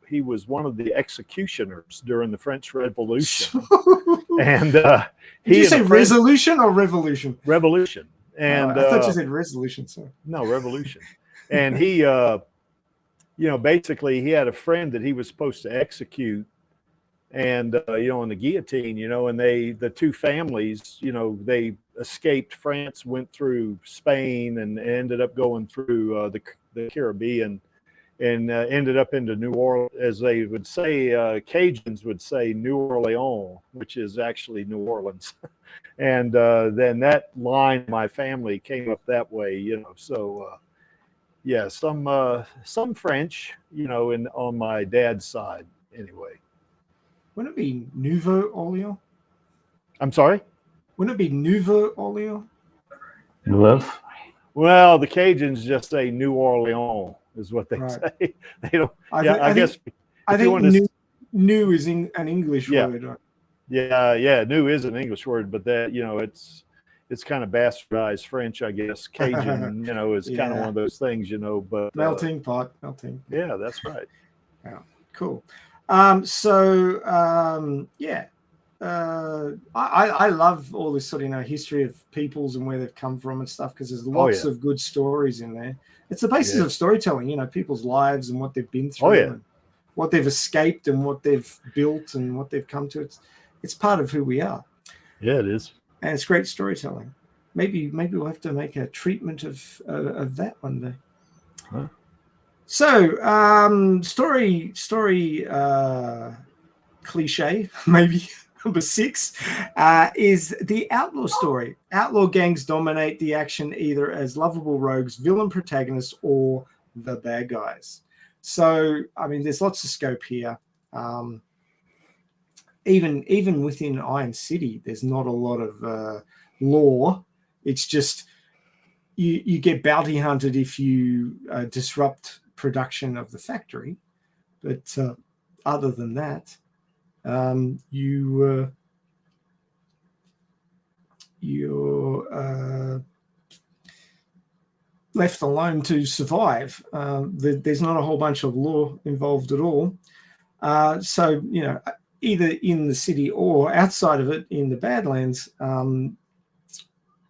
S4: he was one of the executioners during the French Revolution. And
S3: Did you
S4: and
S3: say
S4: a friend-
S3: resolution or revolution?
S4: Revolution. And
S3: I thought you said resolution. Sorry.
S4: no, revolution. And he, you know, basically he had a friend that he was supposed to execute, and you know, on the guillotine, you know, and the two families, you know, they escaped France, went through Spain, and ended up going through the Caribbean, and ended up into New Orleans, as they would say, Cajuns would say New Orleans, which is actually New Orleans. And then that line, my family came up that way, you know. So yeah, some French, you know, on my dad's side, anyway.
S3: Wouldn't it be Nouveau Orleans?
S4: I'm sorry?
S3: Wouldn't it be Nouveau Orleans?
S6: You live?
S4: Well, the Cajuns just say New Orleans is what they
S3: Right.
S4: say. They don't.
S3: I
S4: guess.
S3: I
S4: if you
S3: think
S4: wanted to-
S3: new is an English
S4: Yeah.
S3: word. Right?
S4: Yeah. New is an English word, but that, you know, it's kind of bastardized French, I guess. Cajun, you know, is kind of one of those things, you know. But
S3: Melting pot.
S4: Yeah, that's right.
S3: Cool. Yeah. I love all this sort of, you know, history of peoples and where they've come from and stuff, because there's lots of good stories in there. It's the basis of storytelling, you know, people's lives and what they've been through, and what they've escaped and what they've built and what they've come to. It's part of who we are.
S4: Yeah, it is.
S3: And it's great storytelling. Maybe we'll have to make a treatment of that one day.
S4: Huh.
S3: So, story cliche, maybe number 6, is the outlaw story. Outlaw gangs dominate the action either as lovable rogues, villain protagonists, or the bad guys. So, I mean, there's lots of scope here. Even within Iron City, there's not a lot of law. It's just you get bounty hunted if you disrupt production of the factory, but other than that, you're left alone to survive. There's not a whole bunch of law involved at all. So, you know, either in the city or outside of it in the Badlands,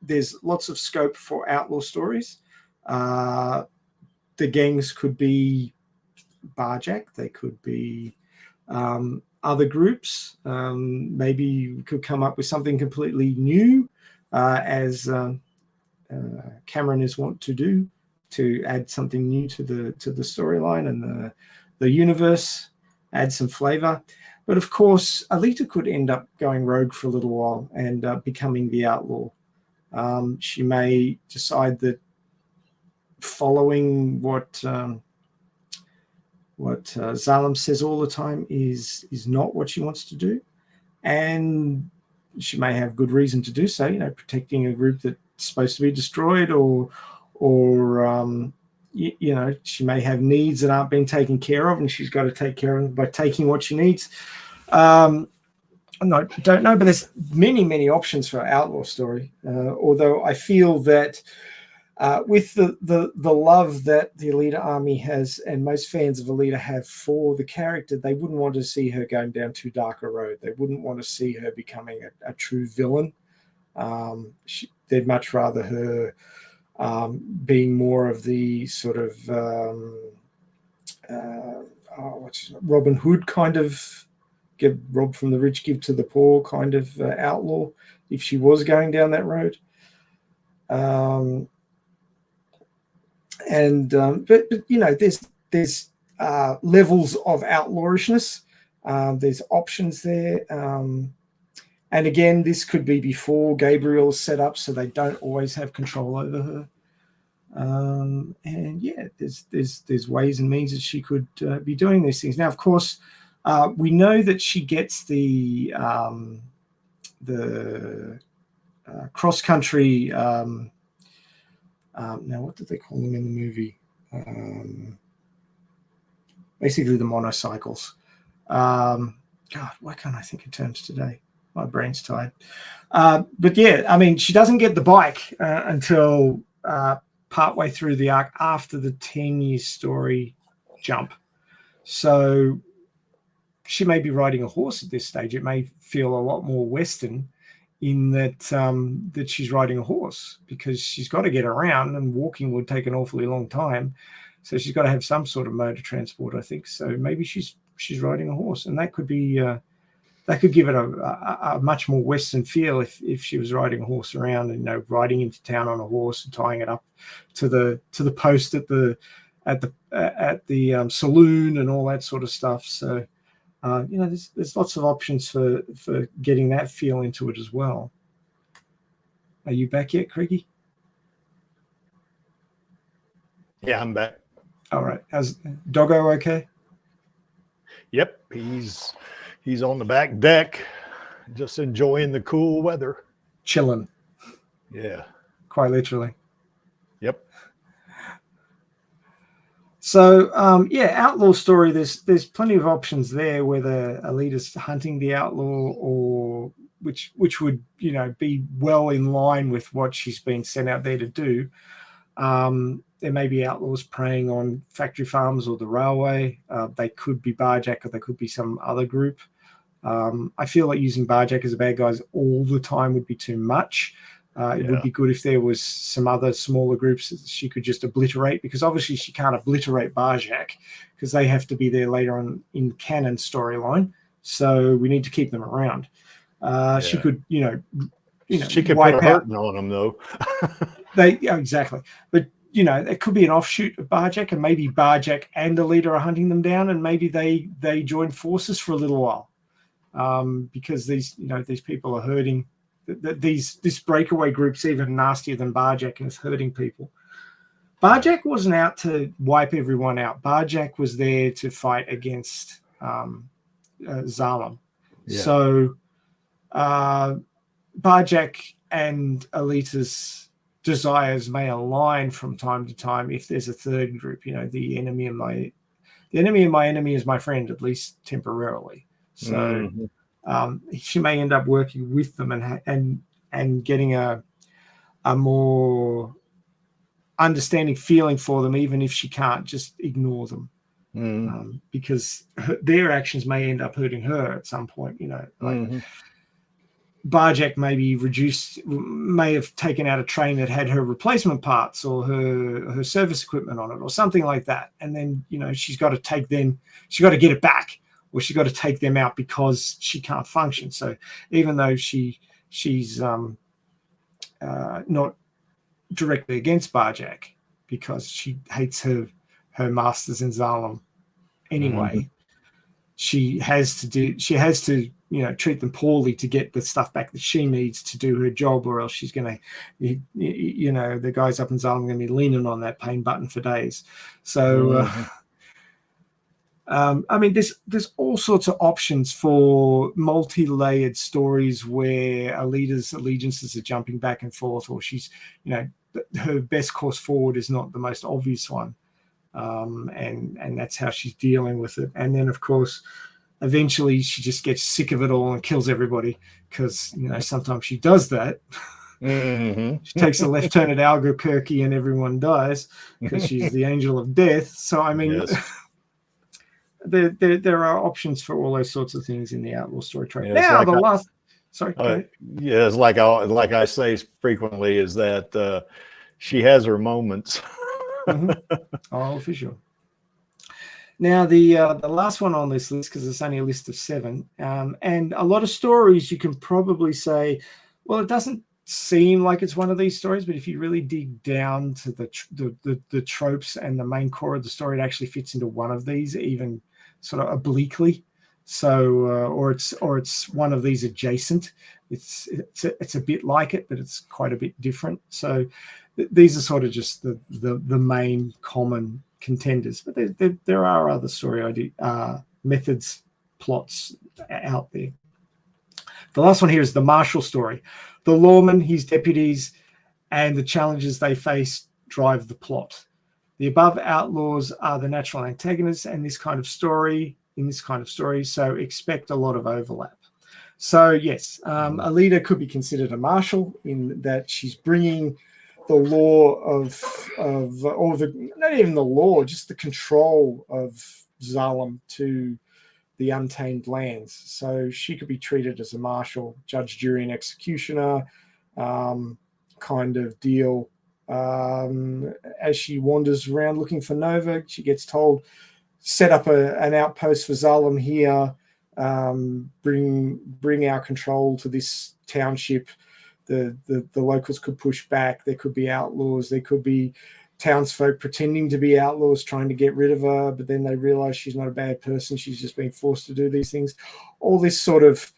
S3: there's lots of scope for outlaw stories. The gangs could be barjack, they could be other groups. Maybe we could come up with something completely new, as Cameron is wont to do, to add something new to the storyline and the universe, add some flavor. But of course, Alita could end up going rogue for a little while and becoming the outlaw. She may decide that following what Zalem says all the time is not what she wants to do, and she may have good reason to do so. Protecting a group that's supposed to be destroyed, or she may have needs that aren't being taken care of, and she's got to take care of them by taking what she needs. I don't know, but there's many options for outlaw story. Although I feel that with the love that the AlitaArmy has, and most fans of Alita have for the character, they wouldn't want to see her going down too dark a road. They wouldn't want to see her becoming a true villain. They'd much rather her being more of the sort of Robin Hood kind of, give rob from the rich, give to the poor kind of outlaw, if she was going down that road. But there's levels of outlawishness. There's options there. And again, this could be before Gabriel's set up, so they don't always have control over her. And yeah, there's ways and means that she could be doing these things. Now, of course, we know that she gets the cross country. Now, what did they call them in the movie? Basically, the monocycles. God, why can't I think in terms today? My brain's tired. But yeah, I mean, she doesn't get the bike until partway through the arc, after the 10-year story jump. So she may be riding a horse at this stage. It may feel a lot more Western in that that she's riding a horse, because she's got to get around, and walking would take an awfully long time. So she's got to have some sort of mode of transport, I think. So maybe she's riding a horse, and that could be that could give it a much more Western feel if she was riding a horse around, and riding into town on a horse and tying it up to the post at the saloon and all that sort of stuff. So there's lots of options for getting that feel into it as well. Are you back yet, Craigie?
S4: Yeah, I'm back.
S3: All right. How's Doggo? Okay.
S4: Yep, he's on the back deck, just enjoying the cool weather.
S3: Chilling.
S4: Yeah.
S3: Quite literally.
S4: Yep.
S3: So outlaw story. There's plenty of options there, whether Alita's hunting the outlaw, or which would be well in line with what she's been sent out there to do. There may be outlaws preying on factory farms or the railway. They could be Barjack, or they could be some other group. I feel like using Barjack as a bad guys all the time would be too much. It would be good if there was some other smaller groups that she could just obliterate, because obviously she can't obliterate Barjack, because they have to be there later on in canon storyline. So we need to keep them around. She could,
S4: she could
S3: wipe
S4: put a
S3: out.
S4: hurting on them though.
S3: Exactly. But it could be an offshoot of Barjack, and maybe Barjack and Alita are hunting them down, and maybe they join forces for a little while, because these people are hurting. This breakaway group's even nastier than Barjack, and is hurting people. Barjack wasn't out to wipe everyone out. Barjack was there to fight against Zalem.
S4: Yeah.
S3: So Barjack and Alita's desires may align from time to time if there's a third group. The enemy of my enemy is my friend, at least temporarily. So she may end up working with them and getting a more understanding feeling for them, even if she can't just ignore them, because their actions may end up hurting her at some point. Barjack may have taken out a train that had her replacement parts or her service equipment on it, or something like that, and then she's got to get it back, or she's got to take them out because she can't function. So even though she's not directly against Barjack because she hates her masters in Zalem anyway, she has to treat them poorly to get the stuff back that she needs to do her job, or else she's gonna the guys up in Zalem are gonna be leaning on that pain button for days. So I mean, there's all sorts of options for multi-layered stories where Alita's allegiances are jumping back and forth, or she's, her best course forward is not the most obvious one, and that's how she's dealing with it. And then, of course, eventually she just gets sick of it all and kills everybody because sometimes she does that. She takes a left turn at Albuquerque and everyone dies because she's the angel of death. So I mean.
S4: Yes.
S3: There are options for all those sorts of things in the outlaw story trope.
S4: Yeah,
S3: Now,
S4: it's
S3: sorry.
S4: like I say frequently, is that she has her moments.
S3: Oh, for sure. Now, the last one on this list, because it's only a list of 7, and a lot of stories you can probably say, well, it doesn't seem like it's one of these stories, but if you really dig down to the tropes and the main core of the story, it actually fits into one of these, even sort of obliquely. So or it's one of these adjacent. It's a bit like it, but it's quite a bit different. So these are sort of just the main common contenders, but there are other story methods, plots out there. The last one here is the Marshall story. The lawman, his deputies, and the challenges they face drive the plot. The above outlaws are the natural antagonists in this kind of story, so expect a lot of overlap. So yes, Alita could be considered a marshal in that she's bringing the law not even the law, just the control of Zalem to the untamed lands. So she could be treated as a marshal, judge, jury, and executioner kind of deal. As she wanders around looking for Nova, she gets told, set up an outpost for Zalem here, bring our control to this township. The locals could push back. There could be outlaws. There could be townsfolk pretending to be outlaws trying to get rid of her, but then they realize she's not a bad person. She's just been forced to do these things. All this sort of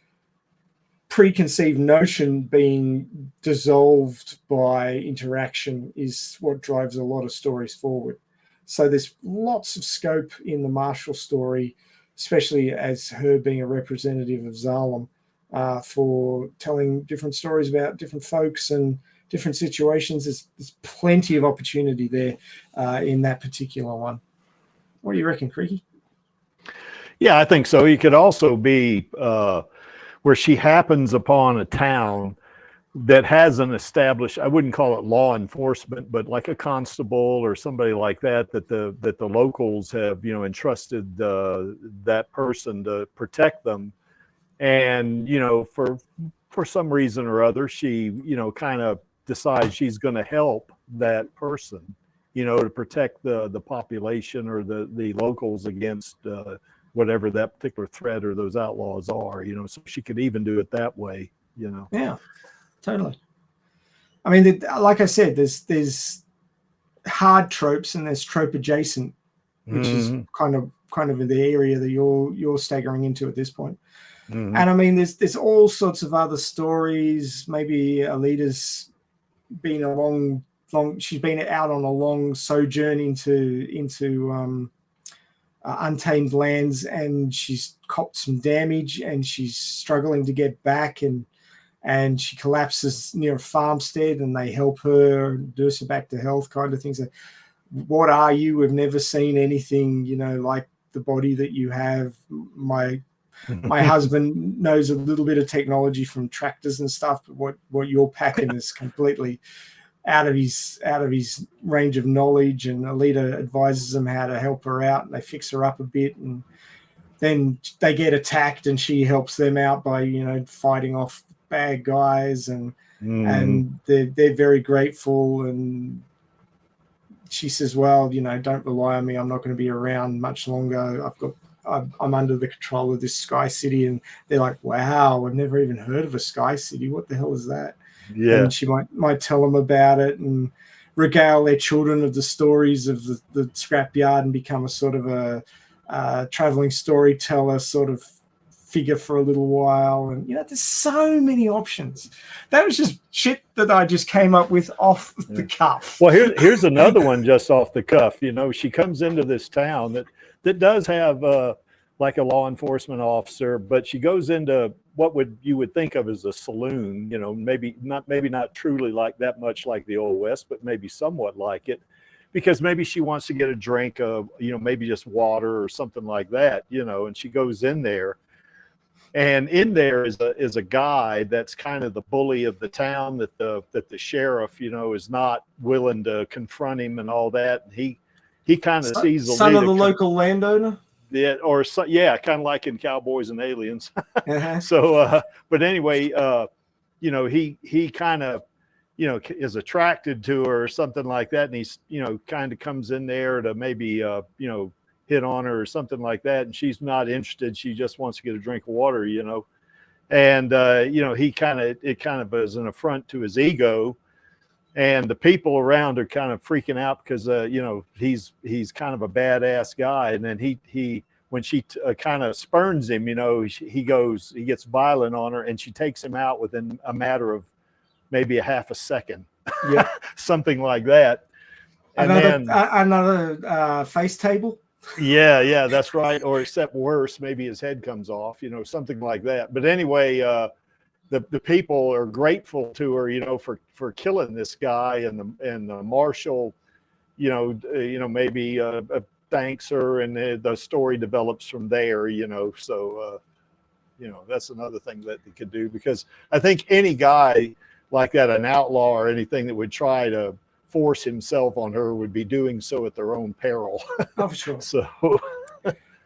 S3: preconceived notion being dissolved by interaction is what drives a lot of stories forward. So there's lots of scope in the Marshall story, especially as her being a representative of Zalem, for telling different stories about different folks and different situations. There's plenty of opportunity there in that particular one. What do you reckon, Creaky?
S4: Yeah, I think so. It could also be where she happens upon a town that has an established, I wouldn't call it law enforcement, but like a constable or somebody like that, that the locals have, entrusted that person to protect them. And, for some reason or other, she, kind of decides she's going to help that person, to protect the population or the locals against whatever that particular threat or those outlaws are, so she could even do it that way,
S3: Yeah, totally. I mean, like I said, there's hard tropes and there's trope adjacent, which is kind of in the area that you're staggering into at this point. And I mean, there's all sorts of other stories. Maybe Alita's been she's been out on a long sojourn into untamed lands, and she's copped some damage, and she's struggling to get back, and she collapses near a farmstead, and they help her, nurse her back to health, kind of things. What are you? We've never seen anything, like the body that you have. My husband knows a little bit of technology from tractors and stuff, but what you're packing is completely out of his range of knowledge. And Alita advises them how to help her out, and they fix her up a bit, and then they get attacked, and she helps them out by fighting off bad guys, and they're very grateful. And she says, well, don't rely on me, I'm not going to be around much longer, I'm under the control of this Sky City, and they're like, wow, I've never even heard of a Sky City. What the hell is that?
S4: Yeah.
S3: And she might tell them about it and regale their children of the stories of the scrapyard and become a sort of a traveling storyteller sort of figure for a little while. And there's so many options. That was just shit that I just came up with off the cuff.
S4: Well, here's another one just off the cuff. She comes into this town that does have like a law enforcement officer, but she goes into what you would think of as a saloon. Maybe not truly like that much like the Old West, but maybe somewhat like it, because maybe she wants to get a drink of maybe just water or something like that. And she goes in there. And in there is a guy that's kind of the bully of the town that the sheriff, is not willing to confront him and all that. And he kind of sees the
S3: son of the local landowner.
S4: Yeah, kind of like in Cowboys and Aliens.
S3: Uh-huh.
S4: So, but anyway, he kind of, is attracted to her or something like that, and he's, kind of comes in there to maybe, hit on her or something like that, and she's not interested. She just wants to get a drink of water, and it kind of is an affront to his ego, and the people around are kind of freaking out because he's kind of a badass guy, and then he when she kind of spurns him, he gets violent on her, and she takes him out within a matter of maybe a half a second,
S3: Yeah.
S4: something like that. And
S3: another face table.
S4: Yeah, that's right. Or except worse, maybe his head comes off, something like that. But anyway, the people are grateful to her, for killing this guy, and the marshal, maybe thanks her, and the story develops from there, So, that's another thing that they could do, because I think any guy like that, an outlaw or anything that would try to force himself on her, would be doing so at their own peril.
S3: Oh, for sure.
S4: So,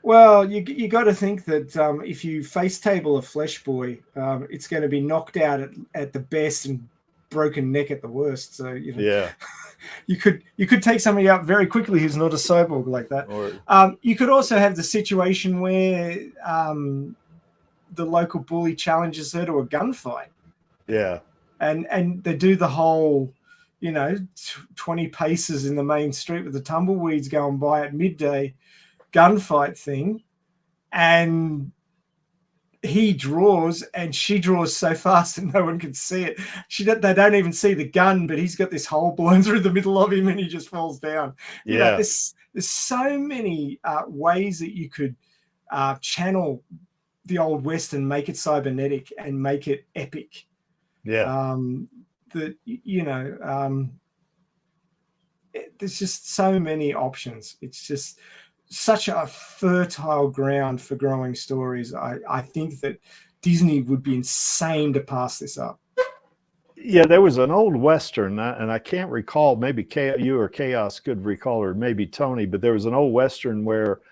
S3: well, you got to think that if you face table a flesh boy, it's going to be knocked out at the best and broken neck at the worst. So
S4: yeah,
S3: you could take somebody out very quickly who's not a cyborg like that.
S4: Or,
S3: you could also have the situation where the local bully challenges her to a gunfight.
S4: Yeah,
S3: and they do the whole 20 paces in the main street with the tumbleweeds going by at midday gunfight thing, and he draws and she draws so fast that no one can see it. They don't even see the gun, but he's got this hole blown through the middle of him and he just falls down. There's so many ways that you could channel the Old West and make it cybernetic and make it epic.
S4: Yeah.
S3: There's just so many options. It's just such a fertile ground for growing stories. I think that Disney would be insane to pass this up.
S4: Yeah, there was an old Western, and I can't recall, maybe you or KAOS could recall, or maybe Tony, but there was an old Western where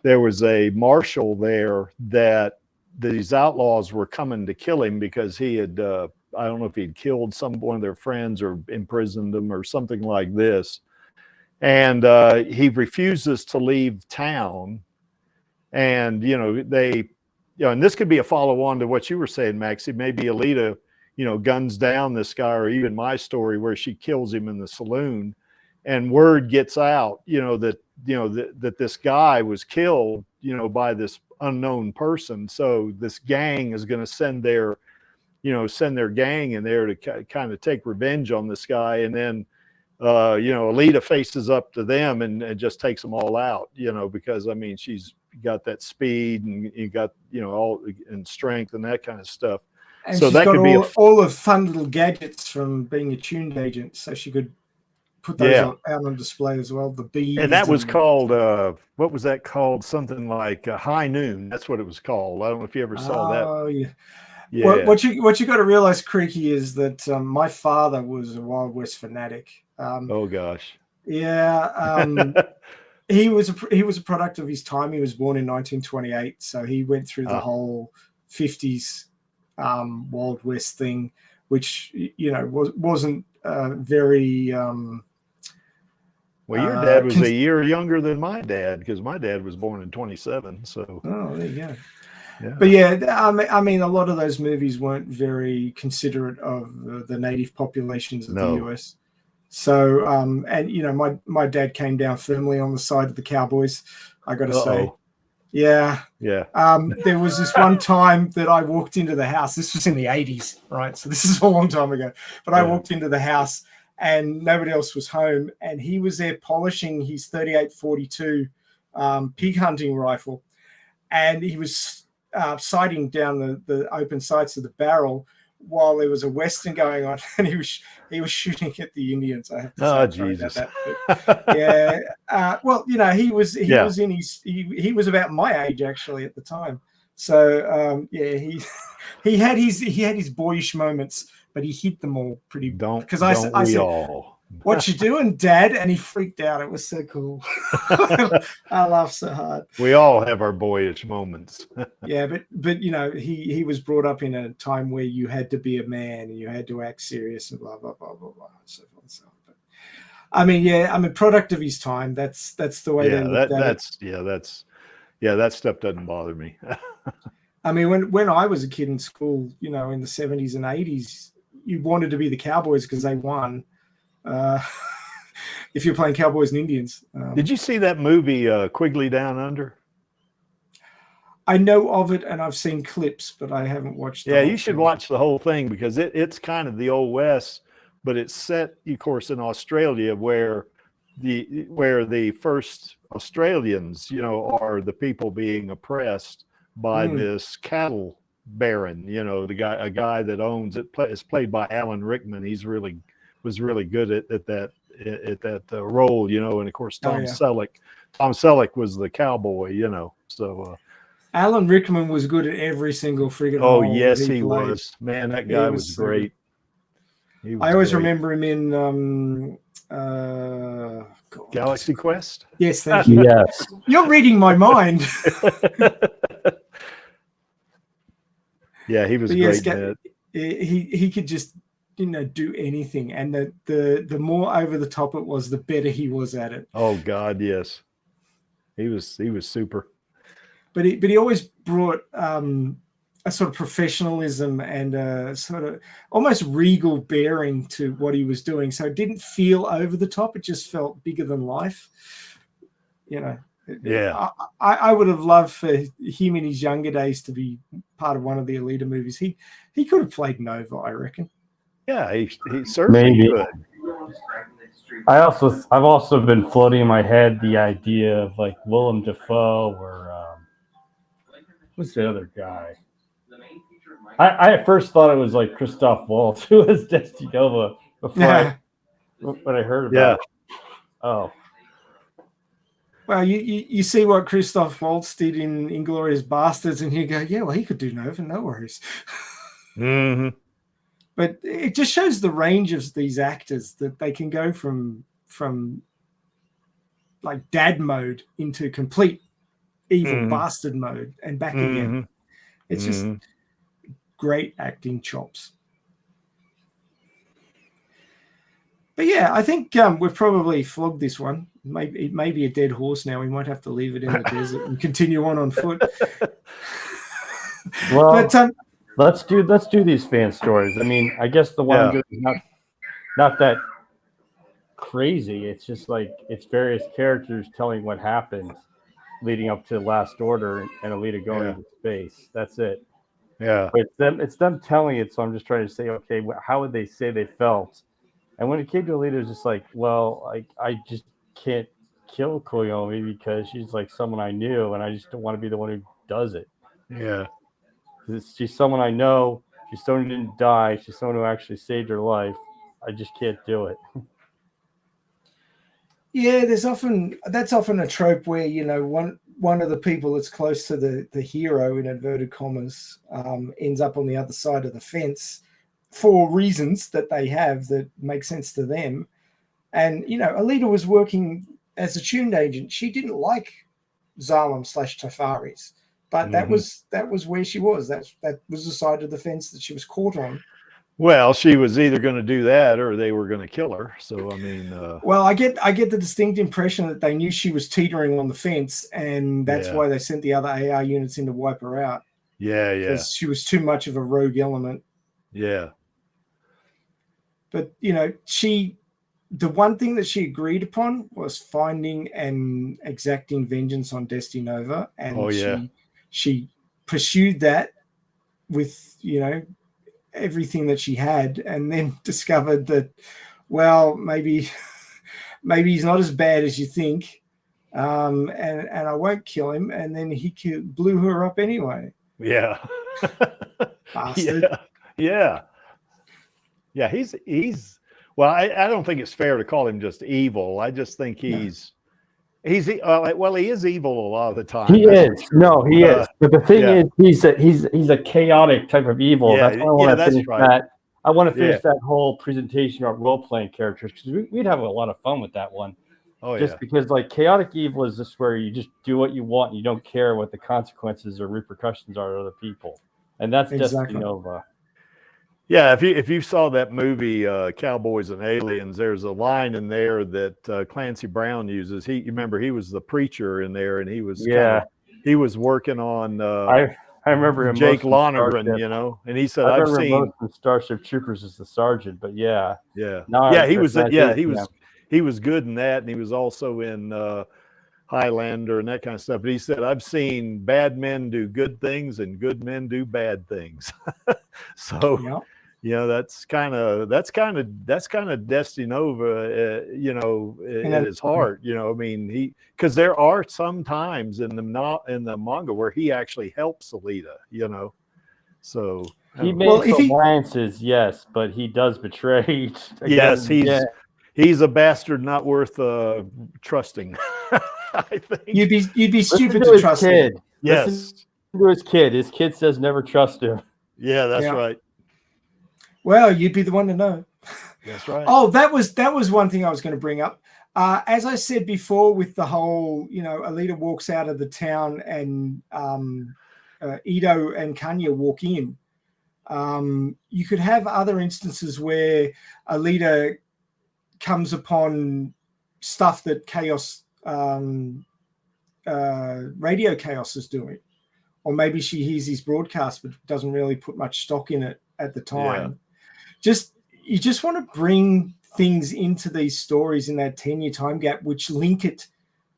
S4: there was a marshal there that these outlaws were coming to kill him because he had, I don't know if he'd killed one of their friends or imprisoned them or something like this. And he refuses to leave town. And, and this could be a follow on to what you were saying, Maxie. Maybe Alita, guns down this guy, or even my story where she kills him in the saloon, and word gets out, that this guy was killed, by this unknown person. So this gang is going to send their gang in there to kind of take revenge on this guy. And then, Alita faces up to them and just takes them all out, because, she's got that speed and you got, all and strength and that kind of stuff.
S3: And
S4: so
S3: she's
S4: that
S3: got
S4: could be
S3: all of fun little gadgets from being a tuned agent. So she could put those out on display as well. The bees.
S4: And that was called, what was that called? Something like High Noon. That's what it was called. I don't know if you ever saw that.
S3: Oh, yeah.
S4: Yeah.
S3: What you got to realize, Creaky, is that my father was a Wild West fanatic.
S4: Oh gosh.
S3: Yeah. He was a product of his time. He was born in 1928, so he went through the whole 50s Wild West thing, which wasn't very
S4: Well, your dad was
S3: cons-
S4: a year younger than my dad because my dad was born in 27. So,
S3: Oh, there you go.
S4: yeah.
S3: But yeah, I mean, a lot of those movies weren't very considerate of the native populations of the
S4: No.
S3: US. So, and you know, my dad came down firmly on the side of the Cowboys. I got to say,
S4: Uh-oh.
S3: yeah.
S4: Yeah.
S3: There was this one time that I walked into the house. This was in the 80s, right? So this is a long time ago. But I
S4: Yeah.
S3: walked into the house and nobody else was home, and he was there polishing his 38-42 pig hunting rifle, and he was sighting down the open sights of the barrel while there was a western going on, and he was shooting at the Indians. I have to say,
S4: Oh,
S3: I'm sorry about
S4: Jesus.
S3: that. But yeah, well, you know, he was
S4: Yeah.
S3: was in his he was about my age actually at the time. So yeah, he had his boyish moments, but he hit them all pretty.
S4: Don't
S3: I
S4: we
S3: said,
S4: all?
S3: "What you doing, Dad?" And he freaked out. It was so cool. I laughed so hard.
S4: We all have our boyish moments.
S3: Yeah, but you know, he was brought up in a time where you had to be a man and you had to act serious and blah blah blah blah blah and so forth and so on. But I mean, yeah, I'm a product of his time. That's the way they looked at it.
S4: That stuff doesn't bother me.
S3: I mean, when I was a kid in school, you know, in the 70s and 80s, you wanted to be the Cowboys because they won. If you're playing Cowboys and Indians.
S4: Did you see that movie Quigley Down Under?
S3: I know of it and I've seen clips, but I haven't watched.
S4: Yeah, you should watch the whole thing because it's kind of the old West, but it's set, of course, in Australia where the first Australians, you know, are the people being oppressed by this cattle baron. You know, a guy that owns it. It's played by Alan Rickman. He's was really good at that role, you know, and of course Tom Selleck was the cowboy, you know. So
S3: Alan Rickman was good at every single friggin'
S4: oh
S3: role
S4: yes,
S3: he
S4: he
S3: played.
S4: was. Man, that guy was
S3: so
S4: great.
S3: I always remember him in
S4: Galaxy Quest.
S3: Yes, thank you.
S6: Yes.
S3: You're reading my mind.
S4: Yeah, he was
S3: But
S4: great.
S3: yes, he could just, you know, do anything, and the more over the top it was, the better he was at it.
S4: Oh God, yes, he was super.
S3: But he always brought a sort of professionalism and a sort of almost regal bearing to what he was doing. So it didn't feel over the top; it just felt bigger than life. You know.
S4: Yeah,
S3: I would have loved for him in his younger days to be part of one of the Alita movies. He could have played Nova, I reckon.
S4: Yeah, he certainly
S6: Maybe.
S4: could.
S6: I've also been floating in my head the idea of like Willem Dafoe or what's the other guy? I at first thought it was like Christoph Waltz who was Destiny Nova before when I heard about it. Oh.
S3: Well, you see what Christoph Waltz did in Inglourious Bastards, and you go, yeah, well, he could do Nova, no worries.
S4: Mm-hmm.
S3: But it just shows the range of these actors that they can go from like dad mode into complete evil bastard mode and back again. It's just great acting chops. But yeah, I think we've probably flogged this one. Maybe it may be a dead horse now. We might have to leave it in the desert and continue on foot.
S6: Well,
S3: But
S6: let's do these fan stories. I mean, I guess the one I'm doing is not that crazy. It's just like it's various characters telling what happened leading up to Last Order and Alita going into space. That's it.
S4: Yeah.
S6: But it's them telling it. So I'm just trying to say, okay, how would they say they felt? And when it came to Alita, it was just like, well, I just can't kill Koyomi because she's like someone I knew, and I just don't want to be the one who does it.
S4: Yeah.
S3: She's someone I know. She's someone who didn't die. She's someone who actually saved her life. I just can't do it.
S7: Yeah, that's often a trope where, you know, one of the people that's close to the hero, in inverted commas, ends up on the other side of the fence for reasons that they have that make sense to them. And, you know, Alita was working as a tuned agent. She didn't like Zalem/Tafaris, but that was where she was. That was the side of the fence that she was caught on.
S4: Well, she was either going to do that or they were going to kill her. So I mean,
S7: Well, I get the distinct impression that they knew she was teetering on the fence, and that's
S4: Yeah.
S7: why they sent the other AR units in to wipe her out,
S4: yeah,
S7: because she was too much of a rogue element.
S4: yeah.
S7: But the one thing that she agreed upon was finding and exacting vengeance on Destiny Nova, and
S4: Oh, yeah.
S7: she pursued that with everything that she had, and then discovered that, well, maybe he's not as bad as you think, and I won't kill him, and then he blew her up anyway.
S4: Yeah.
S7: Bastard.
S4: Yeah. Yeah. He's well, I don't think it's fair to call him just evil. I just think he's he is evil a lot of the time.
S6: He
S4: That's
S6: is.
S4: for sure.
S6: No, he is. But the thing
S4: yeah.
S6: is, he's a chaotic type of evil.
S4: Yeah,
S6: That's why I want to
S4: that's
S6: finish
S4: right.
S6: that. I want to finish that whole presentation about role playing characters, because we'd have a lot of fun with that one.
S4: Oh,
S6: Just because like chaotic evil is just where you just do what you want and you don't care what the consequences or repercussions are to other people, and that's Destiny Nova.
S4: Yeah, if you saw that movie Cowboys and Aliens, there's a line in there that Clancy Brown uses. You remember he was the preacher in there, and he was he was working on
S6: I remember him,
S4: Jake Lonergan, and he said,
S6: I've seen Starship Troopers as the sergeant, but he
S4: was good in that, and he was also in Highlander and that kind of stuff. But he said, I've seen bad men do good things and good men do bad things. So that's kind of Destiny Nova, at his heart. I mean, because there are some times in the manga where he actually helps Alita. So
S6: he makes alliances, yes, but he does betray.
S4: Yes, he's a bastard not worth trusting. I think
S7: you'd be stupid to trust him.
S4: Yes,
S6: listen to his kid. His kid says never trust him.
S4: Yeah, that's right.
S7: Well, you'd be the one to know.
S4: That's right.
S7: Oh, that was one thing I was going to bring up. As I said before, with the whole, Alita walks out of the town and Ito and Kanya walk in. You could have other instances where Alita comes upon stuff that KAOS, Radio KAOS is doing. Or maybe she hears his broadcast but doesn't really put much stock in it at the time. You just want to bring things into these stories in that 10-year time gap, which link it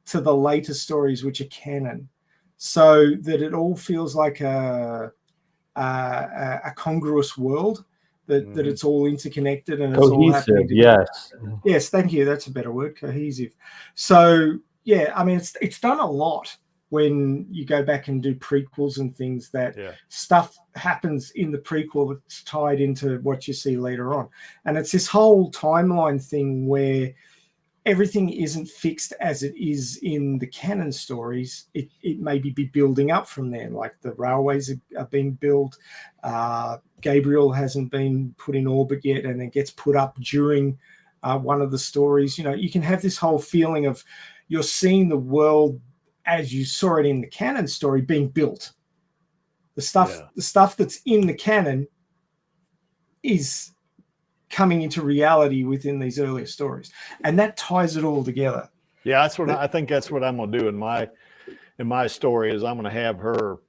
S7: to the later stories, which are canon, so that it all feels like a congruous world, that it's all interconnected and it's all happening together. Yes, thank you. That's a better word, cohesive. So yeah, I mean, it's done a lot. When you go back and do prequels and things, that stuff happens in the prequel that's tied into what you see later on. And it's this whole timeline thing where everything isn't fixed as it is in the canon stories. It maybe be building up from there, like the railways are being built. Gabriel hasn't been put in orbit yet, and it gets put up during one of the stories. You can have this whole feeling of you're seeing the world as you saw it in the canon story being built. The stuff that's in the canon is coming into reality within these earlier stories, and that ties it all together.
S4: Yeah, I think that's what I'm gonna do in my story. Is I'm gonna have her,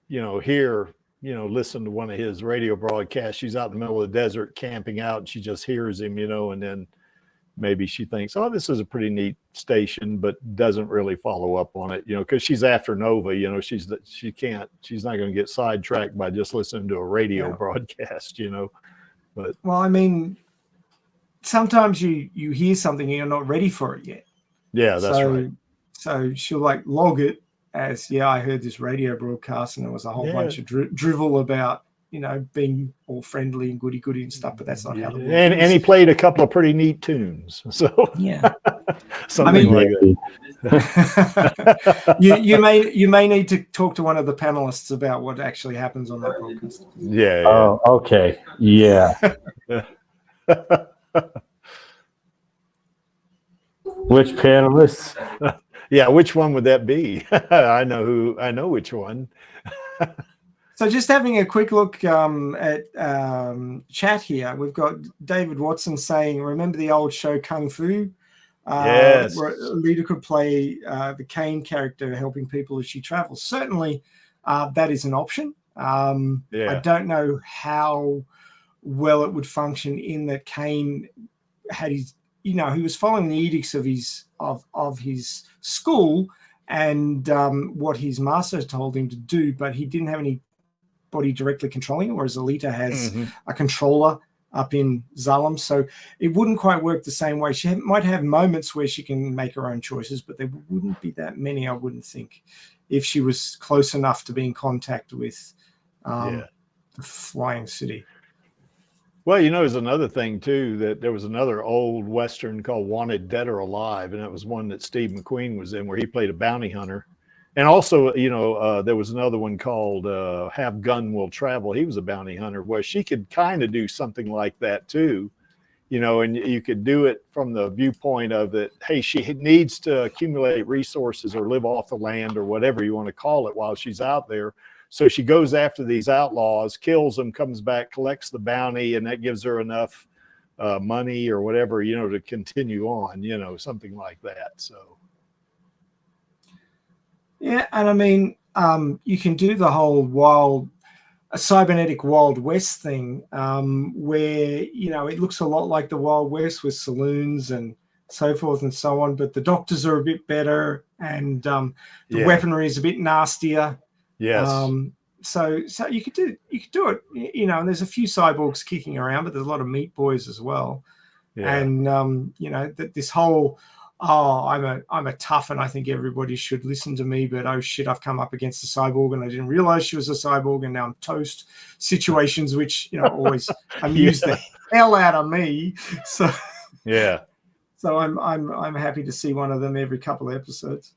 S4: listen to one of his radio broadcasts. She's out in the middle of the desert camping out, and she just hears him, and then maybe she thinks, oh, this is a pretty neat station, but doesn't really follow up on it, because she's after Nova, she's not going to get sidetracked by just listening to a radio broadcast, but. Well,
S7: I mean, sometimes you hear something and you're not ready for it yet.
S4: Yeah, that's right.
S7: So she'll log it as, I heard this radio broadcast and there was a whole bunch of drivel about, being all friendly and goody and stuff, but that's not how the world is.
S4: And he played a couple of pretty neat tunes. So something like
S7: that. you may need to talk to one of the panelists about what actually happens on that broadcast.
S4: Yeah.
S6: Oh, okay. Yeah. Which panelists?
S4: Yeah, which one would that be? I know which one.
S3: So just having a quick look at chat here, we've got David Watson saying, remember the old show Kung Fu?
S4: Yes.
S3: Where Alita could play the Kane character helping people as she travels. Certainly, that is an option. I
S4: Yeah.
S3: don't know how well it would function in that Kane had his, he was following the edicts of his school and what his master told him to do, but he didn't have anybody directly controlling it, whereas Alita has a controller up in Zalem, so it wouldn't quite work the same way. She might have moments where she can make her own choices, but there wouldn't be that many, I wouldn't think, if she was close enough to be in contact with the flying city.
S4: Well, there's another thing too, that there was another old Western called Wanted Dead or Alive, and it was one that Steve McQueen was in where he played a bounty hunter. And also, there was another one called Have Gun Will Travel. He was a bounty hunter where she could kind of do something like that too, and you could do it from the viewpoint of that, hey, she needs to accumulate resources or live off the land or whatever you want to call it while she's out there. So she goes after these outlaws, kills them, comes back, collects the bounty, and that gives her enough money or whatever, to continue on, something like that. So.
S3: Yeah, and I mean, you can do the whole cybernetic Wild West thing, where it looks a lot like the Wild West with saloons and so forth and so on, but the doctors are a bit better and the weaponry is a bit nastier.
S4: Yes.
S3: So you could do it, and there's a few cyborgs kicking around, but there's a lot of meat boys as well. Yeah. And that this whole I'm a tough and I think everybody should listen to me, but oh shit, I've come up against a cyborg and I didn't realize she was a cyborg and now I'm toast situations, which always amuse the hell out of me. So
S4: yeah.
S3: So I'm happy to see one of them every couple of episodes.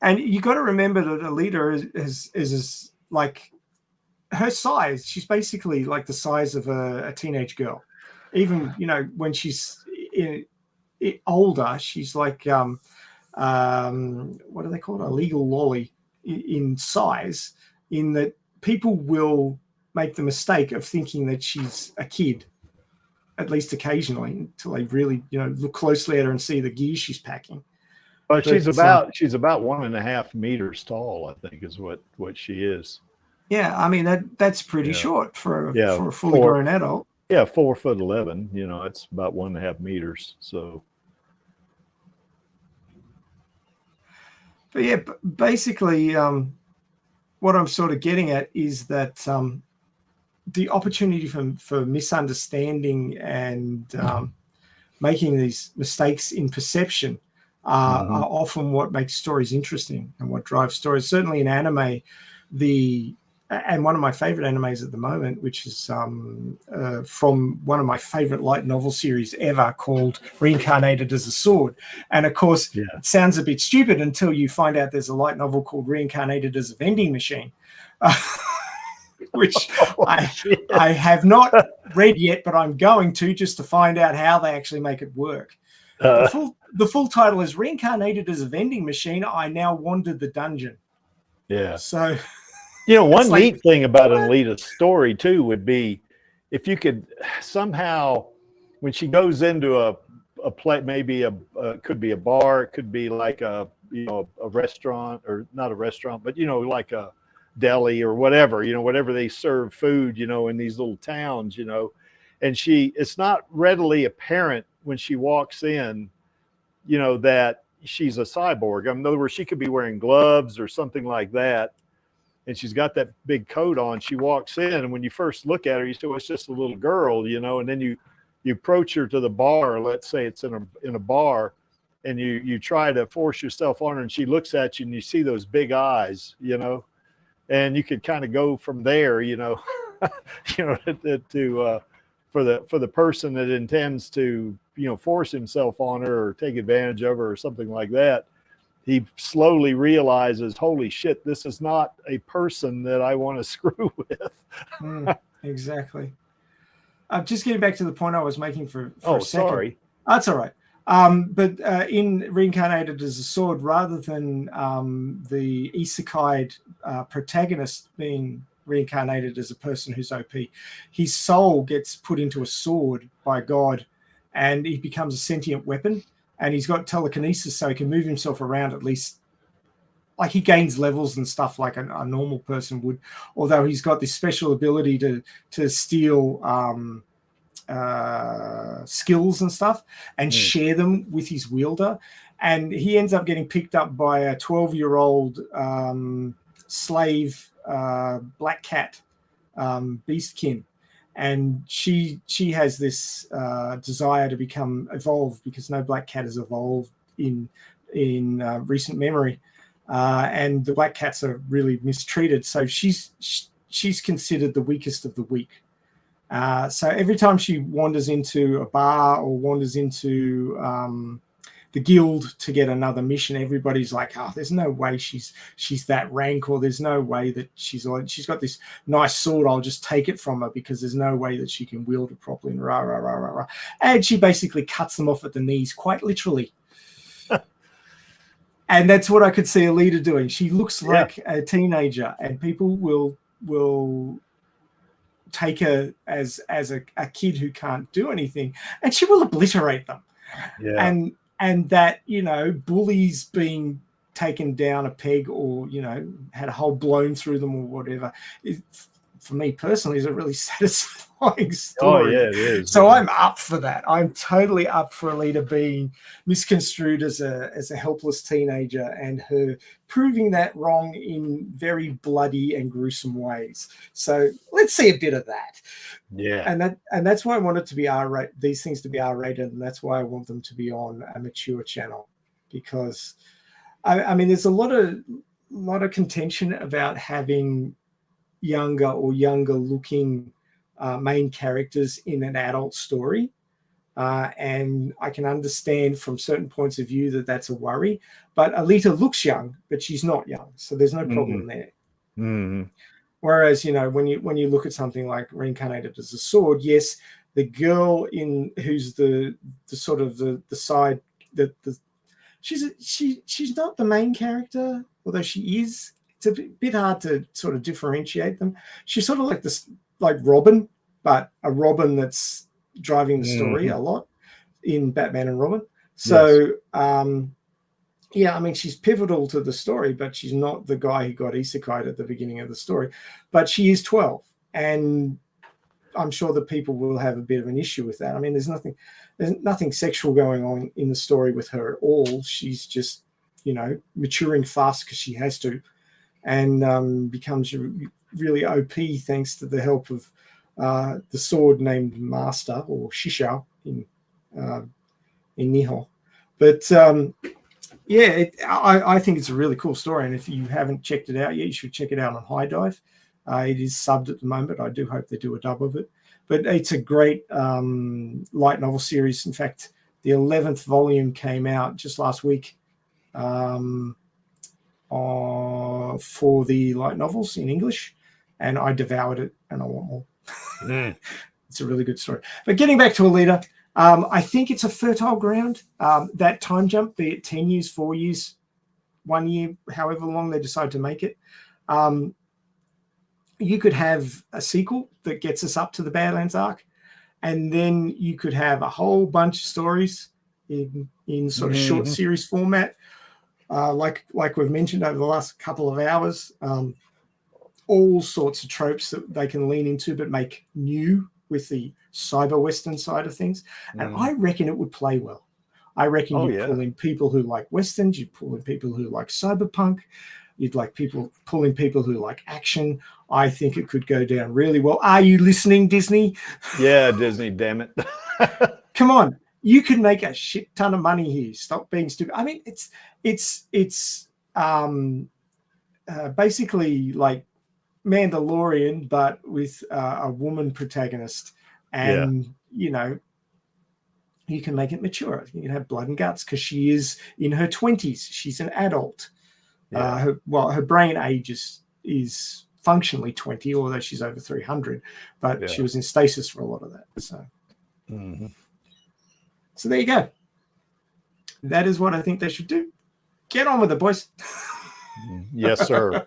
S3: And you got to remember that Alita is like her size. She's basically like the size of a teenage girl. Even when she's older, she's like what do they call it? A legal lolly in size. In that people will make the mistake of thinking that she's a kid, at least occasionally, until they really look closely at her and see the gear she's packing.
S4: But she's about 1.5 meters tall, I think, is what she is.
S3: Yeah, I mean that's pretty short for a fully grown adult.
S4: Yeah, 4'11". It's about 1.5 meters. So.
S3: But yeah, basically, what I'm sort of getting at is that the opportunity for misunderstanding and making these mistakes in perception are often what makes stories interesting and what drives stories. Certainly in anime, and one of my favorite animes at the moment, which is from one of my favorite light novel series ever called Reincarnated as a Sword. And of course, it sounds a bit stupid until you find out there's a light novel called Reincarnated as a Vending Machine, which I have not read yet, but I'm going to, just to find out how they actually make it work. The full title is Reincarnated as a Vending Machine. I now wandered the dungeon.
S4: Yeah.
S3: So...
S4: one neat thing about an Alita's story too would be if you could somehow, when she goes into a place, maybe could be a bar, it could be like a restaurant, or not a restaurant, but like a deli or whatever, whatever they serve food, in these little towns, and it's not readily apparent when she walks in, that she's a cyborg. In other words, she could be wearing gloves or something like that. And she's got that big coat on. She walks in, and when you first look at her, you say, well, it's just a little girl, and then you approach her to the bar. Let's say it's in a bar, and you try to force yourself on her, and she looks at you, and you see those big eyes, and you could kind of go from there, for the person that intends to, force himself on her or take advantage of her or something like that. He slowly realizes, holy shit, this is not a person that I want to screw with.
S3: Exactly. Just getting back to the point I was making for a second.
S4: Sorry.
S3: That's all right. But in Reincarnated as a Sword, rather than the isekai protagonist being reincarnated as a person who's OP, his soul gets put into a sword by God, and he becomes a sentient weapon. And he's got telekinesis, so he can move himself around at least. Like he gains levels and stuff like a normal person would, although he's got this special ability to steal skills and stuff and share them with his wielder. And he ends up getting picked up by a 12-year-old slave black cat beastkin, and she has this desire to become evolved because no black cat has evolved in recent memory, and the black cats are really mistreated, so she's considered the weakest of the weak. So every time she wanders into a bar or wanders into the guild to get another mission, everybody's like, "Oh, there's no way she's that rank, or there's no way that she's got this nice sword. I'll just take it from her because there's no way that she can wield it properly." And rah rah rah rah rah. And she basically cuts them off at the knees, quite literally. And that's what I could see Alita doing. She looks like a teenager, and people will take her as a kid who can't do anything, and she will obliterate them.
S4: Yeah.
S3: And that, bullies being taken down a peg, or had a hole blown through them or whatever, for me personally is a really satisfying story.
S4: Oh yeah, it is.
S3: So I'm up for that. I'm totally up for Alita being misconstrued as a helpless teenager and her proving that wrong in very bloody and gruesome ways. So let's see a bit of that.
S4: Yeah.
S3: And that's why I want it to be R-rated, these things to be R-rated, and that's why I want them to be on a mature channel, because I mean there's a lot of contention about having younger looking main characters in an adult story, and I can understand from certain points of view that that's a worry, but Alita looks young, but she's not young, so there's no problem there.
S4: Mm-hmm.
S3: Whereas when you look at something like Reincarnated as a Sword, yes, the girl who's the sort of the side, she's not the main character, although she is. It's a bit hard to sort of differentiate them. She's sort of like this, like Robin, but a Robin that's driving the story a lot in Batman and Robin. So, I mean, she's pivotal to the story, but she's not the guy who got isekai'd at the beginning of the story. But she is 12, and I'm sure that people will have a bit of an issue with that. I mean, there's nothing sexual going on in the story with her at all. She's just, maturing fast because she has to, and becomes really OP thanks to the help of the sword named Master, or Shisha in Nihon. But I think it's a really cool story, and if you haven't checked it out yet, you should check it out on High Dive. It is subbed at the moment. I do hope they do a dub of it. But it's a great light novel series. In fact, the 11th volume came out just last week for the light novels in English, and I devoured it, and I want more. It's a really good story. But getting back to Alita, I think it's a fertile ground. That time jump, be it 10 years, 4 years, 1 year, however long they decide to make it. You could have a sequel that gets us up to the Badlands arc, and then you could have a whole bunch of stories in sort of short series format, like we've mentioned over the last couple of hours. All sorts of tropes that they can lean into, but make new with the cyber Western side of things. And I reckon it would play well. I reckon you'd pull in people who like Westerns, you'd pull in people who like cyberpunk, you'd pull in people who like action. I think it could go down really well. Are you listening, Disney?
S4: Yeah, Disney, damn it.
S3: Come on. You can make a shit ton of money here. Stop being stupid. I mean, it's basically like Mandalorian, but with a woman protagonist. And, you can make it mature. You can have blood and guts because she is in her 20s. She's an adult. Her brain age is functionally 20, although she's over 300, but she was in stasis for a lot of that. So, so there you go.
S7: That is what I think they should do. Get on with it, boys.
S4: Yes, sir.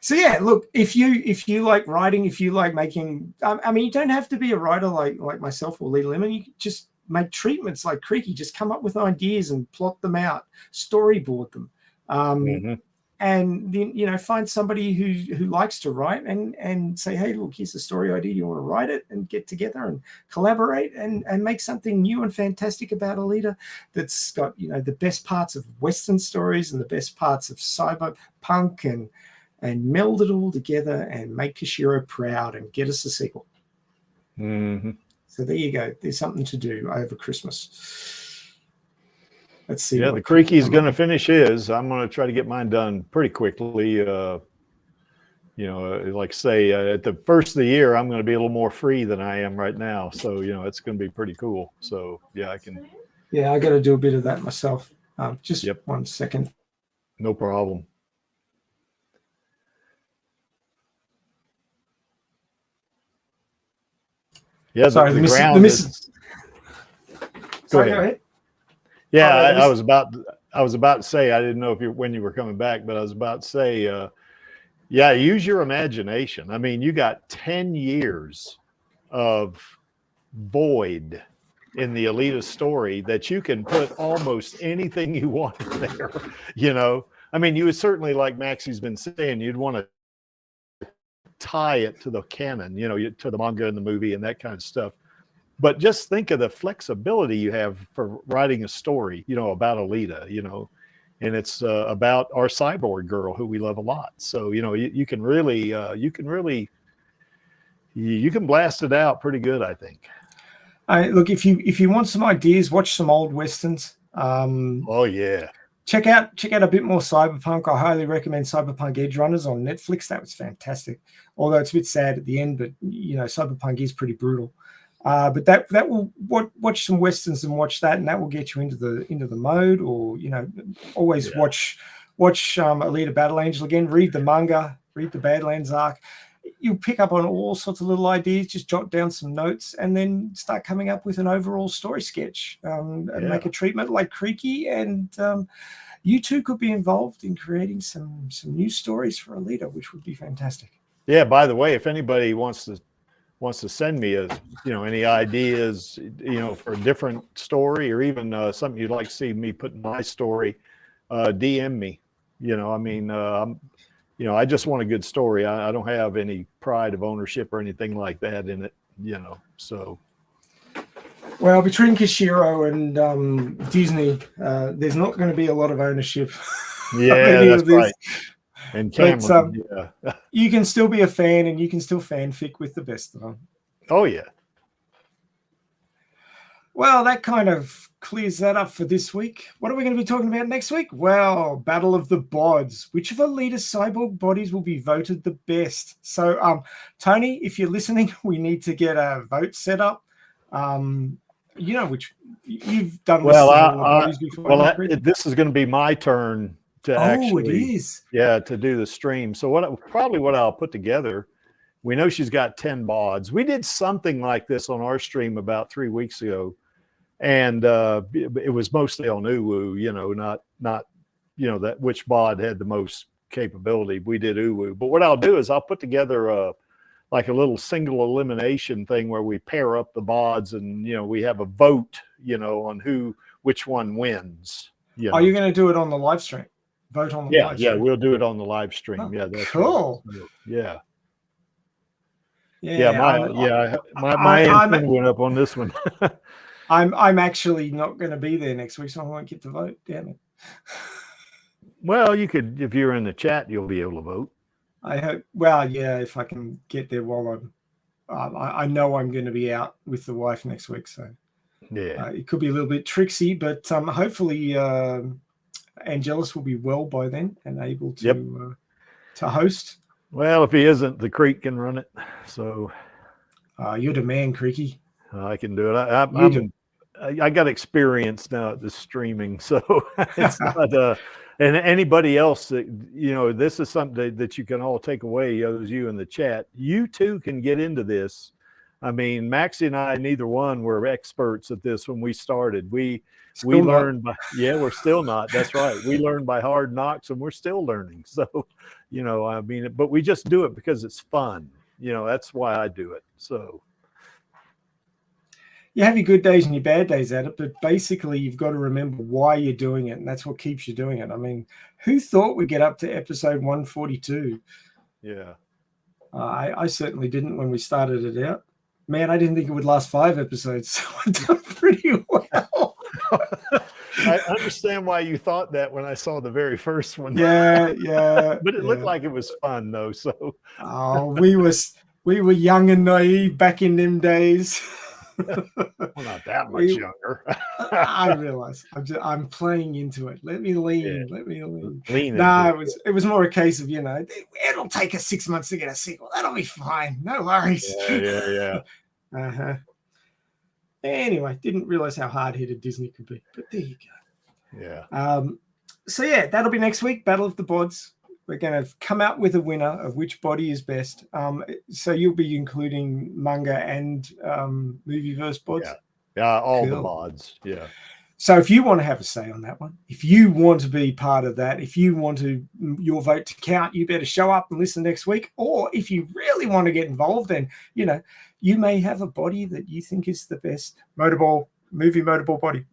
S7: So yeah, look, if you like writing, if you like making, I mean, you don't have to be a writer like myself or Lee Lemon. You can just make treatments like Creaky. Just come up with ideas and plot them out, storyboard them,
S4: Mhm.
S7: and then find somebody who likes to write and say, hey, look, here's a story idea. You want to write it and get together and collaborate and make something new and fantastic about Alita that's got the best parts of Western stories and the best parts of cyberpunk and meld it all together and make Kishiro proud and get us a sequel.
S4: Mhm.
S7: So there you go. There's something to do over Christmas. Let's see.
S4: Yeah,
S7: what
S4: the Creaky's
S7: comes
S4: going to finish his. I'm going to try to get mine done pretty quickly. Like say at the first of the year, I'm going to be a little more free than I am right now. So, it's going to be pretty cool. So yeah, I can.
S7: Yeah, I got to do a bit of that myself. Just
S4: Yep.
S7: 1 second.
S4: No problem. Yeah,
S7: Sorry,
S4: the
S7: the
S4: ground
S7: miss-
S4: is.
S7: Sorry, go ahead.
S4: Yeah,
S7: Oh, no,
S4: I was about to say, I didn't know when you were coming back, but I was about to say, yeah, use your imagination. I mean, you got 10 years of void in the Alita story that you can put almost anything you want in there. I mean, you would certainly, like Maxie's been saying, you'd want to tie it to the canon, to the manga and the movie and that kind of stuff. But just think of the flexibility you have for writing a story, about Alita, and it's about our cyborg girl who we love a lot. So, you can really, you can blast it out pretty good, I think.
S7: Look, if you want some ideas, watch some old westerns.
S4: Oh yeah.
S7: Check out a bit more cyberpunk. I highly recommend Cyberpunk Edge Runners on Netflix. That was fantastic. Although it's a bit sad at the end, but cyberpunk is pretty brutal. But that will watch some westerns and watch that, and that will get you into the mode. Or always watch Alita Battle Angel again. Read the manga. Read the Badlands arc. You'll pick up on all sorts of little ideas. Just jot down some notes, and then start coming up with an overall story sketch. And make a treatment like Creaky, and you two could be involved in creating some new stories for Alita, which would be fantastic.
S4: Yeah. By the way, if anybody wants to send me any ideas, for a different story or even something you'd like to see me put in my story, DM me. I just want a good story. I don't have any pride of ownership or anything like that in it, so.
S7: Well, between Kishiro and Disney, there's not going to be a lot of ownership.
S4: Yeah, that's right. And Cameron,
S7: but, you can still be a fan, and you can still fanfic with the best of them.
S4: Oh yeah.
S7: Well, that kind of clears that up for this week. What are we going to be talking about next week? Well, Battle of the Bods. Which of Alita's cyborg bodies will be voted the best? So, Tony, if you're listening, we need to get a vote set up. Which you've done.
S4: Well, this is going to be my turn to
S7: it is.
S4: Yeah, to do the stream. So what I'll put together. We know she's got 10 bods. We did something like this on our stream about 3 weeks ago. And it was mostly on Uwu, not that which bod had the most capability. We did Uwu. But what I'll do is I'll put together like a little single elimination thing where we pair up the bods and, we have a vote, on which one wins.
S7: Are you going to do it on the live stream? Vote on the live stream?
S4: Yeah, we'll do it on the live stream.
S7: Oh,
S4: yeah, that's
S7: cool.
S4: Right. Yeah.
S7: Yeah,
S4: my antenna went up on this one.
S7: I'm actually not going to be there next week, so I won't get to vote. Damn it.
S4: Well, you could, if you're in the chat, you'll be able to vote.
S7: I hope. Well, yeah, if I can get there while I know I'm going to be out with the wife next week, so
S4: yeah,
S7: it could be a little bit tricksy, but hopefully Angelus will be well by then and able to host.
S4: Well, if he isn't, the Creek can run it. So
S7: you're the man, Creaky.
S4: I can do it. I got experience now at the streaming, so it's not. And anybody else that this is something that you can all take away. Those you in the chat, you too can get into this. I mean, Maxie and I, neither one were experts at this when we started. We
S3: Still not.
S4: learned by, yeah, we're still not. That's right. We learned by hard knocks, and we're still learning. So, I mean, but we just do it because it's fun. That's why I do it. So,
S3: You have your good days and your bad days at it, but basically you've got to remember why you're doing it, and that's what keeps you doing it. I mean, who thought we'd get up to episode 142?
S4: yeah.
S3: I certainly didn't when we started it out. Man, I didn't think it would last 5 episodes, so I've done pretty well.
S4: I understand why you thought that when I saw the very first one.
S3: Yeah.
S4: But it looked like it was fun, though. So,
S3: oh, we were young and naive back in them days.
S4: well, not that much younger.
S3: I realize I'm playing into it. Let me lean.
S4: Yeah.
S3: Let me lean.
S4: Lean
S3: No,
S4: into
S3: it was more a case of it'll take us 6 months to get a sequel. That'll be fine. No worries.
S4: Yeah.
S3: Uh-huh. Anyway, didn't realize how hard-headed Disney could be, but there you go.
S4: Yeah.
S3: So yeah, that'll be next week. Battle of the Bods. We're going to come out with a winner of which body is best. So you'll be including manga and movieverse bods.
S4: Yeah, all
S3: Cool.
S4: the mods. Yeah.
S3: So if you want to have a say on that one, if you want to be part of that, if you want your vote to count, you better show up and listen next week. Or if you really want to get involved, then you may have a body that you think is the best motorball body.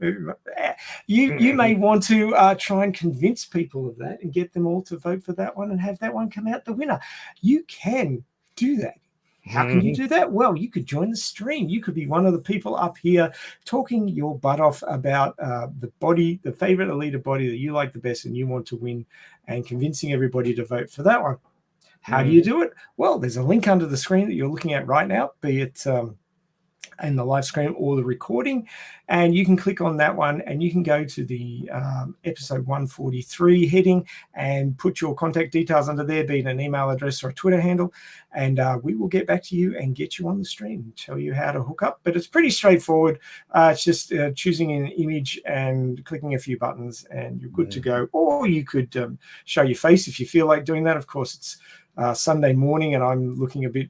S3: You may want to try and convince people of that and get them all to vote for that one and have that one come out the winner. You can do that. How can you do that? Well, you could join the stream. You could be one of the people up here talking your butt off about the favorite Alita body that you like the best and you want to win, and convincing everybody to vote for that one. How do you do it? Well, there's a link under the screen that you're looking at right now, be it in the live stream or the recording, and you can click on that one and you can go to the episode 143 heading and put your contact details under there, be it an email address or a Twitter handle, and we will get back to you and get you on the stream and tell you how to hook up. But it's pretty straightforward. It's just choosing an image and clicking a few buttons and you're good to go. Or you could show your face if you feel like doing that. Of course, it's Sunday morning and I'm looking a bit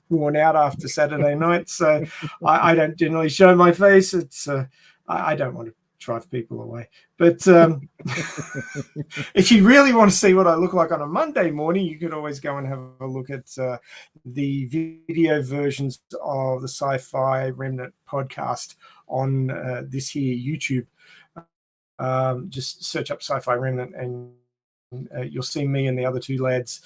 S3: worn out after Saturday night, so I don't generally show my face. It's I don't want to drive people away, but if you really want to see what I look like on a Monday morning, you could always go and have a look at the video versions of the Sci-Fi Remnant podcast on this here YouTube. Just search up Sci-Fi Remnant and you'll see me and the other two lads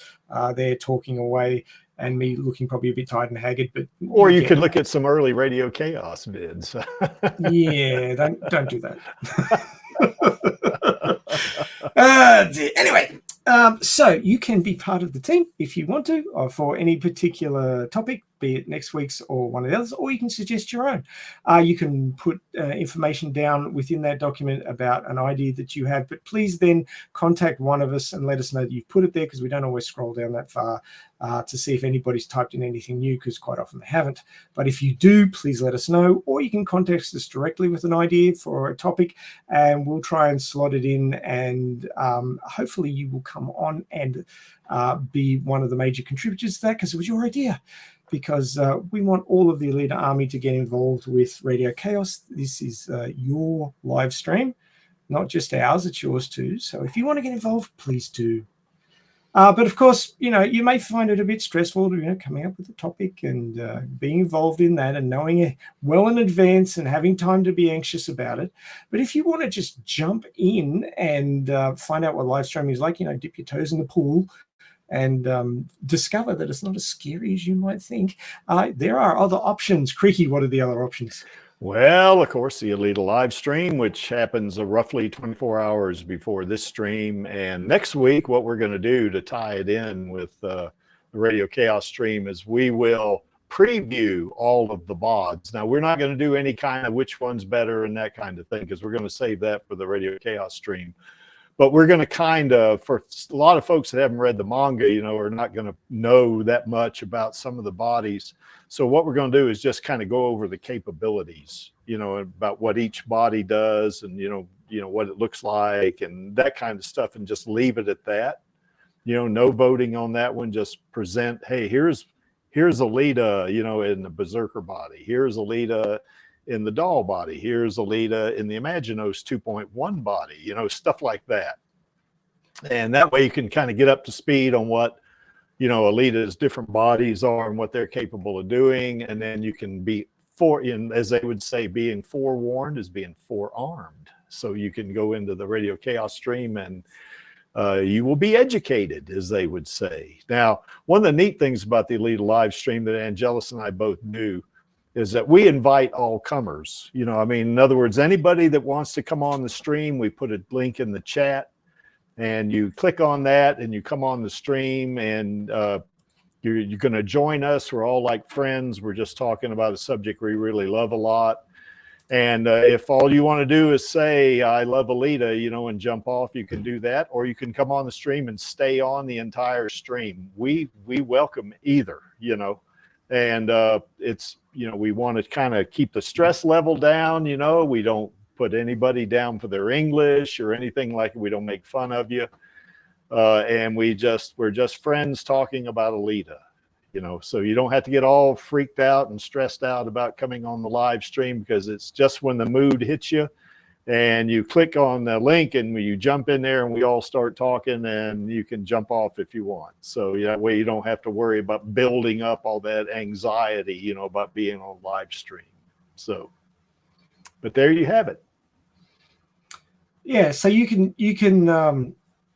S3: there talking away, and me looking probably a bit tired and haggard. But
S4: or you could look at some early Radio KAOS vids.
S3: Yeah, don't do that. Anyway, so you can be part of the team if you want to, or for any particular topic, be it next week's or one of the others, or you can suggest your own. You can put information down within that document about an idea that you have, but please then contact one of us and let us know that you've put it there, because we don't always scroll down that far to see if anybody's typed in anything new, because quite often they haven't. But if you do, please let us know, or you can contact us directly with an idea for a topic and we'll try and slot it in, and hopefully you will come on and be one of the major contributors to that, because it was your idea. Because we want all of the AlitaArmy to get involved with Radio KAOS. This is your live stream, not just ours, it's yours too. So if you want to get involved, please do. But of course, you may find it a bit stressful, coming up with a topic and being involved in that and knowing it well in advance and having time to be anxious about it. But if you want to just jump in and find out what live streaming is like, dip your toes in the pool and discover that it's not as scary as you might think, there are other options. Creaky, what are the other options?
S4: Well, of course, the Alita live stream, which happens roughly 24 hours before this stream. And next week, what we're going to do to tie it in with the Radio KAOS stream is we will preview all of the VODs. Now, we're not going to do any kind of which one's better and that kind of thing, because we're going to save that for the Radio KAOS stream. But we're going to for a lot of folks that haven't read the manga, are not going to know that much about some of the bodies. So what we're going to do is just kind of go over the capabilities, about what each body does and, what it looks like and that kind of stuff, and just leave it at that. No voting on that one. Just present, hey, here's here's Alita, in the Berserker body. Here's Alita in the doll body. Here's Alita in the Imaginos 2.1 body, stuff like that. And that way you can kind of get up to speed on what, Alita's different bodies are and what they're capable of doing. And then you can be as they would say, being forewarned is being forearmed. So you can go into the Radio Chaos stream and you will be educated, as they would say. Now, one of the neat things about the Alita live stream that Angelus and I both do is that we invite all comers. In other words, anybody that wants to come on the stream, we put a link in the chat and you click on that and you come on the stream and you're going to join us. We're all like friends. We're just talking about a subject we really love a lot. And if all you want to do is say, I love Alita, and jump off, you can do that. Or you can come on the stream and stay on the entire stream. We welcome either, and it's, we want to kind of keep the stress level down. We don't put anybody down for their English or anything like it. We don't make fun of you. And we're just friends talking about Alita. So you don't have to get all freaked out and stressed out about coming on the live stream, because it's just when the mood hits you and you click on the link and you jump in there and we all start talking, and you can jump off if you want. So that way you don't have to worry about building up all that anxiety, about being on live stream. So, but there you have it.
S3: Yeah. So you can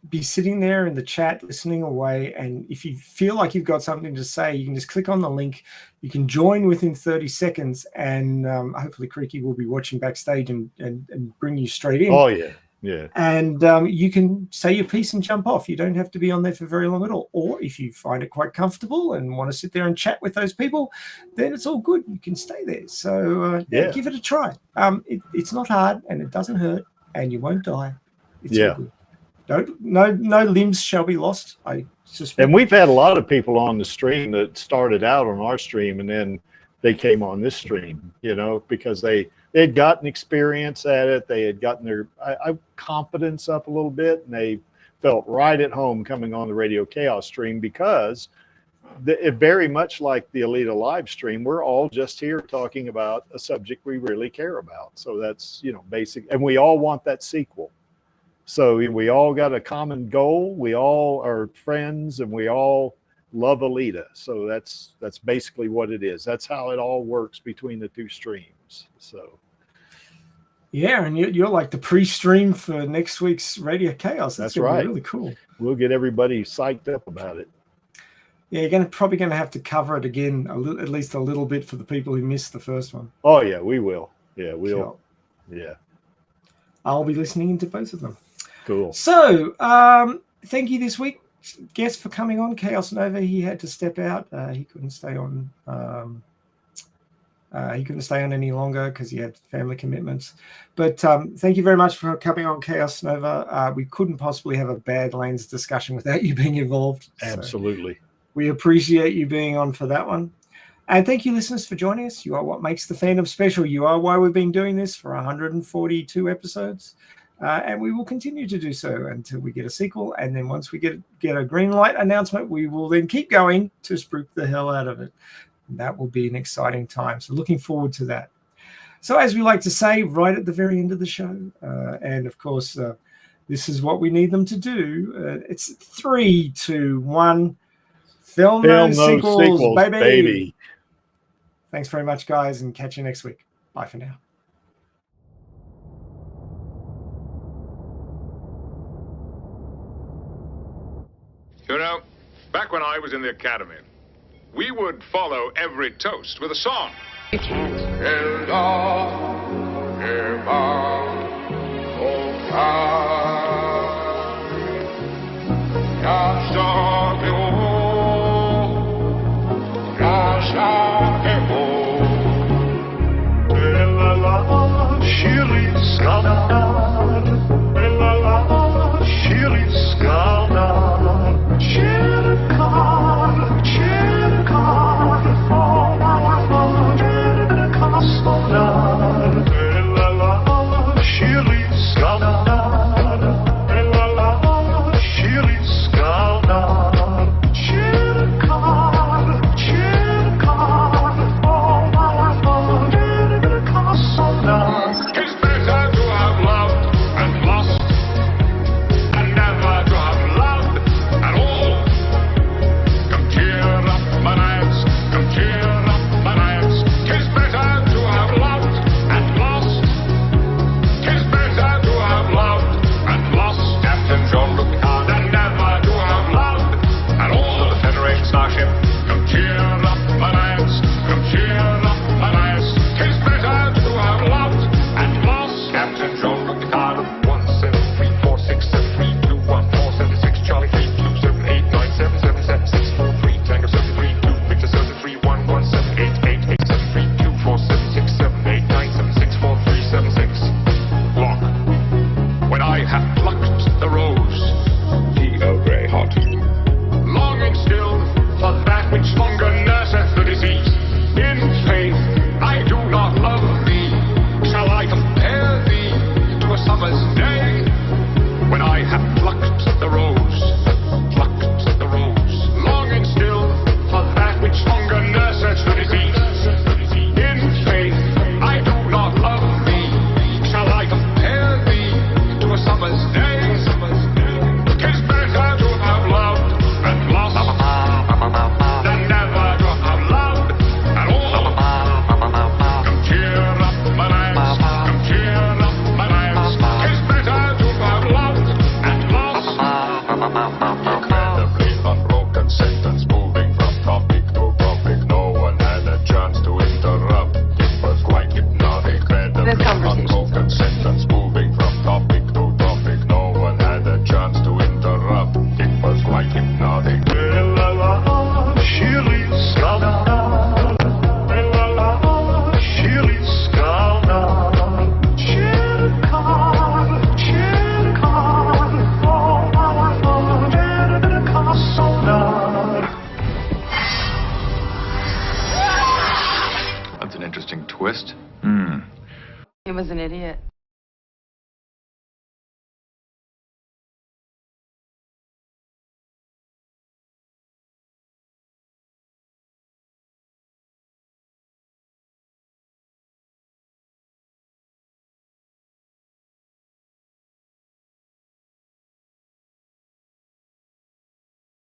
S3: be sitting there in the chat listening away, and if you feel like you've got something to say, you can just click on the link. You can join within 30 seconds, and hopefully Creaky will be watching backstage and bring you straight in.
S4: Oh yeah.
S3: And you can say your piece and jump off. You don't have to be on there for very long at all. Or if you find it quite comfortable and want to sit there and chat with those people, then it's all good. You can stay there. So give it a try. It's not hard and it doesn't hurt, and you won't die. It's all good. No limbs shall be lost. I suspect. And
S4: we've had a lot of people on the stream that started out on our stream and then they came on this stream, because they had gotten experience at it. They had gotten their confidence up a little bit, and they felt right at home coming on the Radio Chaos stream, because it very much like the Alita live stream, we're all just here talking about a subject we really care about. So that's, basic. And we all want that sequel. So we all got a common goal. We all are friends, and we all love Alita. So that's basically what it is. That's how it all works between the two streams. So
S3: yeah, and you're like the pre-stream for next week's Radio Chaos.
S4: That's right.
S3: Really cool.
S4: We'll get everybody psyched up about it.
S3: Yeah, you're probably going to have to cover it again at least a little bit for the people who missed the first one.
S4: Oh yeah, we will. Yeah, we'll.
S3: Sure.
S4: Yeah.
S3: I'll be listening into both of them.
S4: Cool.
S3: So, thank you this week, guest, for coming on. Chaos Nova, he had to step out. He couldn't stay on. He couldn't stay on any longer because he had family commitments. But thank you very much for coming on, Chaos Nova. We couldn't possibly have a Badlands discussion without you being involved.
S4: Absolutely.
S3: So we appreciate you being on for that one. And thank you, listeners, for joining us. You are what makes the fandom special. You are why we've been doing this for 142 episodes. And we will continue to do so until we get a sequel. And then once we get a green light announcement, we will then keep going to spruik the hell out of it. And that will be an exciting time. So looking forward to that. So as we like to say right at the very end of the show, and of course, this is what we need them to do. It's 3, 2, 1. Film no sequels, baby. Thanks very much, guys, and catch you next week. Bye for now.
S8: Back when I was in the academy, we would follow every toast with a song.
S9: You can't.
S1: Cheer
S8: twist?
S9: He was an idiot.